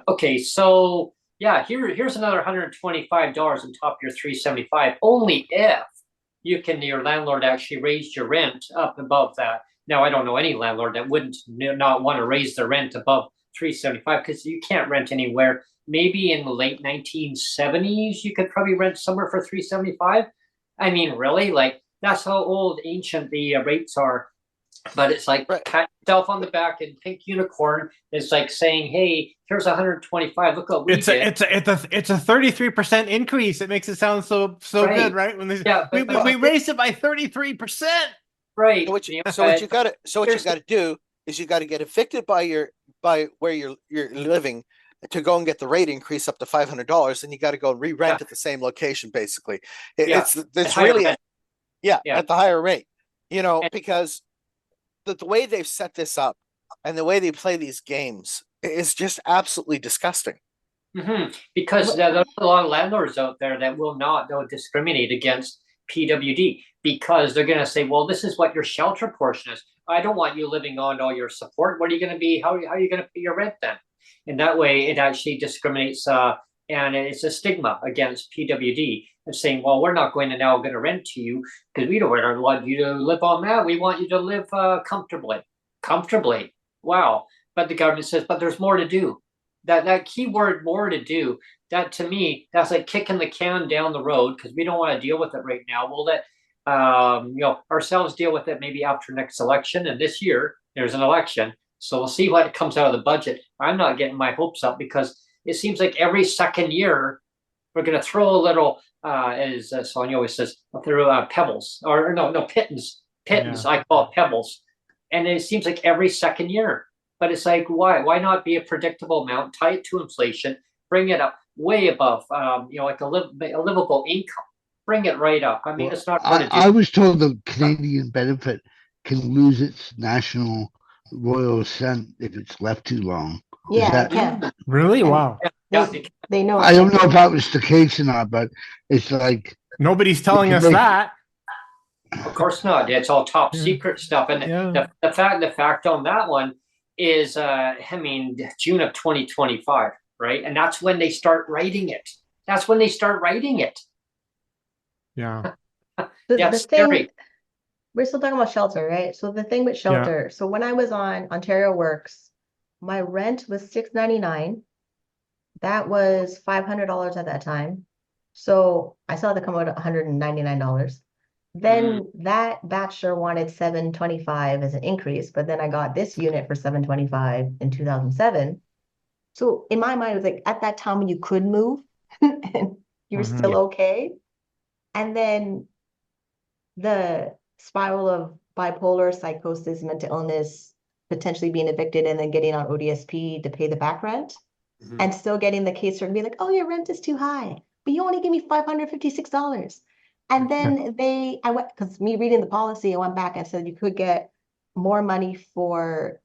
Speaker 1: Okay, so yeah, here's another $125 on top of your 375, only if your landlord actually raised your rent up above that. Now, I don't know any landlord that wouldn't not want to raise the rent above 375, because you can't rent anywhere. Maybe in the late 1970s, you could probably rent somewhere for 375. I mean, really, like that's how old ancient the rates are. But it's like
Speaker 6: Right.
Speaker 1: pat yourself on the back and pink unicorn is like saying, "Hey, here's 125. Look what we
Speaker 2: It's
Speaker 1: did."
Speaker 2: a 33% increase. It makes it sound so
Speaker 1: Right.
Speaker 2: good, right? When they,
Speaker 1: Yeah,
Speaker 2: we
Speaker 1: but-
Speaker 2: raised it by 33%.
Speaker 1: right.
Speaker 6: So what
Speaker 1: you
Speaker 6: you,
Speaker 1: know,
Speaker 6: so what you gotta
Speaker 1: here's
Speaker 6: do is you gotta get evicted by where you're living to go and get the rate increase up to $500, and you gotta go and re-rent
Speaker 1: Yeah.
Speaker 6: at the same location. Basically,
Speaker 1: Yeah.
Speaker 6: it's
Speaker 1: higher
Speaker 6: really
Speaker 1: rent. Yeah.
Speaker 6: at the higher rate. You know,
Speaker 1: And-
Speaker 6: because the way they've set this up and the way they play these games is just absolutely disgusting.
Speaker 1: Because there's a lot of landlords out there that will not they'll discriminate against PWD, because they're going to say, well, this is what your shelter portion is. I don't want you living on all your support. What are you going to be? How are you going to pay your rent then? And that way it actually discriminates, and it's a stigma against PWD of saying, well, we're not going to rent to you because we don't want you to live on that. We want you to live comfortably. Wow. But the government says, but there's more to do. That key word, more to do, that to me, that's like kicking the can down the road, because we don't want to deal with it right now. We'll let ourselves deal with it maybe after next election. And this year there's an election, so we'll see what comes out of the budget. I'm not getting my hopes up, because it seems like every second year we're going to throw a little, as Sonia always says, throw pebbles, or no, pittance.
Speaker 2: Yeah.
Speaker 1: I call it pebbles, and it seems like every second year. But it's like, why not be a predictable amount, tie it to inflation, bring it up way above, like a livable income, bring it right up. I mean,
Speaker 5: Well,
Speaker 1: it's not going to do.
Speaker 5: I was told the Canadian benefit can lose its national royal assent if it's left too long. Is
Speaker 3: Yeah,
Speaker 5: that-
Speaker 3: it can.
Speaker 2: Really?
Speaker 3: And-
Speaker 2: Wow.
Speaker 1: Yeah,
Speaker 3: They know.
Speaker 5: I don't know if that was the case or not, but it's like,
Speaker 2: Nobody's telling us
Speaker 5: Make-
Speaker 2: that.
Speaker 1: of course not. It's all top
Speaker 2: Yeah.
Speaker 1: secret stuff. And
Speaker 2: Yeah.
Speaker 1: the fact on that one is, June of 2025, right? And that's when they start writing it.
Speaker 2: Yeah.
Speaker 1: That's scary.
Speaker 3: We're still talking about shelter, right? So the thing with shelter, so when I was on Ontario Works, my rent was $6.99. That was $500 at that time. So I saw it come out at $199. Then that bachelor wanted $725 as an increase, but then I got this unit for $725 in 2007. So in my mind, it was like at that time when you could move and you were still okay. And then the spiral of bipolar, psychosis, mental illness, potentially being evicted and then getting on ODSP to pay the back rent, and still getting the case and be like, oh, your rent is too high, but you only give me $556. And then I went, because me reading the policy, I went back and said you could get more money for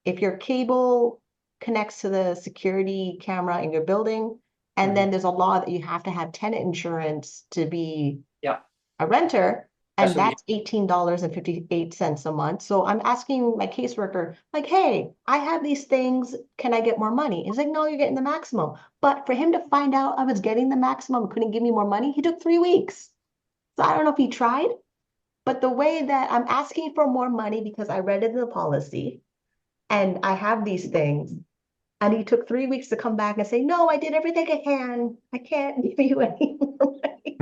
Speaker 3: if your cable connects to the security camera in your building. And then there's a law that you have to have tenant insurance to be a renter. And that's $18.58 a month. So I'm asking my caseworker, like, hey, I have these things. Can I get more money? He's like, no, you're getting the maximum. But for him to find out I was getting the maximum, couldn't give me more money, he took 3 weeks. So I don't know if he tried, but the way that I'm asking for more money because I read it in the policy and I have these things, and he took 3 weeks to come back and say, no, I did everything I can. I can't give you any more money.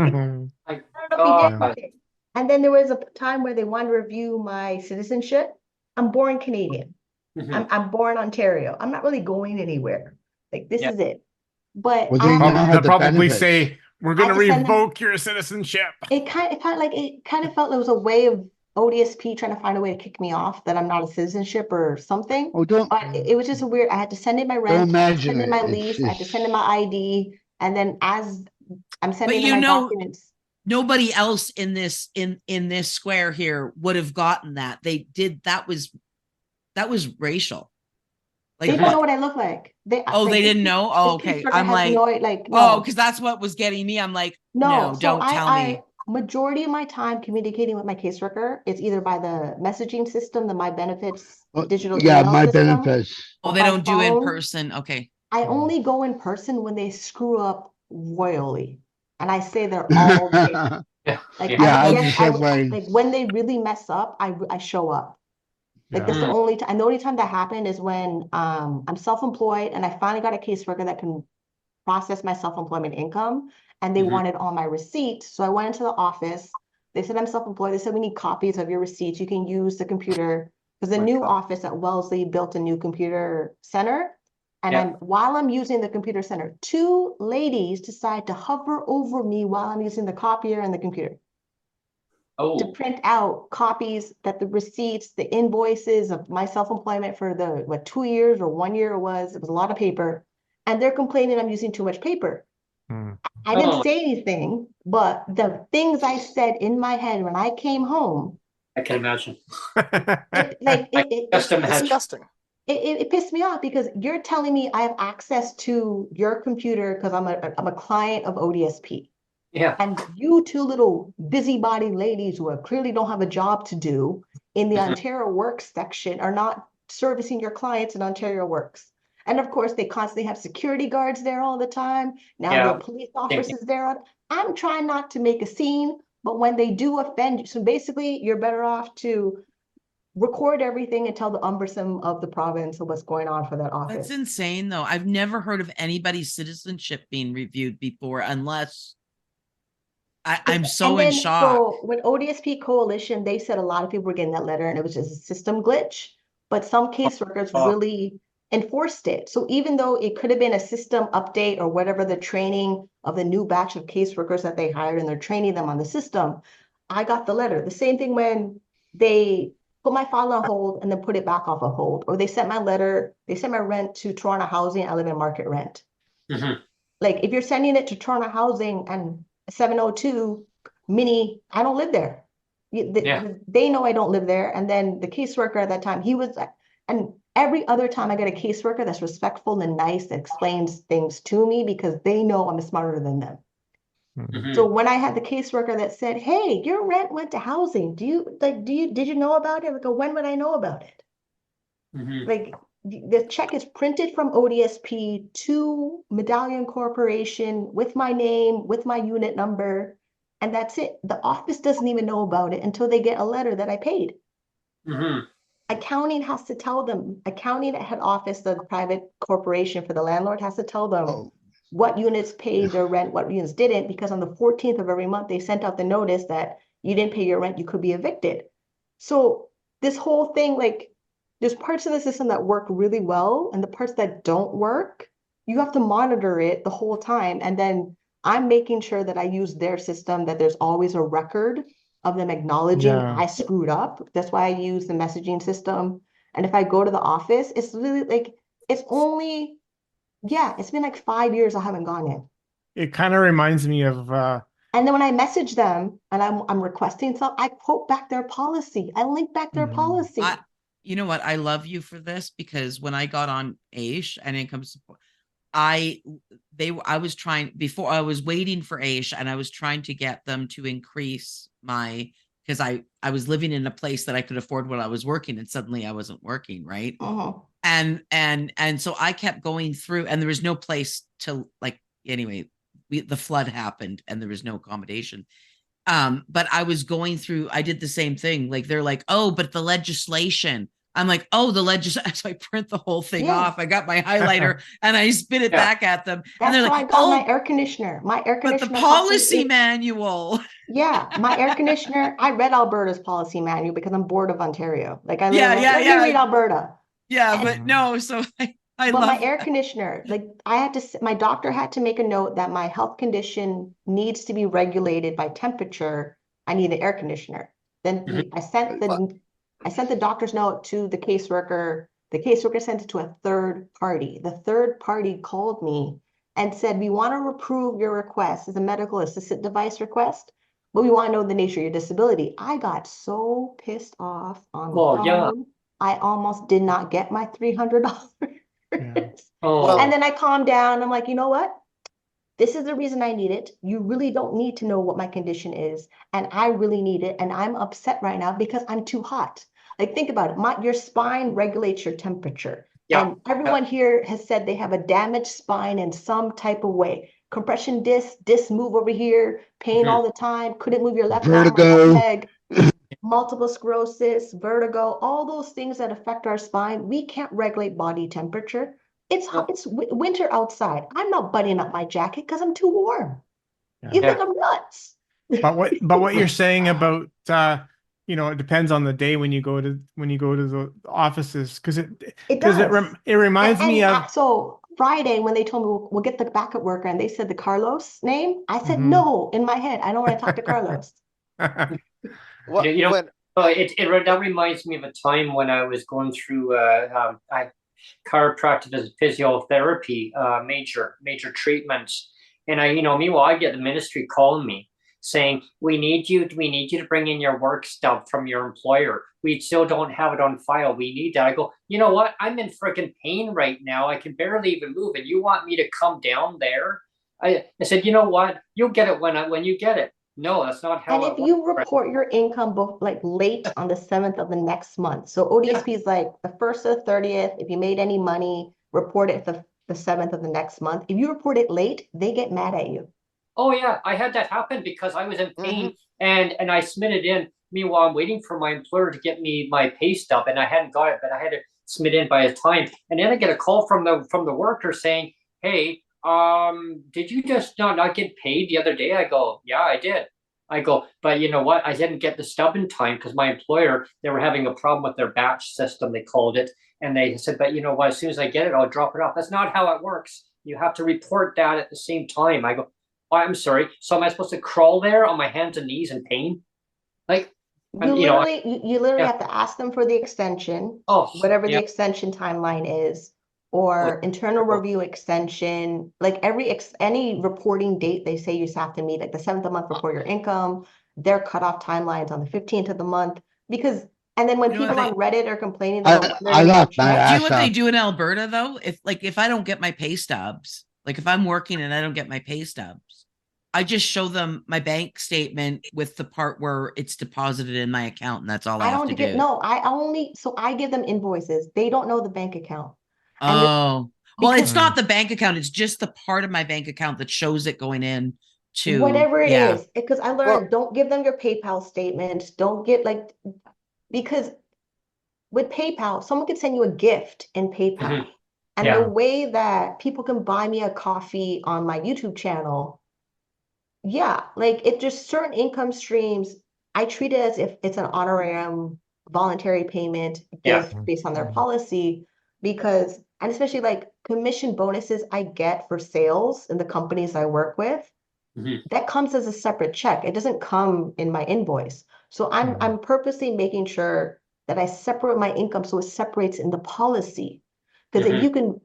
Speaker 3: I don't know if he did anything. And then there was a time where they wanted to review my citizenship. I'm born Canadian. I'm born Ontario. I'm not really going anywhere. Like, this is it. But
Speaker 5: well, they now
Speaker 2: They'll
Speaker 5: have the
Speaker 2: probably
Speaker 5: benefits.
Speaker 2: say We're going to
Speaker 3: had to send them-
Speaker 2: revoke your citizenship.
Speaker 3: It kind of felt like it was a way of ODSP trying to find a way to kick me off that I'm not a citizenship or something.
Speaker 5: Oh, don't
Speaker 3: But it was just a weird. I had to send in my
Speaker 5: don't
Speaker 3: rent,
Speaker 5: imagine
Speaker 3: send in
Speaker 5: it.
Speaker 3: my
Speaker 5: It's
Speaker 3: lease, I had to send in
Speaker 5: just
Speaker 3: my ID, and then as I'm sending
Speaker 4: you
Speaker 3: in my
Speaker 4: know-
Speaker 3: documents.
Speaker 4: Nobody else in this square here would have gotten that. They did. That was racial. Like,
Speaker 3: They don't know what I look like.
Speaker 4: they
Speaker 3: like,
Speaker 4: didn't know. Oh,
Speaker 3: this
Speaker 4: okay.
Speaker 3: caseworker
Speaker 4: I'm
Speaker 3: has
Speaker 4: like,
Speaker 3: no.
Speaker 4: oh, because that's what was getting me. I'm like, no,
Speaker 3: So
Speaker 4: don't tell me.
Speaker 3: majority of my time communicating with my caseworker is either by the messaging system, the My Benefits digital email
Speaker 5: my
Speaker 3: system,
Speaker 5: benefits.
Speaker 4: Oh,
Speaker 3: or
Speaker 4: they
Speaker 3: by
Speaker 4: don't do in
Speaker 3: phone.
Speaker 4: person. Okay.
Speaker 3: I only go in person when they screw up royally, and I say they're all there.
Speaker 1: Yeah.
Speaker 3: Like
Speaker 5: Yeah, I was
Speaker 3: yes,
Speaker 5: the same way.
Speaker 3: like when they really mess up, I show up. Like that's
Speaker 1: Yeah.
Speaker 3: the only time. And the only time that happened is when I'm self-employed and I finally got a caseworker that can process my self-employment income, and they
Speaker 1: Mhm.
Speaker 3: wanted all my receipts. So I went into the office. They said I'm self-employed. They said we need copies of your receipts. You can use the computer because the new office at Wellesley built a new computer center. And
Speaker 1: Yeah.
Speaker 3: while I'm using the computer center, two ladies decide to hover over me while I'm using the copier and the computer to
Speaker 1: Oh,
Speaker 3: print out copies that the receipts, the invoices of my self-employment for the 2 years or 1 year it was a lot of paper. And they're complaining I'm using too much paper.
Speaker 2: Hmm.
Speaker 3: I didn't
Speaker 1: Oh.
Speaker 3: say anything, but the things I said in my head when I came home,
Speaker 1: I can imagine.
Speaker 3: it
Speaker 1: Just imagine.
Speaker 6: Disgusting.
Speaker 3: pissed me off because you're telling me I have access to your computer because I'm a client of ODSP.
Speaker 1: Yeah.
Speaker 3: And you two little busybody ladies who clearly don't have a job to do in the
Speaker 1: Mhm.
Speaker 3: Ontario Works section are not servicing your clients in Ontario Works. And of course, they constantly have security guards there all the time. Now
Speaker 1: Yeah.
Speaker 3: the police officers there. I'm trying not to make a scene, but when they do offend you, so basically you're better off to record everything and tell the ombudsman of the province of what's going on for that office.
Speaker 4: That's insane, though. I've never heard of anybody's citizenship being reviewed before, unless I'm so in shock.
Speaker 3: So when ODSP Coalition, they said a lot of people were getting that letter and it was just a system glitch, but some caseworkers really enforced it. So even though it could have been a system update or whatever the training of the new batch of caseworkers that they hired and they're training them on the system, I got the letter. The same thing when they put my file on hold and then put it back off of hold, or they sent my rent to Toronto Housing. I live in market rent.
Speaker 1: Mhm.
Speaker 3: Like if you're sending it to Toronto Housing and 702 Mini, I don't live there. They know I don't live there. And then the caseworker at that time, and every other time I get a caseworker that's respectful and nice that explains things to me because they know I'm smarter than them.
Speaker 1: Mhm.
Speaker 3: So when I had the caseworker that said, "Hey, your rent went to housing. Did you know about it?" Like, when would I know about it?
Speaker 1: Mhm.
Speaker 3: Like the check is printed from ODSP to Medallion Corporation with my name, with my unit number, and that's it. The office doesn't even know about it until they get a letter that I paid.
Speaker 1: Mhm.
Speaker 3: Accounting has to tell them, accounting at head office, the private corporation for the landlord has to tell them
Speaker 5: Oh,
Speaker 3: what units paid their rent, what units didn't, because on the 14th of every month, they sent out the notice that you didn't pay your rent, you could be evicted. So this whole thing, like, there's parts of the system that work really well, and the parts that don't work, you have to monitor it the whole time. And then I'm making sure that I use their system, that there's always a record of them acknowledging
Speaker 2: Yeah.
Speaker 3: I screwed up. That's why I use the messaging system. And if I go to the office, it's really like, it's only, yeah, it's been like 5 years I haven't gone in.
Speaker 2: It kind of reminds me of
Speaker 3: And then when I message them and I'm requesting something, I quote back their policy. I link back their
Speaker 2: Mhm.
Speaker 3: policy.
Speaker 4: You know what? I love you for this because when I got on AISH and income support, I was trying before I was waiting for AISH and I was trying to get them to increase my because I was living in a place that I could afford what I was working and suddenly I wasn't working, right? And so I kept going through and there was no place to like anyway, the flood happened and there was no accommodation. But I was going through, I did the same thing. Like they're like, oh, but the legislation. I'm like, oh, the legislation. So I print the whole thing off. I got my highlighter and I spit it back at them. And
Speaker 3: That's
Speaker 4: they're
Speaker 3: how
Speaker 4: like,
Speaker 3: I got
Speaker 4: oh,
Speaker 3: my air conditioner. My air
Speaker 4: but
Speaker 3: conditioner
Speaker 4: the policy manual.
Speaker 3: Yeah, my air conditioner. I read Alberta's policy manual because I'm bored of Ontario. Like I
Speaker 4: Yeah,
Speaker 3: literally, let me read
Speaker 4: yeah.
Speaker 3: Alberta.
Speaker 4: Yeah,
Speaker 3: And-
Speaker 4: but no. So I
Speaker 3: But my
Speaker 4: love
Speaker 3: air
Speaker 4: that.
Speaker 3: conditioner, like I had to, my doctor had to make a note that my health condition needs to be regulated by temperature. I need an air conditioner. Then
Speaker 1: Mhm.
Speaker 3: I sent the doctor's note to the caseworker. The caseworker sent it to a third party. The third party called me and said, we want to approve your request as a medical assistant device request, but we want to know the nature of your disability. I got so pissed off on the
Speaker 1: Well, yeah.
Speaker 3: phone. I almost did not get my $300.
Speaker 2: Yeah.
Speaker 1: Oh,
Speaker 3: And then I calmed down. I'm like, you know what? This is the reason I need it. You really don't need to know what my condition is. And I really need it. And I'm upset right now because I'm too hot. Like, think about it. Your spine regulates your temperature.
Speaker 1: yeah.
Speaker 3: And everyone here has said they have a damaged spine in some type of way. Compression disc move over here, pain
Speaker 1: Mhm.
Speaker 3: all the time, couldn't move your left arm or
Speaker 5: Vertigo.
Speaker 3: left leg, multiple sclerosis, vertigo, all those things that affect our spine. We can't regulate body temperature. It's hot, it's winter outside. I'm not buttoning up my jacket because I'm too warm. You
Speaker 1: Yeah.
Speaker 3: think I'm nuts?
Speaker 2: But what you're saying about it depends on the day when you go to the offices, because
Speaker 3: It
Speaker 2: it
Speaker 3: does.
Speaker 2: reminds me of
Speaker 3: So Friday, when they told me we'll get the backup worker and they said the Carlos name, I said
Speaker 2: Mhm.
Speaker 3: no in my head. I don't want to talk to Carlos.
Speaker 6: What
Speaker 1: You know,
Speaker 6: when
Speaker 1: that reminds me of a time when I was going through chiropractic as physiotherapy, major treatments, and meanwhile I get the ministry calling me saying we need you to bring in your work stuff from your employer. We still don't have it on file. We need that. I go, you know what? I'm in freaking pain right now. I can barely even move, and you want me to come down there? I said, you know what? You'll get it when you get it. No, that's not
Speaker 3: And
Speaker 1: how
Speaker 3: if
Speaker 1: it works.
Speaker 3: you report your income both like late on the 7th of the next month, so ODSP is like the 1st or 30th, if you made any money, report it the 7th of the next month. If you report it late, they get mad at you.
Speaker 1: Oh yeah, I had that happen because I was in pain
Speaker 6: Mhm.
Speaker 1: and I submitted in. Meanwhile, I'm waiting for my employer to get me my pay stub, and I hadn't got it, but I had to submit in by a time. And then I get a call from the worker saying, "Hey, did you just not get paid the other day?" I go, "Yeah, I did." I go, "But you know what? I didn't get the stub in time because my employer, they were having a problem with their batch system, they called it, and they said, but you know what? As soon as I get it, I'll drop it off." That's not how it works. You have to report that at the same time. I go, oh, I'm sorry. So am I supposed to crawl there on my hands and knees in pain? Like,
Speaker 3: You literally
Speaker 1: yeah.
Speaker 3: have to ask them for the extension,
Speaker 1: Oh,
Speaker 3: whatever the
Speaker 1: yeah.
Speaker 3: extension timeline is,
Speaker 1: Oh,
Speaker 3: or internal
Speaker 1: terrible.
Speaker 3: review extension, like any reporting date they say you have to meet, like the 7th of the month report your income, their cutoff timelines on the 15th of the month. Because, and then when
Speaker 4: You know what
Speaker 3: people
Speaker 4: they
Speaker 3: on Reddit are complaining about when they're
Speaker 5: I
Speaker 3: in
Speaker 5: laughed my
Speaker 3: lunch,
Speaker 4: do you
Speaker 5: ass
Speaker 4: know what they
Speaker 5: off.
Speaker 4: do in Alberta though? If I don't get my pay stubs, like if I'm working and I don't get my pay stubs, I just show them my bank statement with the part where it's deposited in my account, and that's all I
Speaker 3: I
Speaker 4: have to
Speaker 3: don't get,
Speaker 4: do.
Speaker 3: no, so I give them invoices. They don't know the bank account. And
Speaker 4: Oh, well, it's
Speaker 3: because
Speaker 4: not the bank account, it's just the part of my bank account that shows it going in to,
Speaker 3: whatever it
Speaker 4: yeah.
Speaker 3: is, because I
Speaker 6: well
Speaker 3: learned, don't give them your PayPal statement. Don't get like, because with PayPal, someone could send you a gift in PayPal.
Speaker 1: Mhm.
Speaker 3: And the
Speaker 1: Yeah.
Speaker 3: way that people can buy me a coffee on my YouTube channel, yeah, like it just certain income streams, I treat it as if it's an honorarium, voluntary payment,
Speaker 1: Yeah.
Speaker 3: gift based on their policy, because, and especially like commission bonuses I get for sales in the companies I work with,
Speaker 1: Mhm.
Speaker 3: that comes as a separate check. It doesn't come in my invoice. So I'm purposely making sure that I separate my income so it separates in the policy. Because if
Speaker 1: Mhm.
Speaker 3: you can,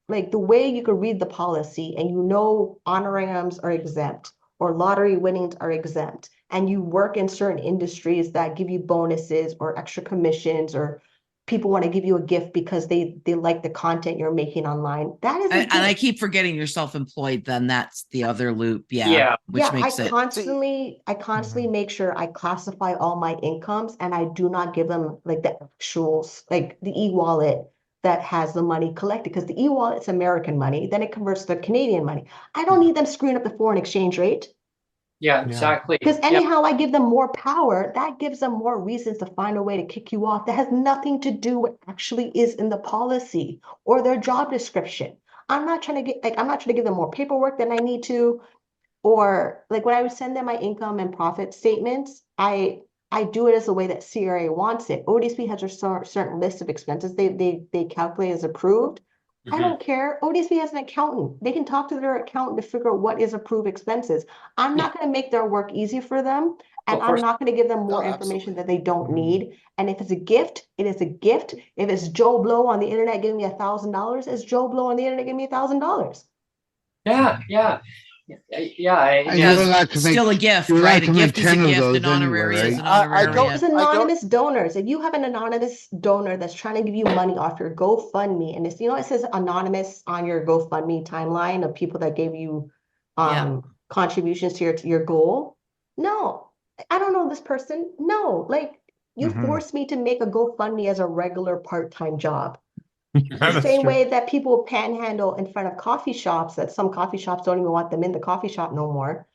Speaker 3: like the way you can read the policy and you know honorariums are exempt or lottery winnings are exempt, and you work in certain industries that give you bonuses or extra commissions, or people want to give you a gift because they like the content you're making online. That is a
Speaker 4: And I
Speaker 3: gift.
Speaker 4: keep forgetting you're self-employed, then that's the other loop, yeah,
Speaker 1: Yeah.
Speaker 4: which
Speaker 3: Yeah,
Speaker 4: makes it.
Speaker 6: see
Speaker 3: I constantly make sure I classify all my incomes and I do not give them like the actuals, like the e-wallet that has the money collected, because the e-wallet's American money, then it converts to Canadian money. I don't need them screwing up the foreign exchange rate.
Speaker 1: Yeah.
Speaker 2: Yeah.
Speaker 1: Exactly.
Speaker 3: Because
Speaker 1: Yeah.
Speaker 3: anyhow, I give them more power, that gives them more reasons to find a way to kick you off that has nothing to do with what actually is in the policy or their job description. I'm not trying to give them more paperwork than I need to, or like when I would send them my income and profit statements, I do it as the way that CRA wants it. ODSP has a certain list of expenses they calculate as approved. I don't care. ODSP has an accountant. They can talk to their accountant to figure out what is approved expenses. I'm not going to make their work easy for them. And
Speaker 1: Of
Speaker 3: I'm
Speaker 1: course.
Speaker 3: not going to give them more
Speaker 6: Oh,
Speaker 3: information
Speaker 6: absolutely.
Speaker 3: that they don't
Speaker 2: Mhm.
Speaker 3: need. And if it's a gift, it is a gift. If it's Joe Blow on the internet giving me $1,000, it's Joe Blow on the internet giving me $1,000.
Speaker 1: Yeah, yeah, yeah.
Speaker 5: And you're
Speaker 4: Because
Speaker 5: allowed to make,
Speaker 4: still a gift,
Speaker 5: you're allowed
Speaker 4: right? A
Speaker 5: to make
Speaker 4: gift is a
Speaker 5: 10 of
Speaker 4: gift,
Speaker 5: those
Speaker 4: an
Speaker 5: anyway,
Speaker 4: honorary is
Speaker 5: right?
Speaker 4: an
Speaker 6: I
Speaker 4: honorary.
Speaker 6: don't-
Speaker 3: It's
Speaker 6: I don't-
Speaker 3: anonymous donors. If you have an anonymous donor that's trying to give you money off your GoFundMe, and it's, you know, it says anonymous on your GoFundMe timeline of people that gave you
Speaker 4: Yeah.
Speaker 3: contributions to your goal. No, I don't know this person. No, like you
Speaker 2: Mhm.
Speaker 3: forced me to make a GoFundMe as a regular part-time job. The
Speaker 2: That's
Speaker 3: same
Speaker 2: true.
Speaker 3: way that people panhandle in front of coffee shops, that some coffee shops don't even want them in the coffee shop no more.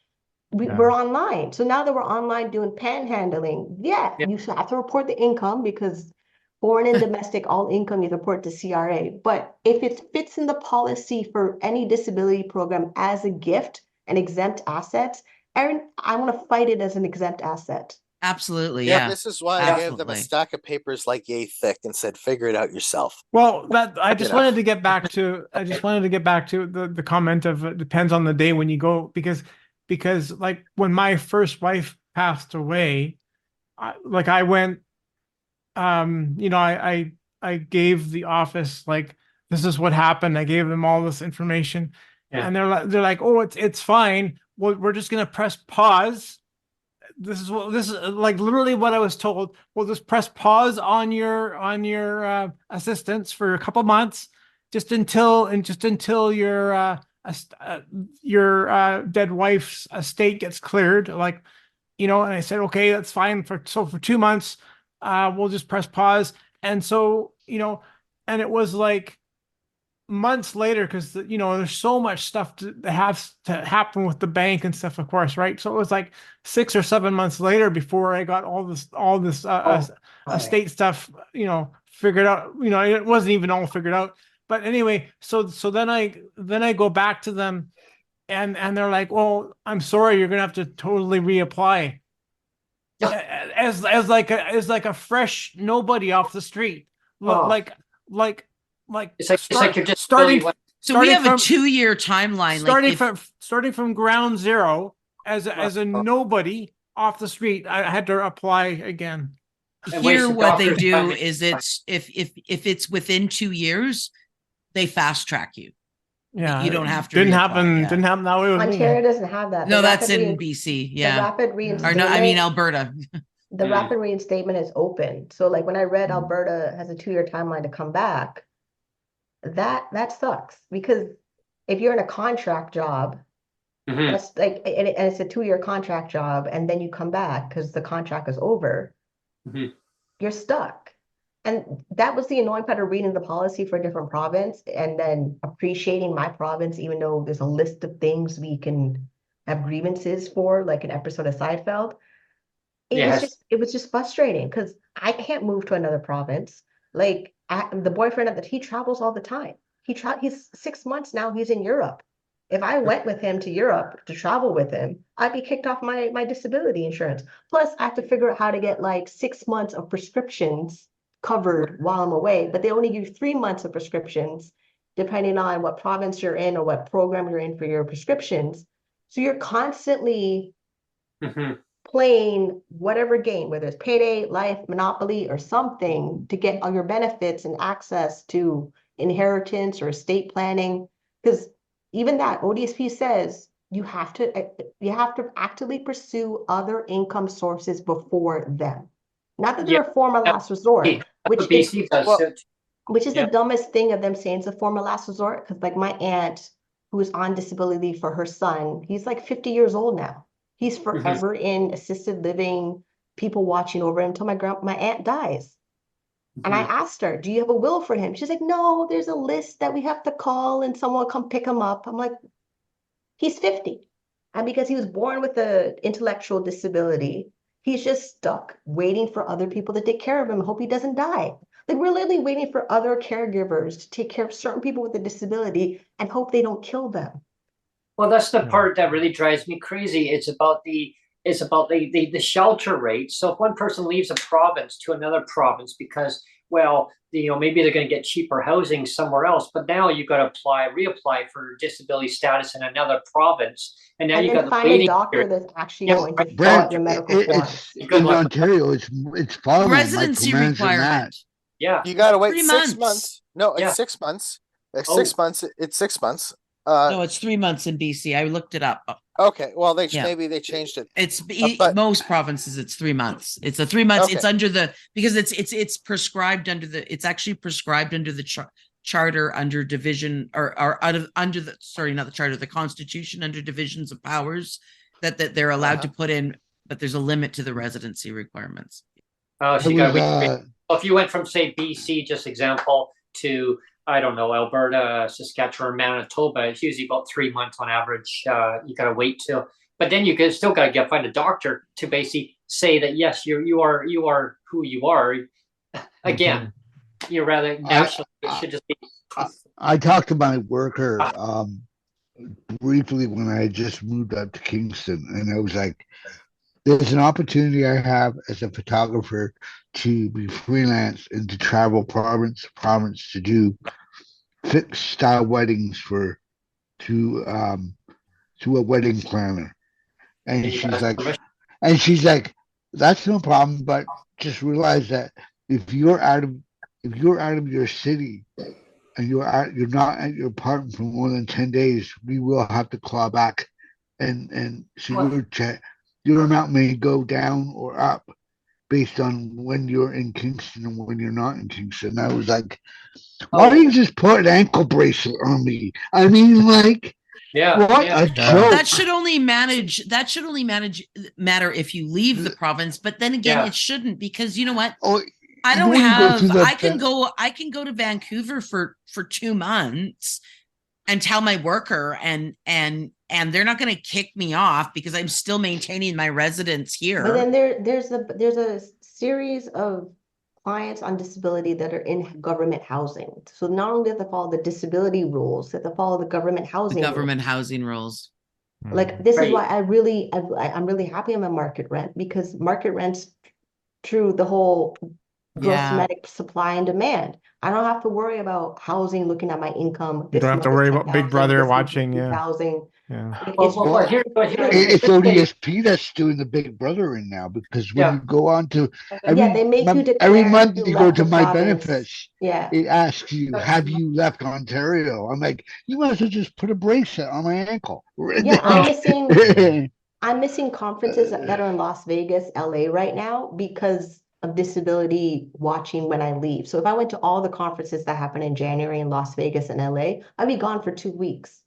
Speaker 2: Yeah.
Speaker 3: We're online. So now that we're online doing panhandling, yeah,
Speaker 1: Yeah.
Speaker 3: you have to report the income because foreign and domestic, all income you report to CRA. But if it fits in the policy for any disability program as a gift and exempt assets, Erin, I want to fight it as an exempt asset.
Speaker 4: Absolutely.
Speaker 6: Yeah,
Speaker 4: Yeah.
Speaker 6: this is why I gave them a
Speaker 4: Absolutely.
Speaker 6: stack of papers like yay thick and said, figure it out yourself.
Speaker 2: Well, that I just
Speaker 6: know.
Speaker 2: wanted to get back to. I just wanted to get back to the comment of it depends on the day when you go, because like when my first wife passed away, I went, I gave the office like this is what happened. I gave them all this information,
Speaker 1: Yeah.
Speaker 2: and they're like, oh, it's fine. Well, we're just gonna press pause. This is like literally what I was told. We'll just press pause on your assistance for a couple months, just until your dead wife's estate gets cleared. Like, and I said, okay, that's fine. For 2 months, we'll just press pause. And so, and it was like months later because there's so much stuff that has to happen with the bank and stuff, of course, right? So it was like 6 or 7 months later before I got all this estate stuff figured out. It wasn't even all figured out, but anyway, so then I go back to them and they're like, well, I'm sorry, you're gonna have to totally reapply as like a fresh nobody off the street.
Speaker 1: Oh.
Speaker 2: like
Speaker 1: It's like you're just
Speaker 2: starting
Speaker 1: really
Speaker 4: So we have
Speaker 2: from-
Speaker 4: a 2-year timeline.
Speaker 2: starting from ground zero as a nobody off the street. I had to apply again.
Speaker 1: And
Speaker 4: Here,
Speaker 1: wasted
Speaker 4: what they
Speaker 1: doctor's
Speaker 4: do
Speaker 1: time.
Speaker 4: is it's if it's within 2 years, they fast track you.
Speaker 2: Yeah,
Speaker 4: You don't have to
Speaker 2: Didn't
Speaker 4: reapply,
Speaker 2: happen.
Speaker 4: yeah.
Speaker 2: Didn't happen that way with
Speaker 3: Ontario
Speaker 2: me.
Speaker 3: doesn't have that.
Speaker 4: No,
Speaker 3: The
Speaker 4: that's
Speaker 3: rapid
Speaker 4: in
Speaker 3: rein-
Speaker 4: BC.
Speaker 3: The
Speaker 4: Yeah.
Speaker 3: rapid
Speaker 4: Or
Speaker 3: reinstatement.
Speaker 4: no, I mean Alberta.
Speaker 3: The
Speaker 1: Mm.
Speaker 3: rapid reinstatement is open. So like when I read
Speaker 2: Mm.
Speaker 3: Alberta has a 2-year timeline to come back, that sucks because if you're in a contract job,
Speaker 1: Mhm.
Speaker 3: that's like, and it's a 2-year contract job, and then you come back because the contract is over,
Speaker 1: Mhm.
Speaker 3: you're stuck. And that was the annoying part of reading the policy for a different province and then appreciating my province, even though there's a list of things we can have grievances for, like an episode of Seinfeld. It was just frustrating because I can't move to another province. Like the boyfriend he travels all the time. He's 6 months now, he's in Europe. If I went with him to Europe to travel with him, I'd be kicked off my disability insurance. Plus, I have to figure out how to get like 6 months of prescriptions covered while I'm away, but they only give you 3 months of prescriptions, depending on what province you're in or what program you're in for your prescriptions. So you're constantly
Speaker 1: Mhm.
Speaker 3: playing whatever game, whether it's Payday, Life, Monopoly, or something to get all your benefits and access to inheritance or estate planning. Because even that ODSP says you have to actively pursue other income sources before them. Not that they're a form of last resort,
Speaker 1: That's
Speaker 3: which
Speaker 1: what
Speaker 3: is
Speaker 1: BC does.
Speaker 6: Well-
Speaker 1: too.
Speaker 3: the dumbest thing of them saying it's a form of last resort. Because like my aunt, who's on disability for her son, he's like 50 years old now. He's forever in assisted living, people watching over him until my aunt dies. And I asked her, do you have a will for him? She's like, no, there's a list that we have to call and someone will come pick him up. I'm like, he's 50. And because he was born with an intellectual disability, he's just stuck waiting for other people to take care of him. Hope he doesn't die. Like we're literally waiting for other caregivers to take care of certain people with a disability and hope they don't kill them.
Speaker 1: Well, that's the
Speaker 2: Yeah.
Speaker 1: part that really drives me crazy. It's about the shelter rate. So if one person leaves a province to another province because well, maybe they're going to get cheaper housing somewhere else, but now you got to reapply for disability status in another province, and now
Speaker 3: And
Speaker 1: you
Speaker 3: then
Speaker 1: got the
Speaker 3: find a
Speaker 1: waiting
Speaker 3: doctor
Speaker 1: period.
Speaker 3: that's actually
Speaker 1: Yeah,
Speaker 3: going to fill
Speaker 5: Brent,
Speaker 3: out your medical
Speaker 5: it's
Speaker 3: forms.
Speaker 1: Good
Speaker 5: in
Speaker 1: luck with that.
Speaker 5: Ontario. It's far more
Speaker 4: Residency
Speaker 5: micromanaged than that.
Speaker 4: requirement.
Speaker 1: Yeah.
Speaker 6: You gotta wait
Speaker 4: 3
Speaker 6: 6
Speaker 4: months.
Speaker 6: months. No, it's
Speaker 1: Yeah.
Speaker 6: 6 months. It's
Speaker 1: Oh.
Speaker 6: 6 months. It's 6 months.
Speaker 4: No, it's 3 months in BC. I looked it up.
Speaker 6: Okay. Well,
Speaker 4: Yeah.
Speaker 6: maybe they changed it.
Speaker 4: It's
Speaker 6: but-
Speaker 4: most provinces. It's 3 months. It's a 3 months. It's
Speaker 6: Okay.
Speaker 4: under the because it's prescribed under the. It's actually prescribed under the charter under division or under the not the charter, the Constitution under divisions of powers that they're allowed to put in, but there's a limit to the residency requirements.
Speaker 1: Oh, so
Speaker 5: It
Speaker 1: you got to
Speaker 5: was,
Speaker 1: wait. Well, if you went from say BC, just example, to I don't know, Alberta, Saskatchewan, Manitoba, it's usually about 3 months on average. You got to wait till, but then you still got to find a doctor to basically say that yes, you are who you are. Again, you're rather national. It should just be.
Speaker 5: I talked to my worker briefly when I just moved up to Kingston, and I was like, there's an opportunity I have as a photographer to be freelance and to travel province to province to do fixed style weddings to a wedding planner. And she's like, that's no problem, but just realize that if you're out of your city and you're not at your apartment for more than 10 days, we will have to claw back, and so your amount may go down or up based on when you're in Kingston and when you're not in Kingston. I was like, why don't you just put an ankle bracelet on me? I mean, like, what a joke.
Speaker 4: That should only matter if you leave the province, but then again, it shouldn't, because you know what? I don't have. I can go to Vancouver for 2 months and tell my worker, and they're not going to kick me off because I'm still maintaining my residence here.
Speaker 3: But then there's a series of clients on disability that are in government housing. So not only do they follow the disability rules, they have to follow the government housing.
Speaker 4: Housing rules.
Speaker 3: Like this is why I'm really happy I'm a market rent, because market rent's through the whole gross domestic supply and demand. I don't have to worry about housing looking at my income.
Speaker 2: You don't have to worry about Big Brother watching.
Speaker 3: Housing.
Speaker 1: It's
Speaker 5: ODSP that's doing the Big Brother in now, because when you go on to
Speaker 3: they make you declare
Speaker 5: every month you go to my
Speaker 3: province.
Speaker 5: benefits,
Speaker 3: Yeah,
Speaker 5: it asks you, have you left Ontario? I'm like, you might as well just put a bracelet on my ankle.
Speaker 3: Yeah, I'm missing conferences that are in Las Vegas, LA right now because of disability watching when I leave. So if I went to all the conferences that happen in January in Las Vegas and LA, I'd be gone for 2 weeks.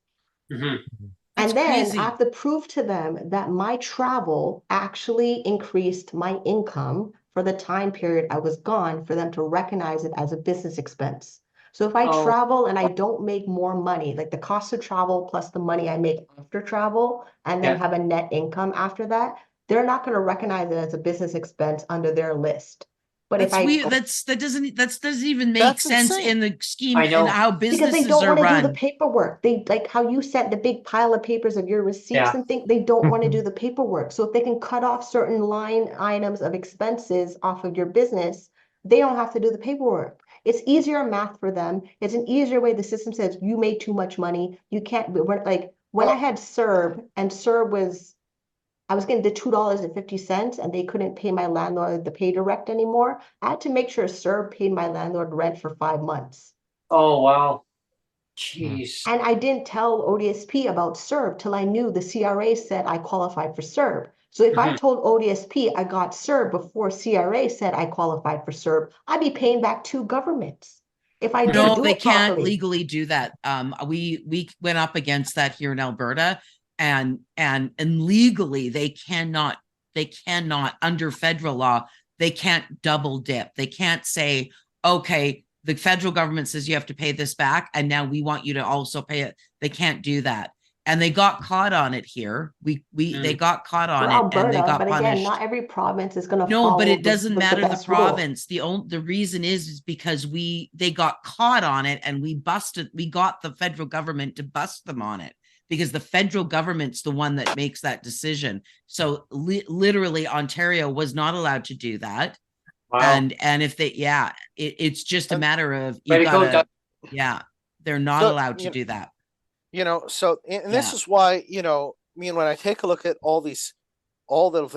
Speaker 3: And then I have to prove to them that my travel actually increased my income for the time period I was gone, for them to recognize it as a business expense. So if I travel and I don't make more money, like the cost of travel plus the money I make after travel, and then have a net income after that, they're not going to recognize it as a business expense under their list. But
Speaker 4: that doesn't even make sense
Speaker 6: insane.
Speaker 4: in the scheme and how businesses
Speaker 3: because they don't want to
Speaker 4: run.
Speaker 3: do the paperwork. They like how you sent the big pile of papers of your receipts and think they don't want to do the paperwork. So if they can cut off certain line items of expenses off of your business, they don't have to do the paperwork. It's easier math for them. It's an easier way. The system says you made too much money. You can't. Like when I had CERB, and CERB was, I was getting the $2.50 and they couldn't pay my landlord the pay direct anymore. I had to make sure CERB paid my landlord rent for 5 months.
Speaker 1: Oh, wow. Jeez.
Speaker 3: And I didn't tell ODSP about CERB till I knew the CRA said I qualified for CERB. So if I told ODSP I got CERB before CRA said I qualified for CERB, I'd be paying back 2 governments. If I didn't do
Speaker 4: they
Speaker 3: it
Speaker 4: can't
Speaker 3: properly.
Speaker 4: legally do that. We went up against that here in Alberta. And legally they cannot under federal law, they can't double dip. They can't say, okay, the federal government says you have to pay this back and now we want you to also pay it. They can't do that. And they got caught on it here. They got caught on it,
Speaker 3: Alberta,
Speaker 4: and they got
Speaker 3: but
Speaker 4: punished.
Speaker 3: Again, not every province is going to
Speaker 4: No, but it doesn't matter the province.
Speaker 3: Rule.
Speaker 4: The reason is because they got caught on it, and we got the federal government to bust them on it, because the federal government's the one that makes that decision. So literally Ontario was not allowed to do that.
Speaker 1: Wow.
Speaker 4: And if they, it's just a matter of
Speaker 1: Way
Speaker 4: you
Speaker 1: to go,
Speaker 4: gotta,
Speaker 1: Doug.
Speaker 4: they're not
Speaker 6: So,
Speaker 4: allowed to do that.
Speaker 6: So, and this is why, when I take a look at all this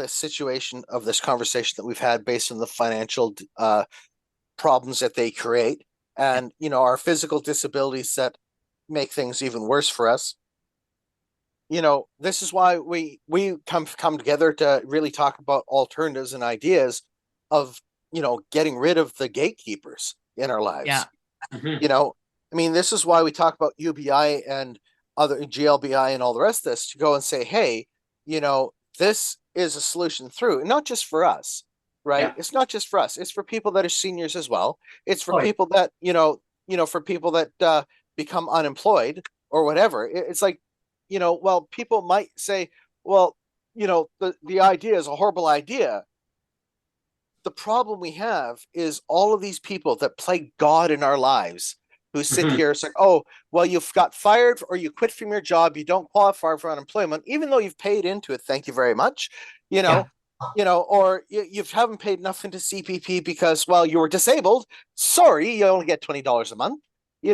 Speaker 6: situation of this conversation that we've had based on the financial problems that they create, and our physical disabilities that make things even worse for us. This is why we come together to really talk about alternatives and ideas of getting rid of the gatekeepers in our lives.
Speaker 4: Yeah.
Speaker 6: This is why we talk about UBI and other GLBI and all the rest of this, to go and say, hey, this is a solution through, and not just for us, right?
Speaker 1: Yeah.
Speaker 6: It's not just for us. It's for people that are seniors as well. It's for
Speaker 1: Oh, yeah.
Speaker 6: people that, for people that become unemployed or whatever. It's like, well, people might say, well, the idea is a horrible idea. The problem we have is all of these people that play God in our lives, who sit here, it's like, oh, well, you've got fired or you quit from your job, you don't qualify for unemployment, even though you've paid into it, thank you very much, or you haven't paid enough into CPP because, well, you were disabled, sorry, you only get $20 a month,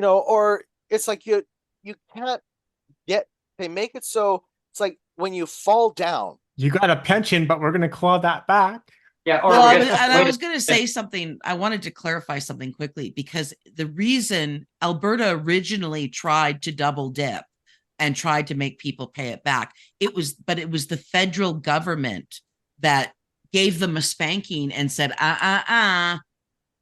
Speaker 6: or it's like you can't get, they make it so it's like when you fall down,
Speaker 2: You got a pension, but we're going to claw that back.
Speaker 1: Yeah. Or
Speaker 4: Well,
Speaker 1: we're
Speaker 4: I was going to say something. I wanted to clarify something quickly, because the reason Alberta originally tried to double dip and tried to make people pay it back, it was the federal government that gave them a spanking and said,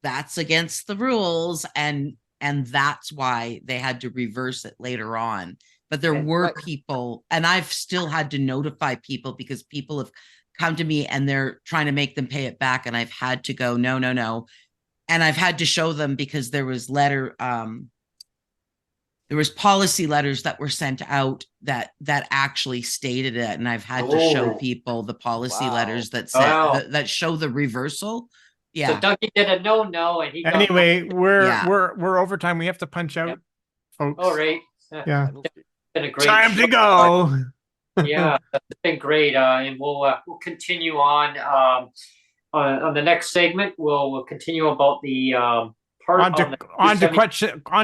Speaker 4: that's against the rules. And that's why they had to reverse it later on. But there were people, and I've still had to notify people, because people have come to me and they're trying to make them pay it back, and I've had to go, no, and I've had to show them, because there was policy letters that were sent out that actually stated it, and I've had to show people the policy letters that said that show the reversal.
Speaker 1: So Dougie did a no, and he got
Speaker 2: Anyway, we're over time. We have to punch out, folks.
Speaker 1: all right.
Speaker 2: Yeah.
Speaker 1: It's been a great
Speaker 2: Time to
Speaker 1: show.
Speaker 2: go.
Speaker 1: Yeah, it's been great. And we'll continue on the next segment. We'll continue about the part
Speaker 2: on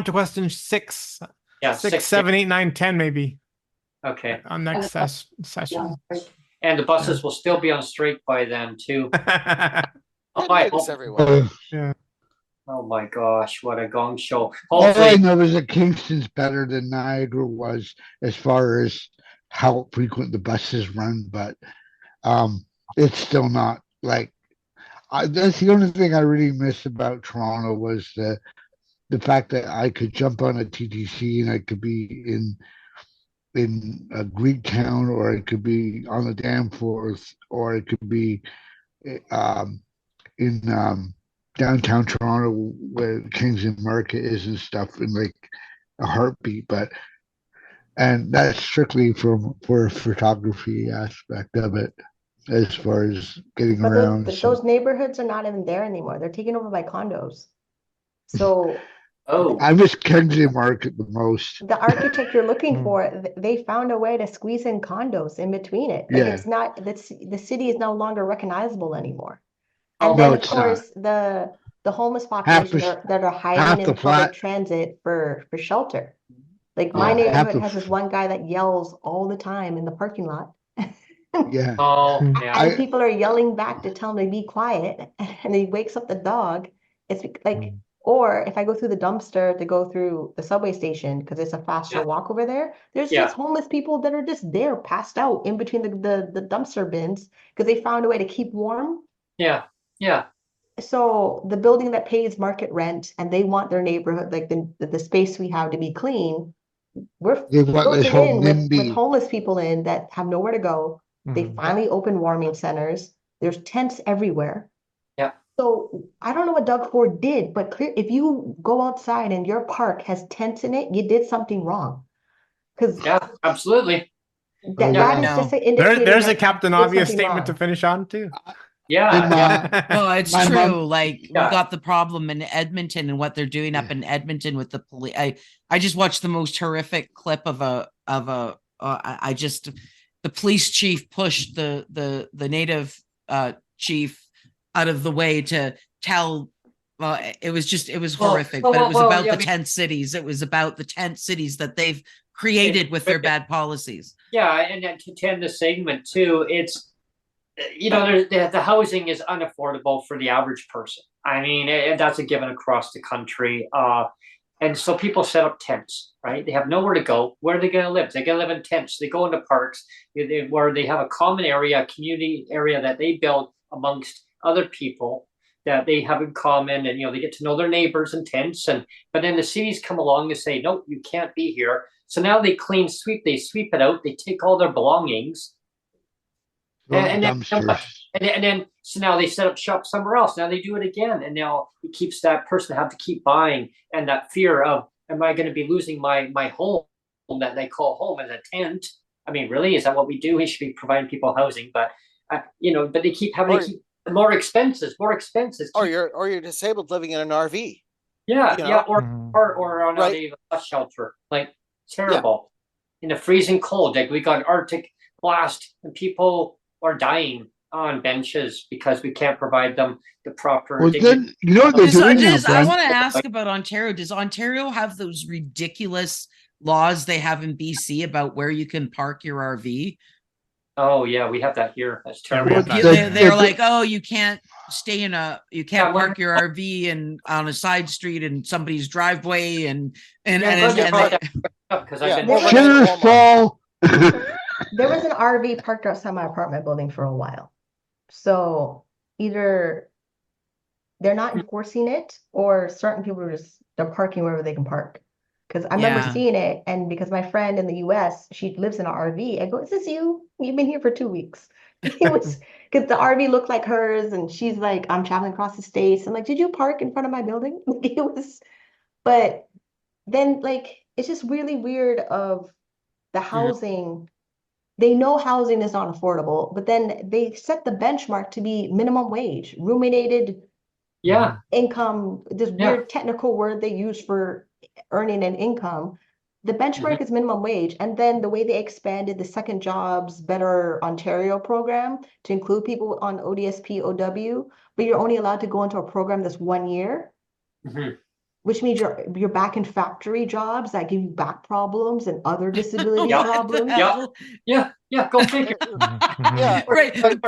Speaker 2: to question 6.
Speaker 1: Yeah,
Speaker 2: 6, 7, 8, 9, 10, maybe.
Speaker 1: Okay.
Speaker 2: On next session.
Speaker 1: And the buses will still be on strike by then too.
Speaker 6: thanks, everyone.
Speaker 2: Yeah.
Speaker 1: Oh my gosh, what a gong show.
Speaker 5: All I
Speaker 1: Hopefully,
Speaker 5: know is that Kingston's better than Niagara was as far as how frequent the buses run, but it's still not like that's the only thing I really miss about Toronto was the fact that I could jump on a TTC and I could be in a Greek town, or I could be on the Danforth, or I could be in downtown Toronto where Kingston Market is and stuff in like a heartbeat. And that's strictly for a photography aspect of it, as far as getting around.
Speaker 3: Those neighborhoods are not even there anymore. They're taken over by condos. So
Speaker 5: I miss Kingston Market the most.
Speaker 3: the architect you're looking for, they found a way to squeeze in condos in between it. Like it's not, the city is no longer recognizable anymore. And then of course the homeless population that are hiding in public transit for shelter. Like my neighborhood has this one guy that yells all the time in the parking lot.
Speaker 5: Yeah.
Speaker 3: And people are yelling back to tell him to be quiet, and he wakes up the dog. It's like, or if I go through the dumpster to go through the subway station, because it's a faster walk over there, there's just homeless people that are just there passed out in between the dumpster bins because they found a way to keep warm.
Speaker 1: Yeah.
Speaker 3: So the building that pays market rent and they want their neighborhood, like the space we have, to be clean, we're filtering in with homeless people in that have nowhere to go. They finally open warming centers. There's tents everywhere.
Speaker 1: Yeah.
Speaker 3: So I don't know what Doug Ford did, but if you go outside and your park has tents in it, you did something wrong. Because
Speaker 1: absolutely.
Speaker 3: That is just an indicator.
Speaker 2: There's a Captain Obvious statement to finish on too.
Speaker 1: Yeah.
Speaker 4: No, it's true. Like we got the problem in Edmonton and what they're doing up in Edmonton with the police. I just watched the most horrific clip of the police chief pushed the native chief out of the way to tell. Well, it was
Speaker 1: Well,
Speaker 4: horrific,
Speaker 1: well,
Speaker 4: but it was
Speaker 1: well,
Speaker 4: about
Speaker 1: yeah,
Speaker 4: the tent cities. It was about the tent cities that they've created with their bad policies.
Speaker 1: Yeah, and then to end the segment too, it's the housing is unaffordable for the average person. I mean, that's a given across the country. And so people set up tents, right? They have nowhere to go. Where are they going to live? They're going to live in tents. They go into parks where they have a common area, a community area that they build amongst other people that they have in common, and they get to know their neighbors in tents. But then the cities come along and say, no, you can't be here. So now they sweep it out. They take all their belongings, and then so now they set up shop somewhere else. Now they do it again, and now it keeps that person have to keep buying, and that fear of, am I going to be losing my home that they call home as a tent? I mean, really, is that what we do? We should be providing people housing, but but they keep having to keep more expenses.
Speaker 6: Or you're disabled living in an RV.
Speaker 1: Yeah,
Speaker 2: Mhm.
Speaker 1: or on a bus shelter. Like, terrible. In the freezing cold, like we got Arctic blast, and people are dying on benches because we can't provide them the proper.
Speaker 5: Well, then you know what they're doing now,
Speaker 4: I
Speaker 5: Brent?
Speaker 4: want to ask about Ontario. Does Ontario have those ridiculous laws they have in BC about where you can park your RV?
Speaker 1: Oh yeah, we have that here. That's
Speaker 2: Yeah, we
Speaker 1: terrible.
Speaker 2: have that.
Speaker 4: They're like, oh, you can't you can't
Speaker 1: Yeah,
Speaker 4: park your RV on a side street in somebody's driveway, and
Speaker 1: Because I've been
Speaker 6: Well,
Speaker 5: Sinners fall.
Speaker 3: There was an RV parked outside my apartment building for a while. So either they're not enforcing it, or certain people are they're parking wherever they can park. Because I remember
Speaker 4: Yeah.
Speaker 3: seeing it, and because my friend in the US, she lives in an RV. I go, is this you? You've been here for 2 weeks. It was because the RV looked like hers, and she's like, I'm traveling across the states. I'm like, did you park in front of my building? It was, but then it's just really weird of the housing. They know housing is not affordable, but then they set the benchmark to be minimum wage, ruminated
Speaker 1: Yeah,
Speaker 3: income, this
Speaker 1: Yeah.
Speaker 3: weird technical word they use for earning an income. The benchmark is minimum wage. And then the way they expanded the Second Jobs Better Ontario program to include people on ODSP, OW, but you're only allowed to go into a program that's 1 year,
Speaker 1: Mhm.
Speaker 3: which means you're back in factory jobs that give you back problems and other disability
Speaker 1: Yeah.
Speaker 3: problems.
Speaker 1: Yeah. Go figure.
Speaker 6: Yeah.
Speaker 4: Right.
Speaker 5: system's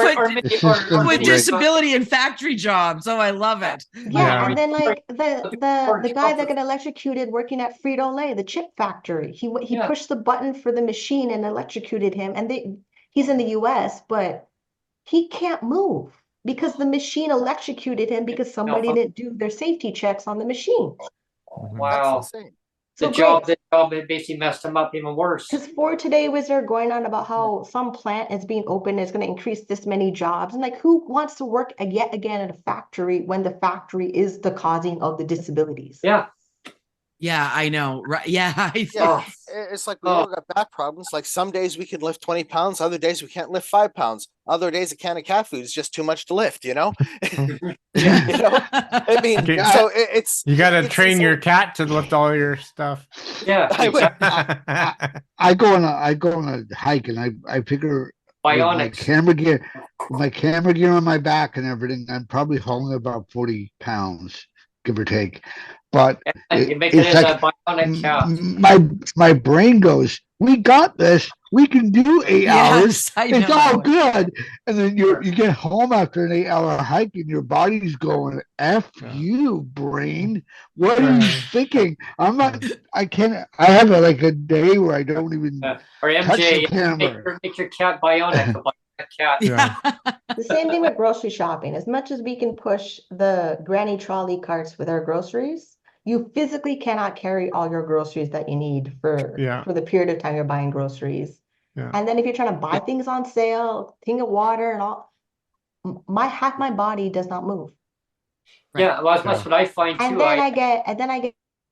Speaker 4: With
Speaker 5: rigged.
Speaker 4: disability and factory jobs. Oh, I love it.
Speaker 3: Yeah, and then
Speaker 1: Sorry.
Speaker 3: the guy that got electrocuted working at Frito-Lay, the chip factory, he
Speaker 1: Yeah.
Speaker 3: pushed the button for the machine and electrocuted him. And he's in the US, but he can't move because the machine electrocuted him because somebody didn't do their safety checks on the machine.
Speaker 1: Wow.
Speaker 6: That's insane.
Speaker 3: So
Speaker 1: The job basically messed him up even worse.
Speaker 3: because for today was there going on about how some plant is being opened is going to increase this many jobs, and who wants to work yet again at a factory when the factory is the causing of the disabilities?
Speaker 1: Yeah.
Speaker 4: Yeah, I know. Right. Yeah.
Speaker 6: Yeah. It's like we all got back problems. Like some days we can lift 20 pounds, other days we can't lift 5 pounds. Other days a can of cat food is just too much to lift,
Speaker 1: Yeah.
Speaker 6: I mean,
Speaker 2: Okay.
Speaker 6: so it's
Speaker 2: You got to
Speaker 6: it's
Speaker 2: train your
Speaker 6: insane.
Speaker 2: cat to lift all your stuff.
Speaker 1: Yeah. Exactly.
Speaker 5: I go on a hike, and I figure with my
Speaker 1: Bionics.
Speaker 5: camera gear on my back and everything, I'm probably hauling about 40 pounds, give or take. But
Speaker 1: You make it
Speaker 5: it's
Speaker 1: as
Speaker 5: like
Speaker 1: a bionic cat.
Speaker 5: my brain goes, we got this. We can do 8 hours.
Speaker 4: Yes, I
Speaker 5: It's
Speaker 4: know.
Speaker 5: all good. And then you get home after an 8-hour hike, and your body's going, F you, brain. What are you thinking? I can't. I have a day where I don't even
Speaker 1: Or
Speaker 5: touch the
Speaker 1: MJ,
Speaker 5: camera.
Speaker 1: make your cat bionic. A bionic cat.
Speaker 2: Yeah.
Speaker 3: The same thing with grocery shopping. As much as we can push the granny trolley carts with our groceries, you physically cannot carry all your groceries that you need for the period of time you're buying groceries.
Speaker 2: Yeah.
Speaker 3: And then if you're trying to buy things on sale, thing of water and all, half my body does not move.
Speaker 1: Yeah, well, that's what I find too.
Speaker 3: And then I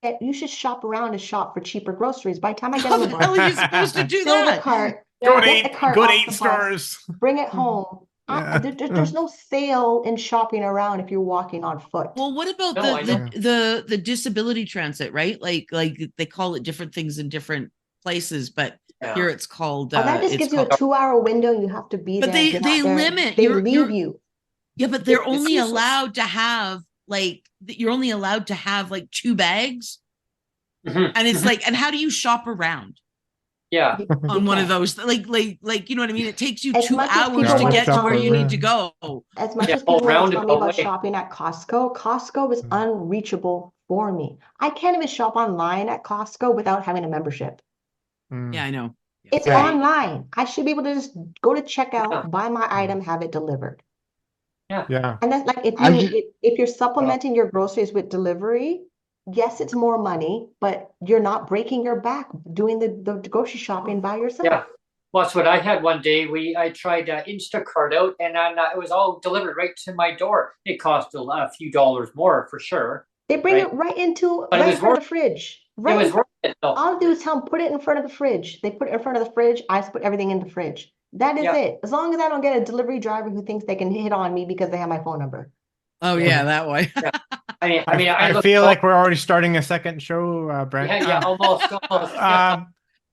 Speaker 3: get, you should shop around and shop for cheaper groceries. By the time I get
Speaker 4: How
Speaker 3: on the
Speaker 4: the hell
Speaker 3: bus,
Speaker 4: are you supposed to do
Speaker 3: fill the
Speaker 4: that?
Speaker 3: cart,
Speaker 2: Go to
Speaker 3: get the cart off
Speaker 2: 8
Speaker 3: the bus,
Speaker 2: stores.
Speaker 3: bring it home.
Speaker 2: Yeah.
Speaker 3: There's no sale in shopping around if you're walking on foot.
Speaker 4: Well, what about
Speaker 1: No, I know.
Speaker 4: the disability transit, right? Like they call it different things in different places, but here it's called
Speaker 3: that just gives you a 2-hour window. You have to be
Speaker 4: but
Speaker 3: there.
Speaker 4: they limit
Speaker 3: They leave you.
Speaker 4: Yeah, but they're only allowed to have like that you're only allowed to have like 2 bags,
Speaker 1: Mhm,
Speaker 4: and it's
Speaker 1: mhm.
Speaker 4: like, and how do you shop around
Speaker 1: Yeah,
Speaker 4: on one of
Speaker 3: can't.
Speaker 4: those? Like you know what I mean? It takes you
Speaker 3: As
Speaker 4: 2
Speaker 3: much as
Speaker 4: hours
Speaker 3: people
Speaker 4: to
Speaker 3: want to
Speaker 4: get to
Speaker 3: tell
Speaker 4: where you
Speaker 3: me,
Speaker 4: need to go.
Speaker 3: as much
Speaker 1: yeah,
Speaker 3: as people want to tell me
Speaker 1: roundabout
Speaker 3: about
Speaker 1: way.
Speaker 3: shopping at Costco, Costco is unreachable for me. I can't even shop online at Costco without having a membership.
Speaker 4: Yeah, I know.
Speaker 3: It's
Speaker 5: Yeah.
Speaker 3: online. I should be able to just go to
Speaker 1: Yeah.
Speaker 3: checkout, buy my item, have it delivered.
Speaker 2: Yeah.
Speaker 3: And that's like
Speaker 5: I just,
Speaker 3: if you're supplementing your groceries with delivery, yes, it's more money, but you're not breaking your back doing the grocery shopping by yourself.
Speaker 1: Yeah. Well, that's what I had one day. I tried Instacart out, and it was all delivered right to my door. It cost a few dollars more for sure,
Speaker 3: They bring
Speaker 1: right?
Speaker 3: it right into
Speaker 1: But it
Speaker 3: right in
Speaker 1: was
Speaker 3: front
Speaker 1: worth
Speaker 3: of the fridge.
Speaker 1: it
Speaker 3: Right in
Speaker 1: was
Speaker 3: front.
Speaker 1: worth it though.
Speaker 3: All I do is tell them put it in front of the fridge. They put it in front of the fridge. I just put everything in the fridge. That is
Speaker 1: Yeah.
Speaker 3: it. As long as I don't get a delivery driver who thinks they can hit on me because they have my phone number.
Speaker 4: Oh yeah, that way.
Speaker 1: Yeah. I mean, I
Speaker 2: I
Speaker 1: look
Speaker 2: feel
Speaker 1: so-
Speaker 2: like we're already starting a second show, Brent.
Speaker 1: yeah, almost. Yeah.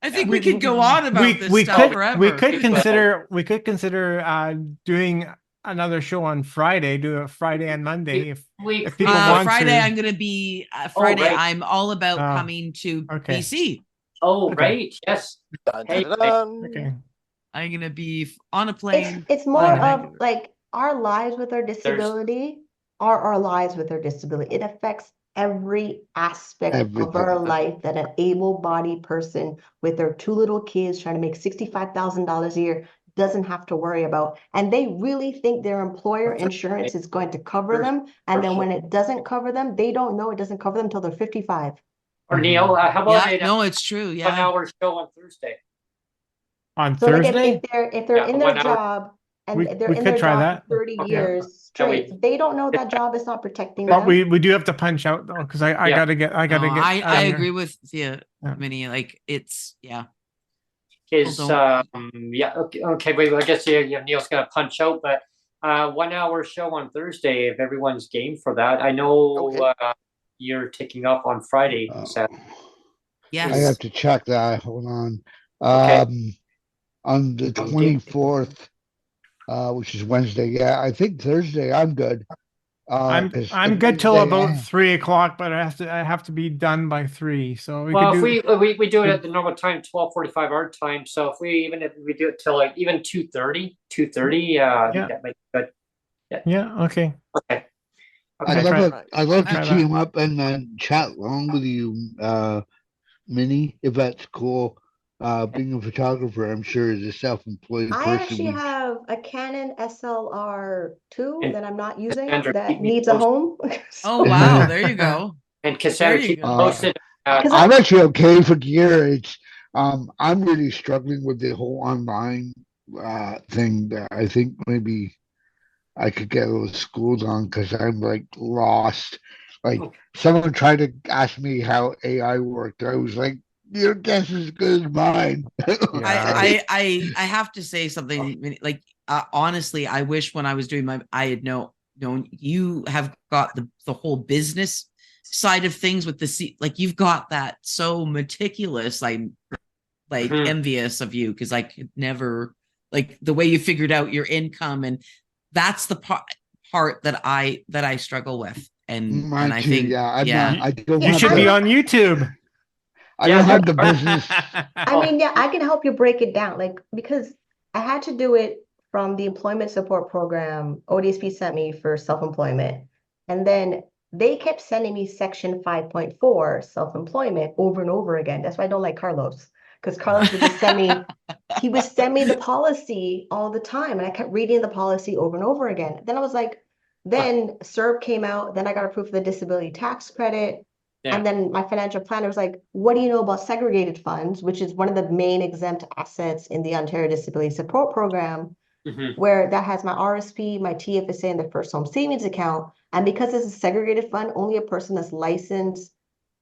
Speaker 4: I think we could go on about this stuff
Speaker 2: could
Speaker 4: forever.
Speaker 2: we could consider doing another show on Friday. Do a Friday and Monday if people want
Speaker 4: Friday,
Speaker 2: to.
Speaker 4: I'm gonna be Friday.
Speaker 1: right.
Speaker 4: I'm all about
Speaker 2: Oh,
Speaker 4: coming to
Speaker 2: okay.
Speaker 4: BC.
Speaker 1: Oh,
Speaker 2: Okay.
Speaker 1: right. Yes.
Speaker 6: Dun,
Speaker 1: Hey,
Speaker 6: dun, dun.
Speaker 2: Okay.
Speaker 4: I'm gonna be on a plane.
Speaker 3: It's more
Speaker 4: flying
Speaker 3: of
Speaker 4: back.
Speaker 3: like our lives with our disability are our lives with our disability. It affects every aspect of our
Speaker 5: Everything.
Speaker 3: life that an able-bodied person with their 2 little kids trying to make $65,000 a year doesn't have to worry about. And they really think their employer insurance is going to cover them. And then when it doesn't cover them, they don't know it doesn't cover them until they're 55.
Speaker 1: Or Neil, how about
Speaker 4: Yeah,
Speaker 1: it?
Speaker 4: no, it's true.
Speaker 1: 1
Speaker 4: Yeah.
Speaker 1: hour show on Thursday.
Speaker 2: On
Speaker 3: So like
Speaker 2: Thursday,
Speaker 3: if they're
Speaker 1: Yeah,
Speaker 3: in their
Speaker 1: 1 hour.
Speaker 3: job and they're
Speaker 2: we
Speaker 3: in
Speaker 2: could
Speaker 3: their
Speaker 2: try
Speaker 3: job
Speaker 2: that.
Speaker 3: for 30
Speaker 1: Okay.
Speaker 3: years
Speaker 1: Yeah,
Speaker 3: straight, they don't know that job is not protecting
Speaker 2: But
Speaker 3: them.
Speaker 2: we do have to punch out though, because I
Speaker 1: Yeah.
Speaker 2: gotta get
Speaker 4: No, I
Speaker 2: out here.
Speaker 4: agree with you,
Speaker 2: Yeah.
Speaker 4: Minnie. Like it's yeah.
Speaker 1: Is
Speaker 4: don't-
Speaker 1: yeah, okay, wait, I guess Neil's gonna punch out, but 1 hour show on Thursday if everyone's game for that. I know
Speaker 6: Okay.
Speaker 1: you're taking off on Friday, Seth.
Speaker 5: I
Speaker 4: Yes.
Speaker 5: have to check that. Hold on.
Speaker 1: Okay.
Speaker 5: On the 24th, which is Wednesday. Yeah, I think Thursday I'm good.
Speaker 2: I'm
Speaker 5: 'Cause
Speaker 2: I'm
Speaker 5: the
Speaker 2: good till
Speaker 5: Wednesday
Speaker 2: about 3 o'clock, but I have to be done by 3. So we
Speaker 1: Well,
Speaker 2: could
Speaker 1: if
Speaker 2: do.
Speaker 1: we do it at the normal time, 12:45 our time. So if we do it till like even 2:30, I think
Speaker 2: Yeah.
Speaker 1: that might be good.
Speaker 2: Yeah. Okay.
Speaker 1: Okay.
Speaker 5: I'd
Speaker 1: Okay.
Speaker 5: love
Speaker 2: try-
Speaker 5: to, I'd love to
Speaker 2: try that.
Speaker 5: team up and then chat along with you, Minnie, if that's cool. Being a photographer, I'm sure as a self-employed
Speaker 3: I
Speaker 5: person,
Speaker 3: actually have a Canon SLR2
Speaker 1: And
Speaker 3: that I'm not using
Speaker 1: Cassandra,
Speaker 3: that
Speaker 1: keep me
Speaker 3: needs a
Speaker 1: posted.
Speaker 3: home.
Speaker 4: Oh wow, there you go.
Speaker 1: And Cassandra,
Speaker 4: There you
Speaker 1: keep
Speaker 4: go.
Speaker 1: me posted.
Speaker 5: I'm actually okay for gear. It's I'm really struggling with the whole online thing that I think maybe I could get a little schooled on because I'm like lost. Like someone tried to ask me how AI worked. I was like, your guess is as good as mine.
Speaker 4: I have to say something, Minnie, like honestly, I wish when I was doing I had known you have got the whole business side of things with like you've got that so meticulous. I'm like envious of you because I could never, like the way you figured out your income, and that's the part that I struggle with. And
Speaker 5: Mine
Speaker 4: I
Speaker 5: too,
Speaker 4: think
Speaker 5: yeah. I don't
Speaker 2: You
Speaker 5: have
Speaker 2: should
Speaker 5: the,
Speaker 2: be on YouTube.
Speaker 5: I don't have the business.
Speaker 3: I mean, yeah, I can help you break it down, like because I had to do it from the employment support program ODSP sent me for self-employment, and then they kept sending me section 5.4 self-employment over and over again. That's why I don't like Carlos, because Carlos would just he would send me the policy all the time, and I kept reading the policy over and over again. Then I was like, then CERB came out, then I got approved for the disability tax credit.
Speaker 1: Yeah.
Speaker 3: And then my financial planner was like, what do you know about segregated funds, which is one of the main exempt assets in the Ontario Disability Support Program, where that has my RSP, my TFSA, and the first home savings account. And because it's a segregated fund, only a person that's licensed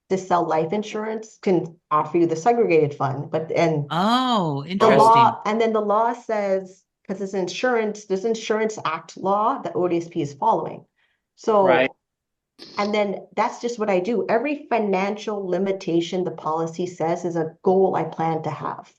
Speaker 3: to sell life insurance can offer you the segregated fund. But
Speaker 4: oh,
Speaker 3: the
Speaker 4: interesting.
Speaker 3: law, and then the law says, because it's insurance, there's Insurance Act law that ODSP is following. So
Speaker 1: Right.
Speaker 3: and then that's just what I do. Every financial limitation the policy says is a goal I plan to have.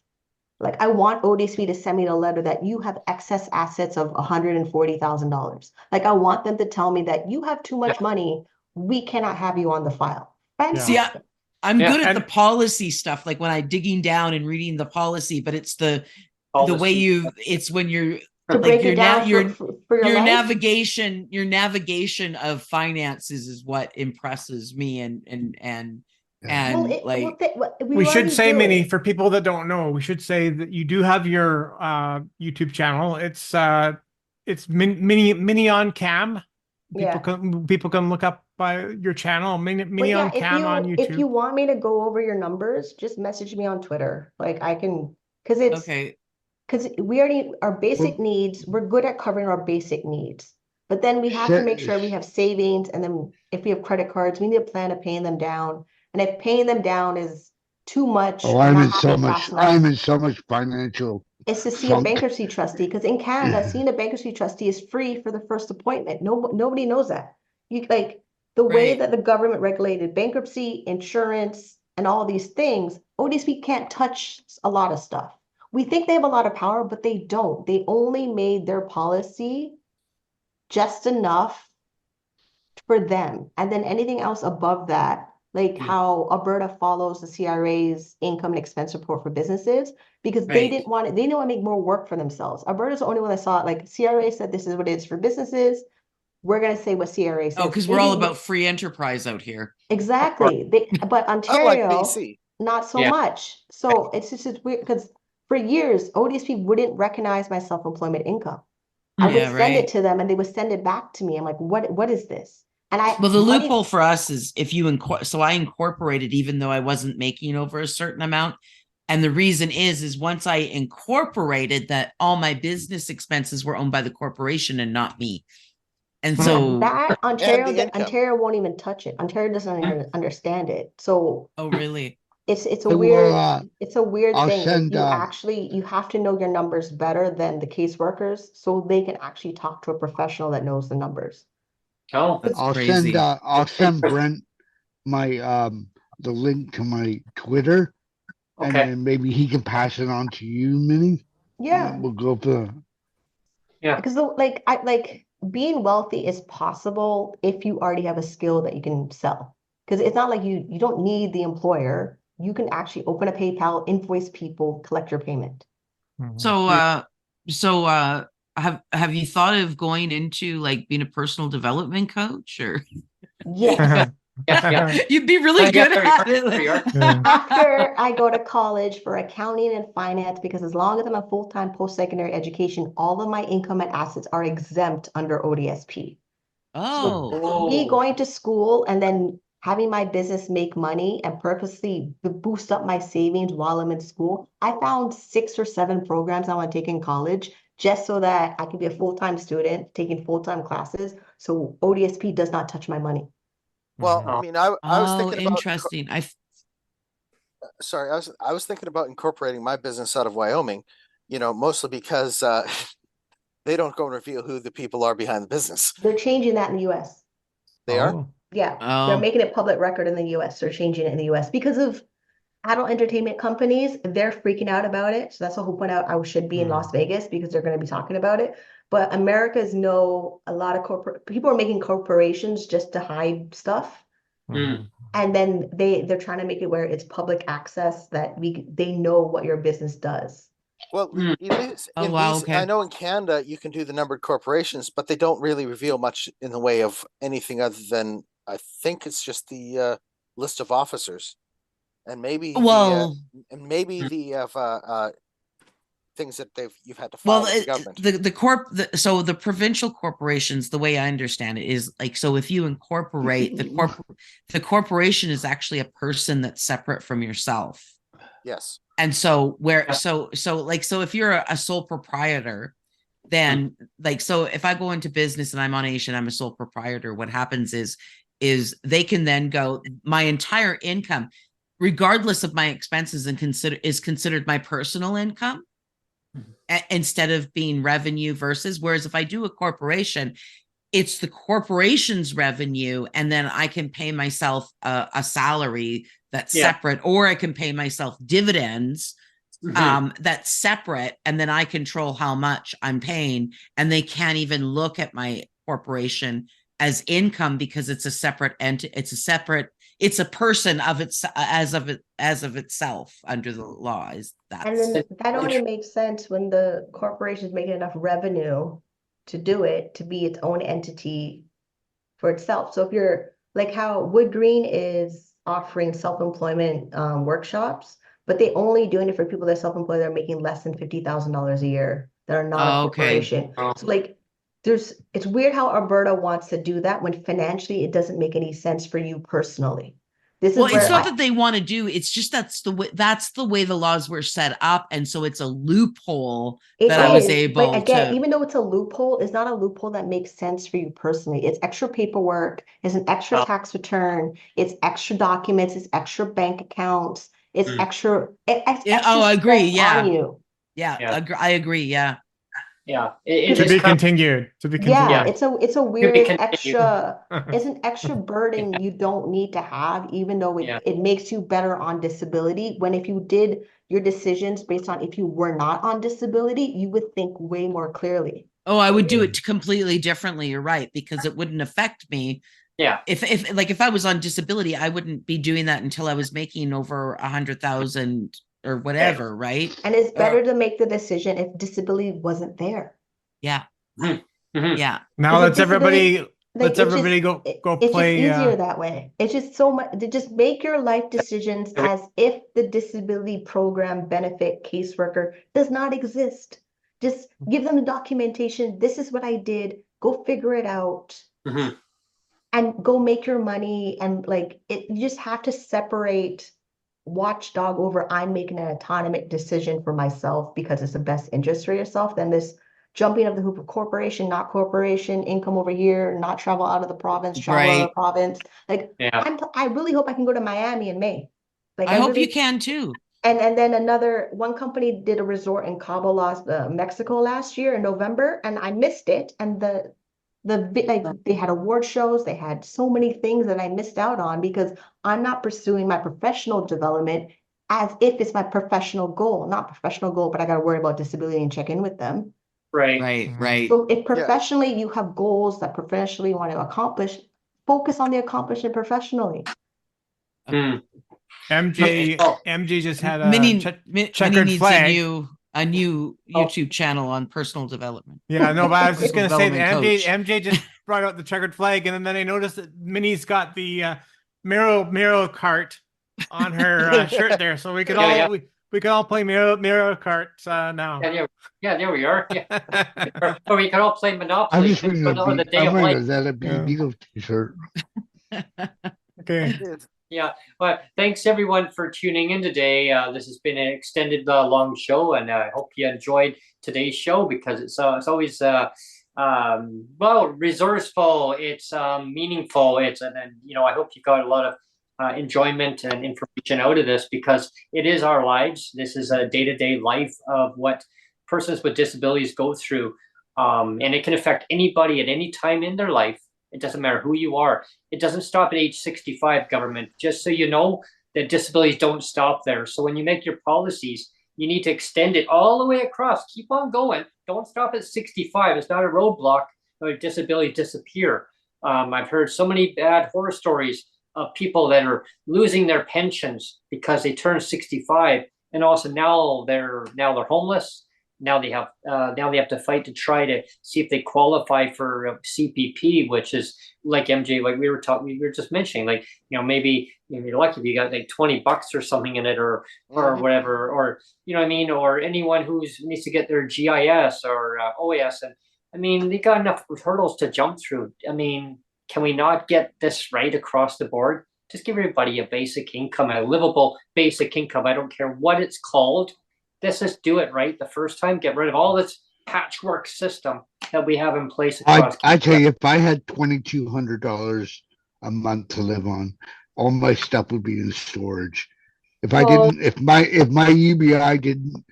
Speaker 3: Like I want ODSP to send me a letter that you have excess assets of $140,000. Like I want them to tell me that you have too much money. We cannot have you on the file.
Speaker 4: See,
Speaker 3: Fantastic.
Speaker 4: I'm
Speaker 1: Yeah,
Speaker 4: good at
Speaker 2: and-
Speaker 4: the policy stuff, like when I'm digging down and reading the policy, but it's the way
Speaker 1: policy.
Speaker 4: it's when you're
Speaker 3: To
Speaker 4: like
Speaker 3: break it down for your life.
Speaker 4: your navigation of finances is what impresses me and
Speaker 3: Well,
Speaker 4: like
Speaker 2: We should
Speaker 3: already
Speaker 2: say,
Speaker 3: do
Speaker 2: Minnie,
Speaker 3: it.
Speaker 2: for people that don't know, we should say that you do have your YouTube channel. It's Mini on Cam.
Speaker 3: Yeah.
Speaker 2: People can look up by your channal,
Speaker 3: But
Speaker 2: Mini
Speaker 3: yeah,
Speaker 2: on Cam on
Speaker 3: if you
Speaker 2: YouTube.
Speaker 3: want me to go over your numbers, just message me on Twitter. Like I can, because it's
Speaker 4: okay.
Speaker 3: because we already our basic
Speaker 5: Well-
Speaker 3: needs, we're good at covering our basic needs. But then we have to make sure we have savings, and then if we have credit cards, we need a plan of paying them down. And if paying them down is too much,
Speaker 5: Oh,
Speaker 3: or
Speaker 5: I'm
Speaker 3: not
Speaker 5: in so
Speaker 3: happening
Speaker 5: much.
Speaker 3: fast enough,
Speaker 5: I'm in so much financial
Speaker 3: it's to see a
Speaker 5: funk.
Speaker 3: bankruptcy trustee. Because in Canada, seeing a bankruptcy trustee is free for the first appointment. Nobody knows that. You like the way
Speaker 4: Right.
Speaker 3: that the government regulated bankruptcy, insurance, and all these things, ODSP can't touch a lot of stuff. We think they have a lot of power, but they don't. They only made their policy just enough for them. And then anything else above that, like how Alberta follows the CRA's income and expense report for businesses, because they
Speaker 4: Right.
Speaker 3: didn't want it, they didn't want to make more work for themselves. Alberta's the only one that saw it. Like CRA said, this is what it is for businesses. We're gonna say what CRA says.
Speaker 4: Oh, because
Speaker 3: They
Speaker 4: we're all
Speaker 3: didn't-
Speaker 4: about free enterprise out here.
Speaker 3: Exactly. But
Speaker 6: Unlike
Speaker 3: Ontario,
Speaker 6: BC.
Speaker 3: not so
Speaker 1: Yeah.
Speaker 3: much. So it's just weird because for years, ODSP wouldn't recognize my self-employment income. I would
Speaker 4: Yeah,
Speaker 3: send
Speaker 4: right.
Speaker 3: it to them and they would send it back to me. I'm like, what is this? And
Speaker 4: Well, the
Speaker 3: money-
Speaker 4: loophole for us is if you so I incorporated even though I wasn't making over a certain amount. And the reason is once I incorporated that all my business expenses were owned by the corporation and not me. And so,
Speaker 3: that Ontario,
Speaker 6: the income.
Speaker 3: Ontario won't even touch it. Ontario doesn't even understand it. So
Speaker 4: oh, really?
Speaker 3: it's a
Speaker 5: I will,
Speaker 3: weird it's a weird
Speaker 5: I'll
Speaker 3: thing. Like,
Speaker 5: send,
Speaker 3: you have to know your numbers better than the caseworkers so they can actually talk to a professional that knows the numbers.
Speaker 1: Oh,
Speaker 4: That's
Speaker 5: I'll
Speaker 4: crazy.
Speaker 5: send Brent my the link to my Twitter, and
Speaker 1: okay.
Speaker 5: then maybe he can pass it on to you, Minnie.
Speaker 3: Yeah.
Speaker 5: We'll go for
Speaker 1: Yeah.
Speaker 3: Because like being wealthy is possible if you already have a skill that you can sell. Because it's not like you don't need the employer. You can actually open a PayPal, invoice people, collect your payment.
Speaker 4: So have you thought of going into like being a personal development coach or
Speaker 3: Yes.
Speaker 1: Yeah.
Speaker 4: you'd be really good
Speaker 1: Yeah,
Speaker 4: at it?
Speaker 1: we are.
Speaker 3: After I go to college for accounting and finance, because as long as I'm a full-time post-secondary education, all of my income and assets are exempt under ODSP.
Speaker 4: Oh,
Speaker 3: Me
Speaker 1: Oh,
Speaker 3: going to school and then having my business make money and purposely boost up my savings while I'm in school. I found 6 or 7 programs I want to take in college just so that I can be a full-time student taking full-time classes. So ODSP does not touch my money.
Speaker 6: Well, I mean, I was
Speaker 4: oh,
Speaker 6: thinking about
Speaker 4: interesting.
Speaker 6: sorry, I was thinking about incorporating my business out of Wyoming, mostly because they don't go and reveal who the people are behind the business.
Speaker 3: They're changing that in the US.
Speaker 6: They are.
Speaker 2: Oh.
Speaker 3: Yeah, they're
Speaker 4: Oh,
Speaker 3: making it public record in the US. They're changing it in the US because of adult entertainment companies. They're freaking out about it. So that's the whole point out I should be in Las Vegas because they're going to be talking about it. But America's a lot of people are making corporations just to hide stuff.
Speaker 1: Mm.
Speaker 3: And then they're trying to make it where it's public access that they know what your business does.
Speaker 6: Well,
Speaker 1: Mm.
Speaker 6: at least
Speaker 4: Oh,
Speaker 6: in
Speaker 4: wow,
Speaker 6: BC,
Speaker 4: okay.
Speaker 6: I know in Canada you can do the numbered corporations, but they don't really reveal much in the way of anything other than I think it's just the list of officers, and maybe
Speaker 4: well,
Speaker 6: the things that you've had to file with the government.
Speaker 4: So the provincial corporations, the way I understand it is like, so if you incorporate the corporation is actually a person that's separate from yourself.
Speaker 6: Yes.
Speaker 4: And so so if you're a sole proprietor, then like, so if I go into business and I'm on Asian, I'm a sole proprietor, what happens is they can then go, my entire income, regardless of my expenses is considered my personal income instead of being revenue versus, whereas if I do a corporation, it's the corporation's revenue, and then I can pay myself a salary that's separate, or I can pay myself dividends that's separate, and then I control how much I'm paying, and they can't even look at my corporation as income because it's a separate entity. It's a person of its as of itself under the law. Is that?
Speaker 3: And then that only makes sense when the corporation is making enough revenue to do it, to be its own entity for itself. So if you're like how Wood Green is offering self-employment workshops, but they only doing it for people that are self-employed that are making less than $50,000 a year that are not a corporation. So like it's weird how Alberta wants to do that when financially it doesn't make any sense for you personally. This is
Speaker 4: It's not that they want to do, it's just that's the way the laws were set up, and so it's a loophole that I was able
Speaker 3: but again,
Speaker 4: to.
Speaker 3: even though it's a loophole, it's not a loophole that makes sense for you personally. It's extra paperwork, it's an extra tax return, it's extra documents, it's extra bank accounts, it's extra.
Speaker 4: I agree. Yeah.
Speaker 3: On you.
Speaker 4: Yeah. I agree. Yeah.
Speaker 1: Yeah.
Speaker 2: To be continued.
Speaker 3: Yeah, it's a weird extra, it's an extra burden you don't need to have, even though it makes you better on disability. When if you did your decisions based on if you were not on disability, you would think way more clearly.
Speaker 4: Oh, I would do it completely differently. You're right, because it wouldn't affect me.
Speaker 1: Yeah.
Speaker 4: If I was on disability, I wouldn't be doing that until I was making over 100,000 or whatever, right?
Speaker 3: And it's better to make the decision if disability wasn't there.
Speaker 4: Yeah.
Speaker 1: Yeah.
Speaker 2: Now let's everybody go
Speaker 3: it's
Speaker 2: play.
Speaker 3: It's easier that way. It's just so much to just make your life decisions as if the disability program benefit caseworker does not exist. Just give them the documentation. This is what I did. Go figure it out. And go make your money. And like you just have to separate watchdog over I'm making an autonomous decision for myself because it's the best interest for yourself, than this jumping of the hoop of corporation, not corporation, income over here, not travel out of the province, travel out of the province. Like I really hope I can go to Miami in May. Like
Speaker 4: I hope you can too.
Speaker 3: And then one company did a resort in Cabo, Mexico last year in November, and I missed it. And they had award shows, they had so many things that I missed out on because I'm not pursuing my professional development as if it's my professional goal, not professional goal, but I got to worry about disability and check in with them.
Speaker 4: Right.
Speaker 3: So if professionally you have goals that professionally you want to accomplish, focus on the accomplishment professionally.
Speaker 2: MJ just had a checkered
Speaker 4: needs
Speaker 2: flag.
Speaker 4: a new YouTube channel on personal development.
Speaker 2: Yeah, no, but I was just going to say that MJ just brought out the checkered flag, and then I noticed that Minnie's got the Mario Kart on her shirt there, so we could all play Mario Kart now.
Speaker 1: Yeah, there we are. Yeah. Or we could all play Monopoly.
Speaker 5: I'm just wearing a Beatles t-shirt.
Speaker 2: Okay.
Speaker 1: Yeah, well, thanks everyone for tuning in today. This has been an extended long show, and I hope you enjoyed today's show because it's always resourceful, it's meaningful, and I hope you got a lot of enjoyment and information out of this because it is our lives. This is a day-to-day life of what persons with disabilities go through, and it can affect anybody at any time in their life. It doesn't matter who you are. It doesn't stop at age 65, government. Just so you know that disabilities don't stop there. So when you make your policies, you need to extend it all the way across. Keep on going. Don't stop at 65. It's not a roadblock or disability disappear. I've heard so many bad horror stories of people that are losing their pensions because they turn 65, and also now they're homeless. Now they have to fight to try to see if they qualify for CPP, which is like MJ, like we were just mentioning, like maybe you're lucky if you got like $20 or something in it, or whatever, or what I mean, or anyone who needs to get their GIS or OAS, and I mean they got enough hurdles to jump through. I mean, can we not get this right across the board? Just give everybody a basic income, a livable basic income. I don't care what it's called. Let's just do it right the first time. Get rid of all this patchwork system that we have in place across
Speaker 5: I tell you, if I had $2,200 a month to live on, all my stuff would be in storage. If my UBI didn't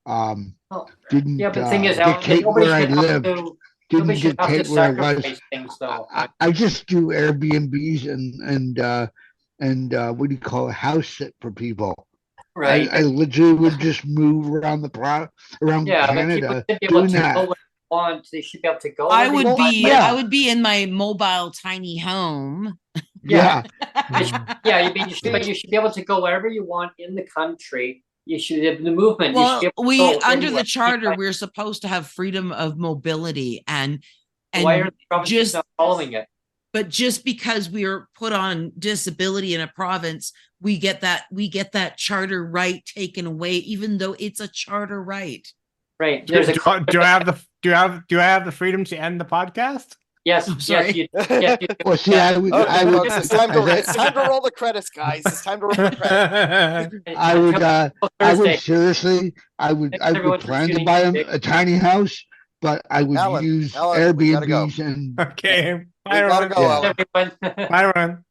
Speaker 1: yeah, but the thing is,
Speaker 5: dictate where I lived, didn't dictate where I was.
Speaker 1: Things, though.
Speaker 5: I just do Airbnbs and what do you call it, house sit for people.
Speaker 1: Right.
Speaker 5: I literally would just move around around
Speaker 1: Yeah, but people
Speaker 5: Canada
Speaker 1: should be able
Speaker 5: doing
Speaker 1: to go
Speaker 5: that.
Speaker 1: when they want. They should be able to go.
Speaker 4: I
Speaker 1: when they
Speaker 4: would
Speaker 1: want.
Speaker 4: be
Speaker 5: yeah.
Speaker 4: I would be in my mobile tiny home.
Speaker 5: Yeah.
Speaker 1: Yeah, you should be able to go wherever you want in the country. You should the movement. You should
Speaker 4: Well,
Speaker 1: be able to
Speaker 4: we
Speaker 1: go
Speaker 4: under
Speaker 1: anywhere.
Speaker 4: the charter, we're supposed to have freedom of mobility and
Speaker 1: Why are the provinces
Speaker 4: just
Speaker 1: not following it?
Speaker 4: but just because we are put on disability in a province, we get that charter right taken away, even though it's a charter right.
Speaker 1: Right.
Speaker 2: Do,
Speaker 1: There's a
Speaker 2: do I have the freedom to end the podcast?
Speaker 1: yes,
Speaker 4: I'm
Speaker 1: yes,
Speaker 4: sorry.
Speaker 1: yes, you
Speaker 5: Well, see,
Speaker 1: yeah.
Speaker 5: I would,
Speaker 6: Oh,
Speaker 5: I would,
Speaker 6: it's time to
Speaker 5: I-
Speaker 6: it's time to roll the credits, guys. It's time to roll the credits.
Speaker 5: I would, I
Speaker 1: Thursday.
Speaker 5: would seriously, I would
Speaker 1: everyone for
Speaker 5: plan to
Speaker 1: tuning
Speaker 5: buy
Speaker 1: in.
Speaker 5: a tiny house, but I would
Speaker 6: Alan,
Speaker 5: use
Speaker 6: we gotta go.
Speaker 5: Airbnbs and
Speaker 2: Okay.
Speaker 6: We gotta go,
Speaker 5: Yeah.
Speaker 6: Alan.
Speaker 1: Everyone.
Speaker 2: Bye, everyone.